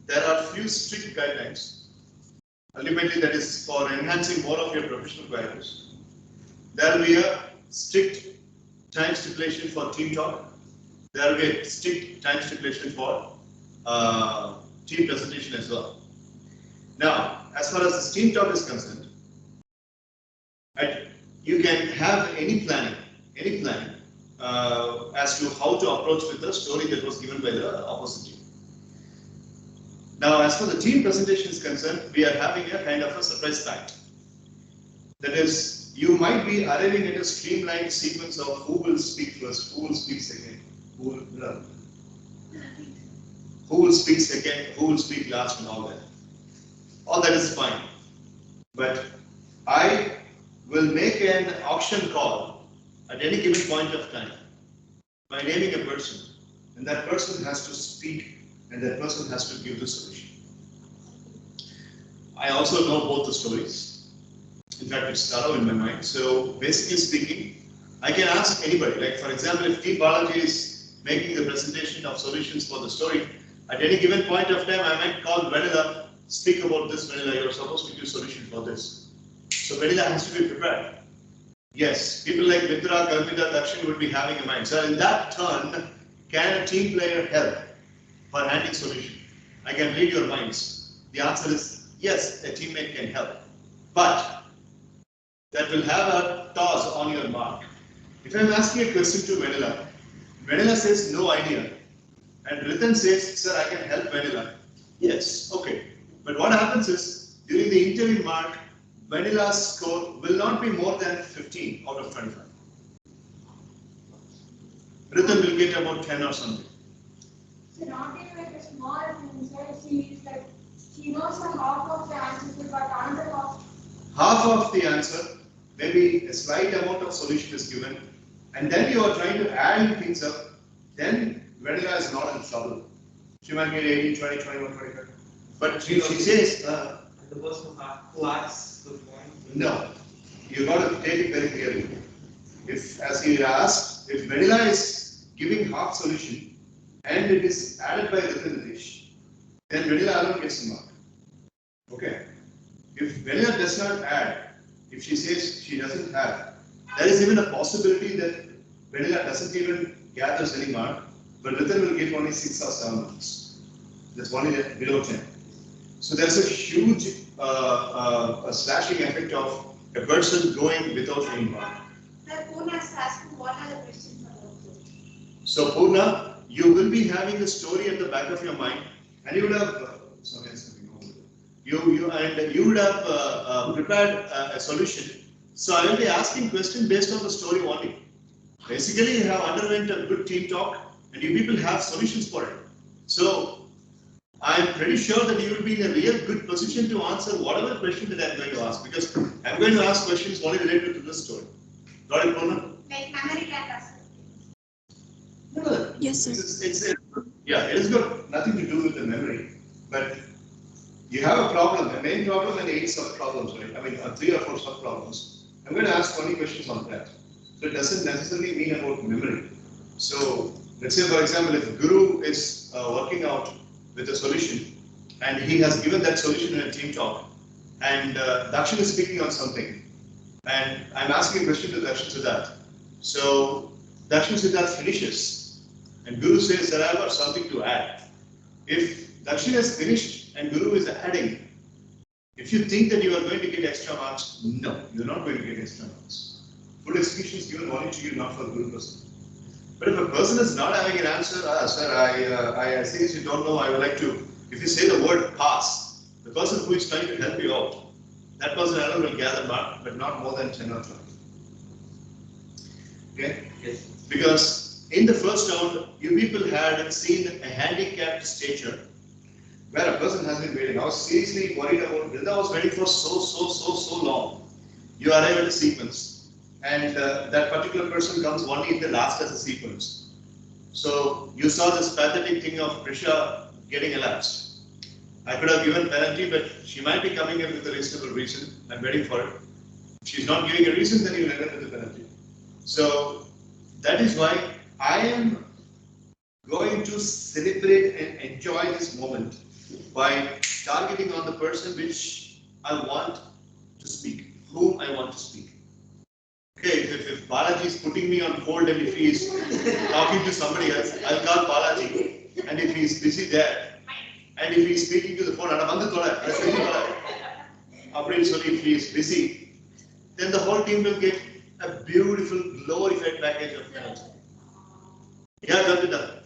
there are few strict guidelines. Ultimately, that is for enhancing more of your professional values. There will be a strict time stipulation for team talk. There will be a strict time stipulation for team presentation as well. Now, as far as the team talk is concerned, you can have any planning as to how to approach with the story that was given by the opposite team. Now, as for the team presentation is concerned, we are having a kind of a surprise fact. That is, you might be arriving at a streamlined sequence of who will speak first, who will speak second, who will speak second, who will speak last, and all that. All that is fine. But I will make an auction call at any given point of time by naming a person, and that person has to speak, and that person has to give the solution. I also know both the stories. In fact, it's thorough in my mind. So basically speaking, I can ask anybody, like for example, if T. Balaji is making the presentation of solutions for the story, at any given point of time, I might call Vanilla, speak about this, Vanilla, you're supposed to give solution for this. So Vanilla has to be prepared. Yes, people like Mitra, Kalpita, Dakshin would be having a mind. So in that turn, can a team player help for handling solution? I can read your minds. The answer is yes, a teammate can help. But that will have a toss on your mark. If I'm asking a question to Vanilla, Vanilla says no idea. And Ritan says, sir, I can help Vanilla. Yes, okay. But what happens is, during the interview mark, Vanilla's score will not be more than 15 out of 25. Ritan will get about 10 or something. So not even like a small thing, so she knows the half of the answer, but another half. Half of the answer, maybe a slight amount of solution is given, and then you are trying to add things up, then Vanilla is not in trouble. She might get 18, 20, 21, 25. But she says, the person who asks the point. No, you got to take it very clearly. If, as he asked, if Vanilla is giving half solution and it is added by Ritan, then Vanilla alone gets the mark. Okay. If Vanilla does not add, if she says she doesn't have, there is even a possibility that Vanilla doesn't even gather any mark, but Ritan will get only 6 or 7 marks. That's only below 10. So there's a huge a slashing effect of a person going without any mark. Purna is asking what are the questions about. So Purna, you will be having a story at the back of your mind, and you would have you would have prepared a solution. So I will be asking questions based on the story only. Basically, you have underwent a good team talk, and you people have solutions for it. So I'm pretty sure that you will be in a real good position to answer whatever question that I'm going to ask, because I'm going to ask questions only related to this story. Got it, Purna? Like memory test. No. Yes, sir. Yeah, it has got nothing to do with the memory, but you have a problem, a main problem and 8 sub-problems, right? I mean, 3 or 4 sub-problems. I'm going to ask 20 questions on that. So it doesn't necessarily mean about memory. So let's say, for example, if Guru is working out with a solution, and he has given that solution in a team talk, and Dakshin is speaking on something, and I'm asking a question to Dakshin Siddharth. So Dakshin Siddharth finishes, and Guru says that I've got something to add. If Dakshin has finished and Guru is adding, if you think that you are going to get extra marks, no, you're not going to get extra marks. Full execution is given only to you, not for Guru person. But if a person is not having an answer, sir, I since you don't know, I would like to, if you say the word pass, the person who is trying to help you out, that person alone will gather mark, but not more than 10 or 20. Okay? Yes. Because in the first round, you people had seen a handicapped stature where a person has been waiting. I was seriously worried about Brinda was waiting for so long. You arrive at a sequence, and that particular person comes only in the last as a sequence. So you saw this pathetic thing of Prisha getting elapsed. I could have given penalty, but she might be coming in with a reasonable reason. I'm waiting for it. If she's not giving a reason, then you will end up with the penalty. So that is why I am going to celebrate and enjoy this moment by targeting on the person which I want to speak, whom I want to speak. Okay, if Balaji is putting me on hold and if he is talking to somebody else, I'll call Balaji. And if he is busy there, and if he is speaking to the phone, if he is busy, then the whole team will get a beautiful low effect package of penalty. Yeah, Kalpita.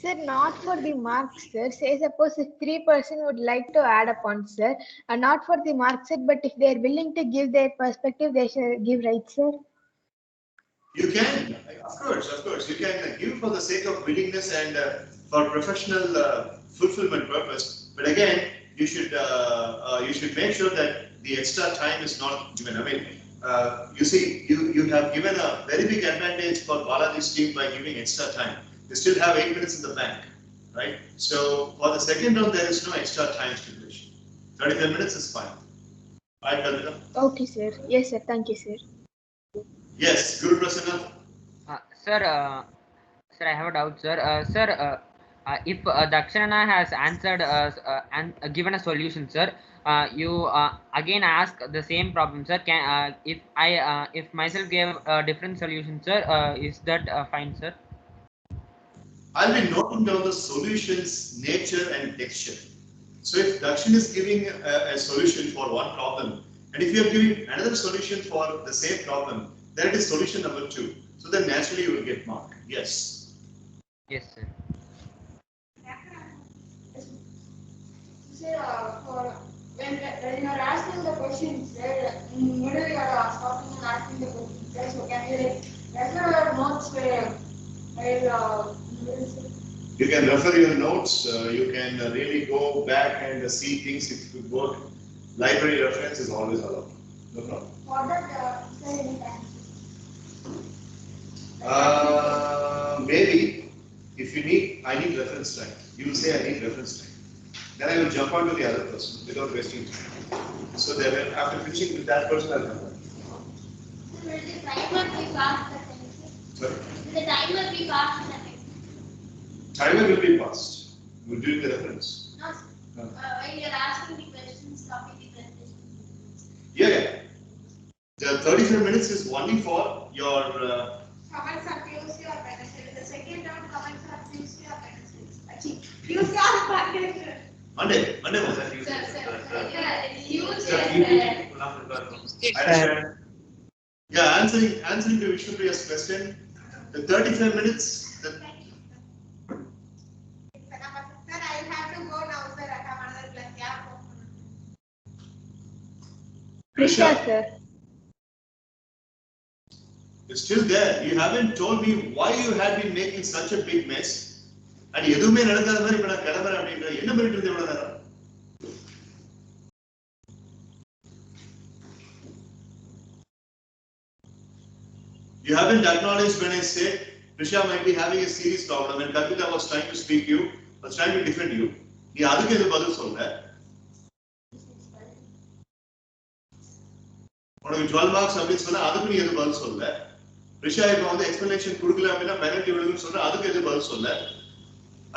Sir, not for the marks, sir. Say suppose if 3% would like to add upon, sir, not for the marks, sir, but if they are willing to give their perspective, they should give, right, sir? You can, of course, you can give for the sake of willingness and for professional fulfillment purpose. But again, you should make sure that the extra time is not given. I mean, you see, you have given a very big advantage for Balaji's team by giving extra time. They still have 8 minutes in the bank, right? So for the second round, there is no extra time stipulation. 35 minutes is fine. Right, Kalpita? Okay, sir. Yes, sir. Thank you, sir. Yes, good, Prasanna. Sir, I have a doubt, sir. If Dakshana has answered and given a solution, sir, you again ask the same problem, sir. If myself gave a different solution, sir, is that fine, sir? I'll be noting down the solution's nature and texture. So if Dakshin is giving a solution for one problem, and if you are giving another solution for the same problem, then it is solution number 2. So then naturally you will get mark. Yes. Yes, sir. Sir, when you are asking the questions, sir, in middle you are stopping and asking the questions, sir. So can you refer your notes while You can refer your notes. You can really go back and see things if you work. Library reference is always allowed. No problem. for that, is there any time? Maybe if you need, I need reference time. You will say I need reference time. Then I will jump on to the other person without wasting time. So then after finishing with that person, I'll come back. Will the timer be fast? Sorry? Will the timer be fast? Timer will be passed. We'll do the reference. No, when you're asking the questions, stopping the presentation. Yeah. The 35 minutes is only for your. Comments are POC or benefit. The second round comments are POC or benefit. POC or benefit. Monday was that Sir. Yeah, you understand. Yeah, answering to Vishnupriya's question, the 35 minutes. Sir, I have to go now, sir. I have another class. Yeah. Prisha, sir. It's still there. You haven't told me why you had been making such a big mess. And எதுவுமே நடக்காத மாதிரி இப்ப நான் கிளம்புறேன் அப்படின்ற என்ன பண்ணிட்டு இருந்தேன் இவ்வளவு நேரம்? You haven't acknowledged when I said Prisha might be having a serious problem and Kalpita was trying to speak you, was trying to defend you. நீ அதுக்கு எது பதில் சொல்ற? உனக்கு 12 marks அப்படின்னு சொன்னா அதுக்கு நீ எது பதில் சொல்ல? Prisha இப்ப வந்து explanation கொடுக்கல அப்படின்னா penalty விழுகும்னு சொல்ற அதுக்கு எது பதில் சொல்ல?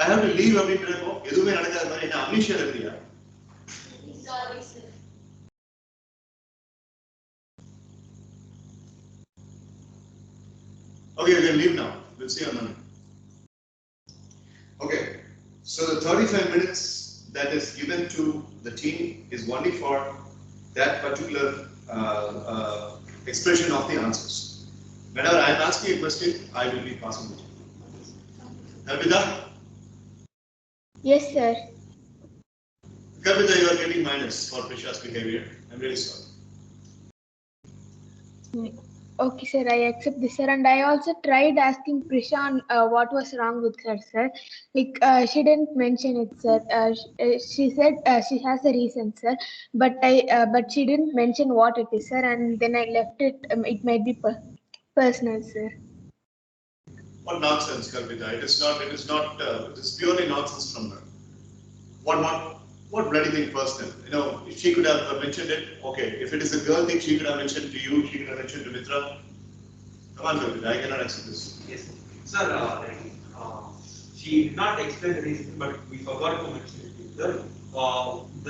I have to leave அப்படின்றப்போ எதுவுமே நடக்காத மாதிரி என்ன அம்னிஷியா இருக்கியா? Sorry, sir. Okay, you can leave now. We'll see on Monday. Okay, so the 35 minutes that is given to the team is only for that particular expression of the answers. Whenever I am asking a question, I will be passing it. Kalpita? Yes, sir. Kalpita, you are getting minus for Prisha's behavior. I'm really sorry. Okay, sir. I accept this, sir. And I also tried asking Prisha on what was wrong with her, sir. Like she didn't mention it, sir. She said she has a reason, sir. But she didn't mention what it is, sir. And then I left it. It might be personal, sir. What nonsense, Kalpita? It is not. It is purely nonsense from her. What bloody thing personal? You know, if she could have mentioned it, okay. If it is a girl thing, she could have mentioned to you, she could have mentioned to Mitra. Come on, Kalpita, I cannot accept this. Yes, sir. She did not explain the reason, but we forgot to mention it.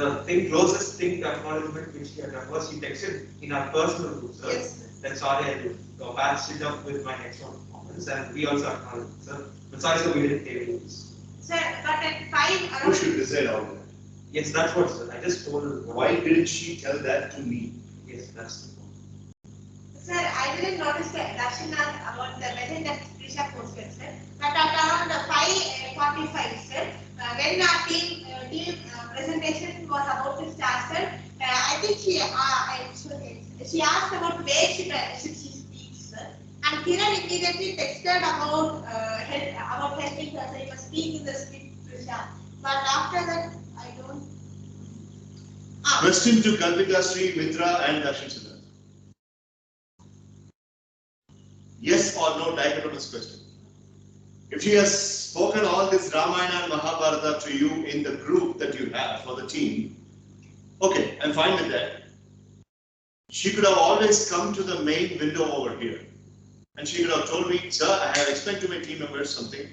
The closest thing to acknowledgement which she had done was she texted in our personal group, sir. Yes. Then sorry, I did. Patched it up with my next one performance, and we also acknowledged, sir. But sorry, sir, we didn't take this. Sir, but at 5 Who around. should decide all that? Yes, that's what, sir. I just told her. Why didn't she tell that to me? Yes, that's the point. Sir, I didn't notice the reduction about the message that Prisha posted, sir. But at around 5:45, about helping person. He must speak in the script, Trisha. But after that, I don't. Question to Kalpita, Sri, Mitra, and Darshan Chandra. Yes or no dichotomous question. If she has spoken all this Ramayana and Mahabharata to you in the group that you have for the team, okay, I'm fine with that. She could have always come to the main window over here. And she could have told me, sir, I have explained to my team members something,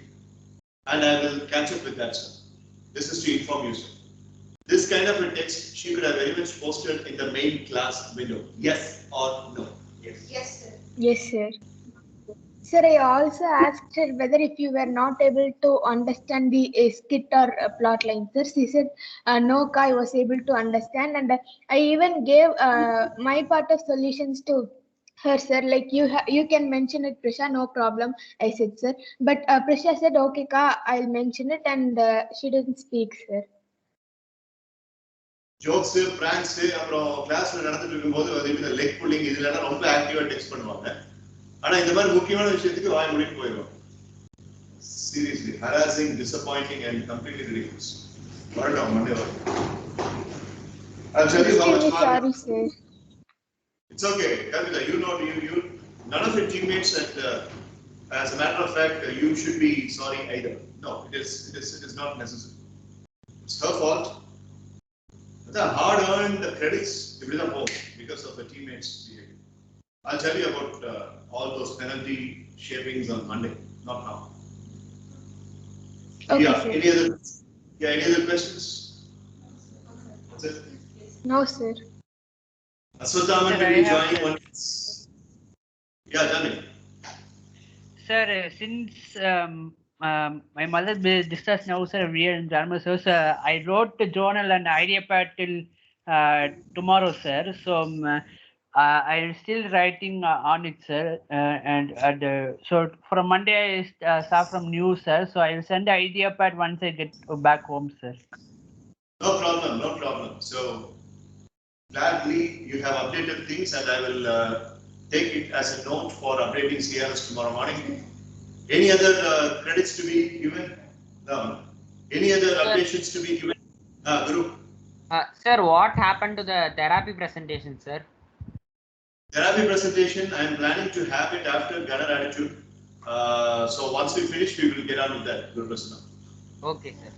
and I will catch up with that, sir. This is to inform you, sir. This kind of a text, she could have very much posted in the main class window. Yes or no? Yes. Yes, sir. Yes, sir. Sir, I also asked her whether if you were not able to understand the skit or plot line. Sir, she said, no, Ka, I was able to understand. And I even gave my part of solutions to her, sir. Like you can mention it, Prisha, no problem. I said, sir. But Prisha said, okay, Ka, I'll mention it. And she didn't speak, sir. Jokes pranks அப்புறம் கிளாஸ்ல நடந்துட்டு இருக்கும்போது அதே மாதிரி leg pulling இதுல ரொம்ப ஆக்டிவா text பண்ணுவாங்க. ஆனா இந்த மாதிரி முக்கியமான விஷயத்துக்கு வாய் மூடிட்டு போயிடும். Seriously, harassing, disappointing, and completely ridiculous. வரட்டும் மண்டே வரும். I'll tell you how much more. Sorry, sir. It's okay, Kavita. You know, none of your teammates, and as a matter of fact, you should be sorry either. No, it is not necessary. It's her fault. The hard-earned credits because of the teammates' behavior. I'll tell you about all those penalty shapings on Monday, not now. Okay, Yeah, sir. any other questions? That's it? No, sir. Aswathaman will be joining one. Yeah, Dani. Sir, since my mother discharged now, sir, we are in Dharma, sir. I wrote the journal and idea pad till tomorrow, sir. So I am still writing on it, sir. So from Monday I start from new, sir. So I will send the idea pad once I get back home, sir. No problem. So gladly you have updated things, and I will take it as a note for updating CRS tomorrow morning. Any other credits to be given? No. Any other updations to be given? Guru. Sir, what happened to the therapy presentation, sir? Therapy presentation, I am planning to have it after Gunner Attitude. So once we finish, we will get on with that, Guru Prasanna. Okay, sir.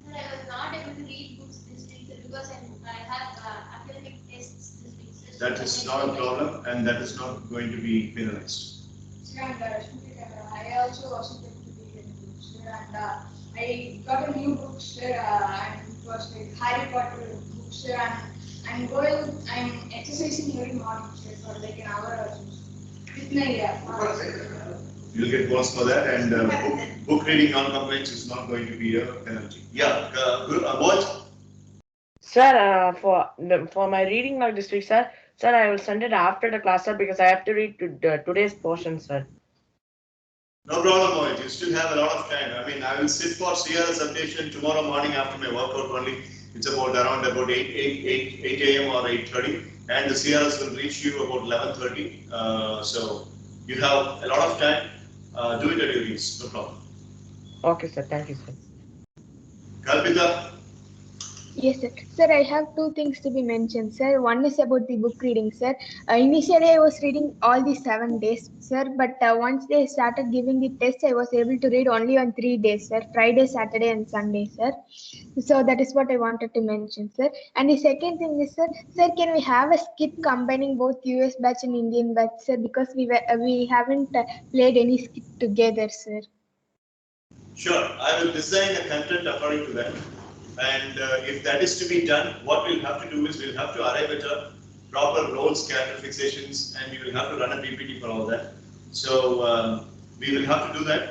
I was not able to read books this week because I have academic tests this week. That is not a problem, and that is not going to be penalized. I also wasn't able to read any books, and I got a new book, and it was like Harry Potter books, and I'm exercising every morning, for like an hour or so. With my You'll get points for that, and book reading non-compliance is not going to be a penalty. Yeah, what? Sir, for my reading log this week, sir, I will send it after the class, sir, because I have to read today's portion, sir. No problem, Mohit. You still have a lot of time. I mean, I will sit for CRS updation tomorrow morning after my workout only. It's around 8 a.m. or 8:30, and the CRS will reach you about 11:30. So you have a lot of time. Do it at your ease. No problem. Okay, sir. Thank you, sir. Kalpita. Yes, sir. Sir, I have two things to be mentioned, sir. One is about the book reading, sir. Initially, I was reading all the 7 days, sir. But once they started giving the tests, I was able to read only on 3 days, sir. Friday, Saturday, and Sunday, sir. So that is what I wanted to mention, sir. And the second thing is, sir, can we have a skit combining both US batch and Indian batch, sir? Because we haven't played any skit together, sir. Sure, I will design the content according to that. And if that is to be done, what we'll have to do is we'll have to arrive at a proper roles, character fixations, and we will have to run a PPT for all that. So we will have to do that.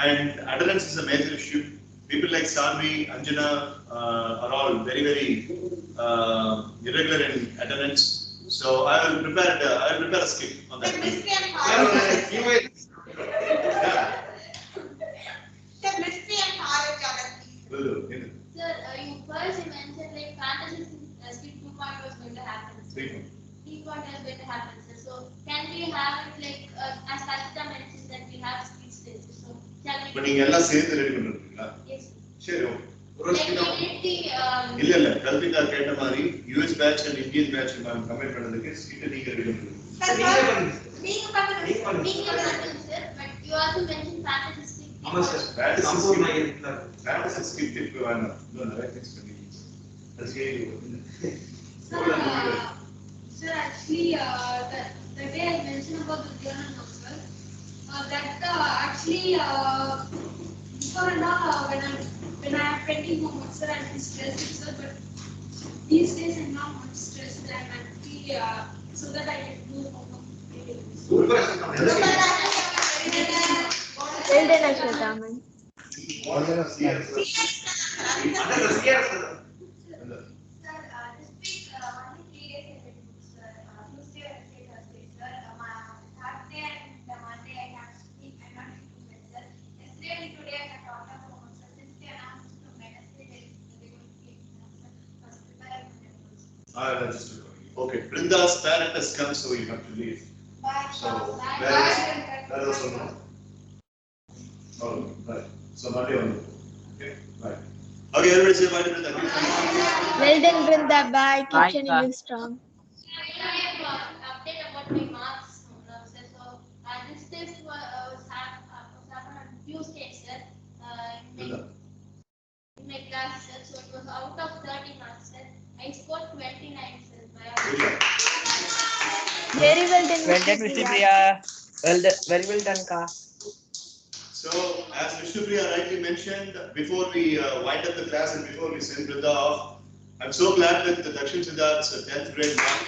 And attendance is a major issue. People like Sanvi, Anjana are all very, very irregular in attendance. So I will prepare a script on that. Sir, you first mentioned like fantasy skit 2 point was going to happen. 3 point was going to happen, sir. So can we have it like as Kashita mentioned that we have skit But நீங்க எல்லாம் சேர்ந்து ready பண்றீங்களா? சரி okay. இல்ல இல்ல கல்பிகா கேட்ட மாதிரி US batch and Indian batch நான் கம்பைன் பண்ணதுக்கு ஸ்கிட் நீங்க ரெடி பண்ணுங்க. You also mentioned fantasy skit. Fantasy skit இப்ப வேணாம். இன்னும் நிறைய things பண்ணி. That's really Sir, actually, the day I mentioned about the journal novel, that actually, before and all, when I am pending homework, sir, I'm stressed, sir, but these days I'm not much stressed, and I'm actually, so that I can do homework. Well done, Ashwataman. Okay, Brinda's parent has come, so you have to leave. So, that also no. Oh, right. So, Monday only. Okay, right. Okay, everybody say bye to Brinda. Well done, Brinda. Bye. Keep Bye, shining strong. Update about my marks. So this test was happened on Tuesday, sir. In my class, sir. So it was out of 30 marks, sir. I scored 29, sir. Very well done, Well done, Vishnu Mr. Priya. Priya. Very well done, Ka. So, as Vishnupriya rightly mentioned, before we wind up the class and before we send Brinda off, I'm so glad that the Dakshin Siddharth's 10th grade mark.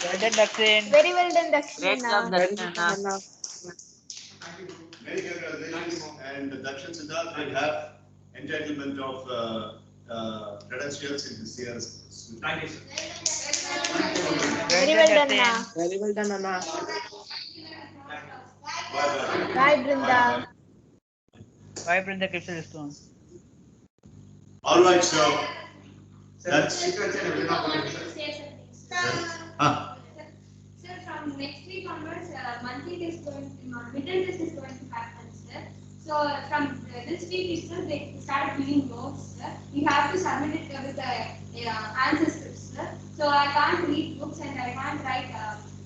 Well done, Dakshin. Very well done, Great Dakshina. job, Dakshina. Many congratulations, and Dakshin Siddharth will have entitlement of credentials in this year's school. Thank you, sir. Very well done, Ma. Very well done, Anna. Bye, Brinda. Bye, Brinda Krishna Stone. All right, so that's. Sir, from next week onwards, monthly test midterm test is going to happen, sir. So from this week itself, they started giving notes, sir. You have to submit it with the answer scripts, sir. So I can't read books and I can't write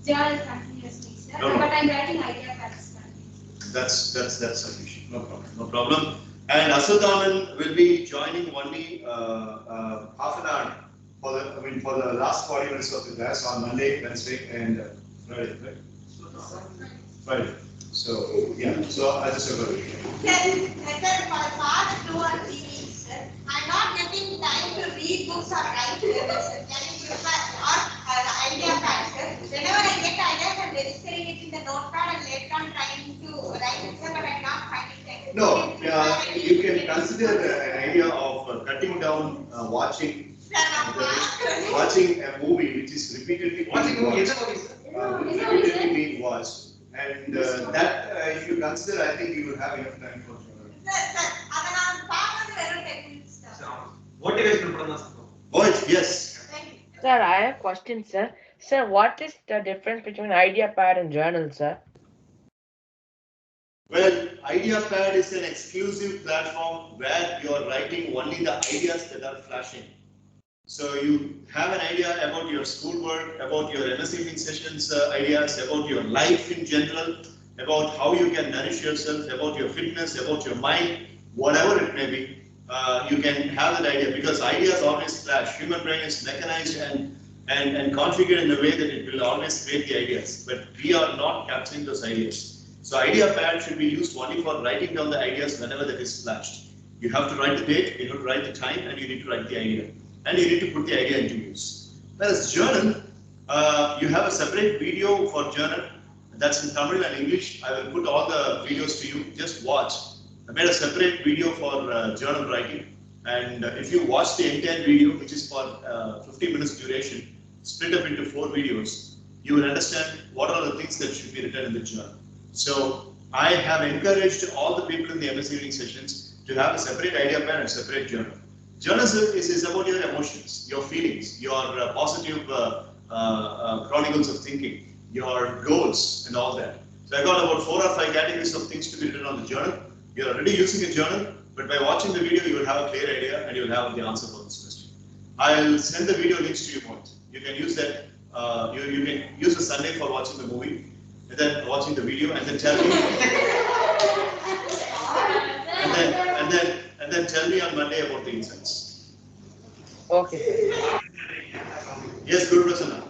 journal continuously, sir. No. But I'm writing idea cards. That's sufficient. No problem. No problem. And Aswathaman will be joining only half an hour for the last 40 minutes of the class on Monday, Wednesday, and Friday. Right? Friday. So yeah. So I just have Sir, for the past 2 or 3 weeks, sir, I'm not getting time to read books or write journals, sir. Can you give me the idea pad, sir? Whenever I get ideas, I'm registering it in the notepad and later on trying to write it, sir, but I'm not finding time. No, you can consider an idea of cutting down watching a movie which is repeatedly being watched, and that if you consider, I think you will have enough time for journal. What? Yes. Sir, I have a question, sir. Sir, what is the difference between idea pad and journal, sir? Well, IdeaPad is an exclusive platform where you are writing only the ideas that are flashing. So you have an idea about your schoolwork, about your MSES sessions ideas, about your life in general, about how you can nourish yourself, about your fitness, about your mind, whatever it may be. You can have that idea because ideas always flash. Human brain is mechanized and configured in a way that it will always create the ideas. But we are not capturing those ideas. So IdeaPad should be used only for writing down the ideas whenever that is flashed. You have to write the date, you have to write the time, and you need to write the idea. And you need to put the idea into use. Whereas journal, you have a separate video for journal. That's in Tamil and English. I will put all the videos to you. Just watch. I made a separate video for journal writing. And if you watch the entire video, which is for 50 minutes duration, split up into 4 videos, you will understand what are the things that should be written in the journal. So I have encouraged all the people in the MSES sessions to have a separate IdeaPad and separate journal. Journal is about your emotions, your feelings, your positive chronicles of thinking, your goals and all that. So I got about 4 or 5 categories of things to be written on the journal. You're already using a journal, but by watching the video, you will have a clear idea and you will have the answer for this question. I'll send the video links to you, Mohit. You can use that. You can use the Sunday for watching the movie, and then watching the video, and then tell me. and then tell me on Monday about the insights. Okay, sir. Yes, good Prasanna.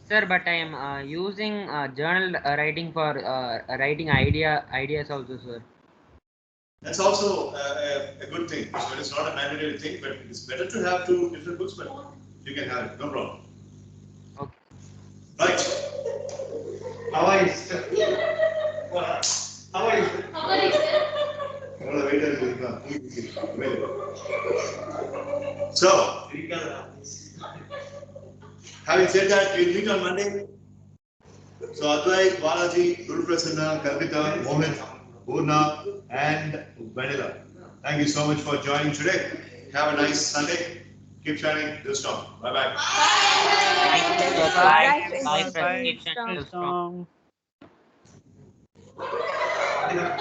Sir, but I am using journal writing for writing ideas also, sir. That's also a good thing. So it's not a mandatory thing, but it's better to have 2 different books, but you can have it, no problem. Okay. Right. How are you, sir? How are you, sir? How are you, sir? So, having said that, we'll meet on Monday. So, Advait, Balaji, Guru Prasanna, Kalpita, Mohit, Purna, and Vanilla. Thank you so much for joining today. Have a nice Sunday. Keep shining. Still strong. Bye-bye. Bye. Life is Bye. still Presentation strong. still strong.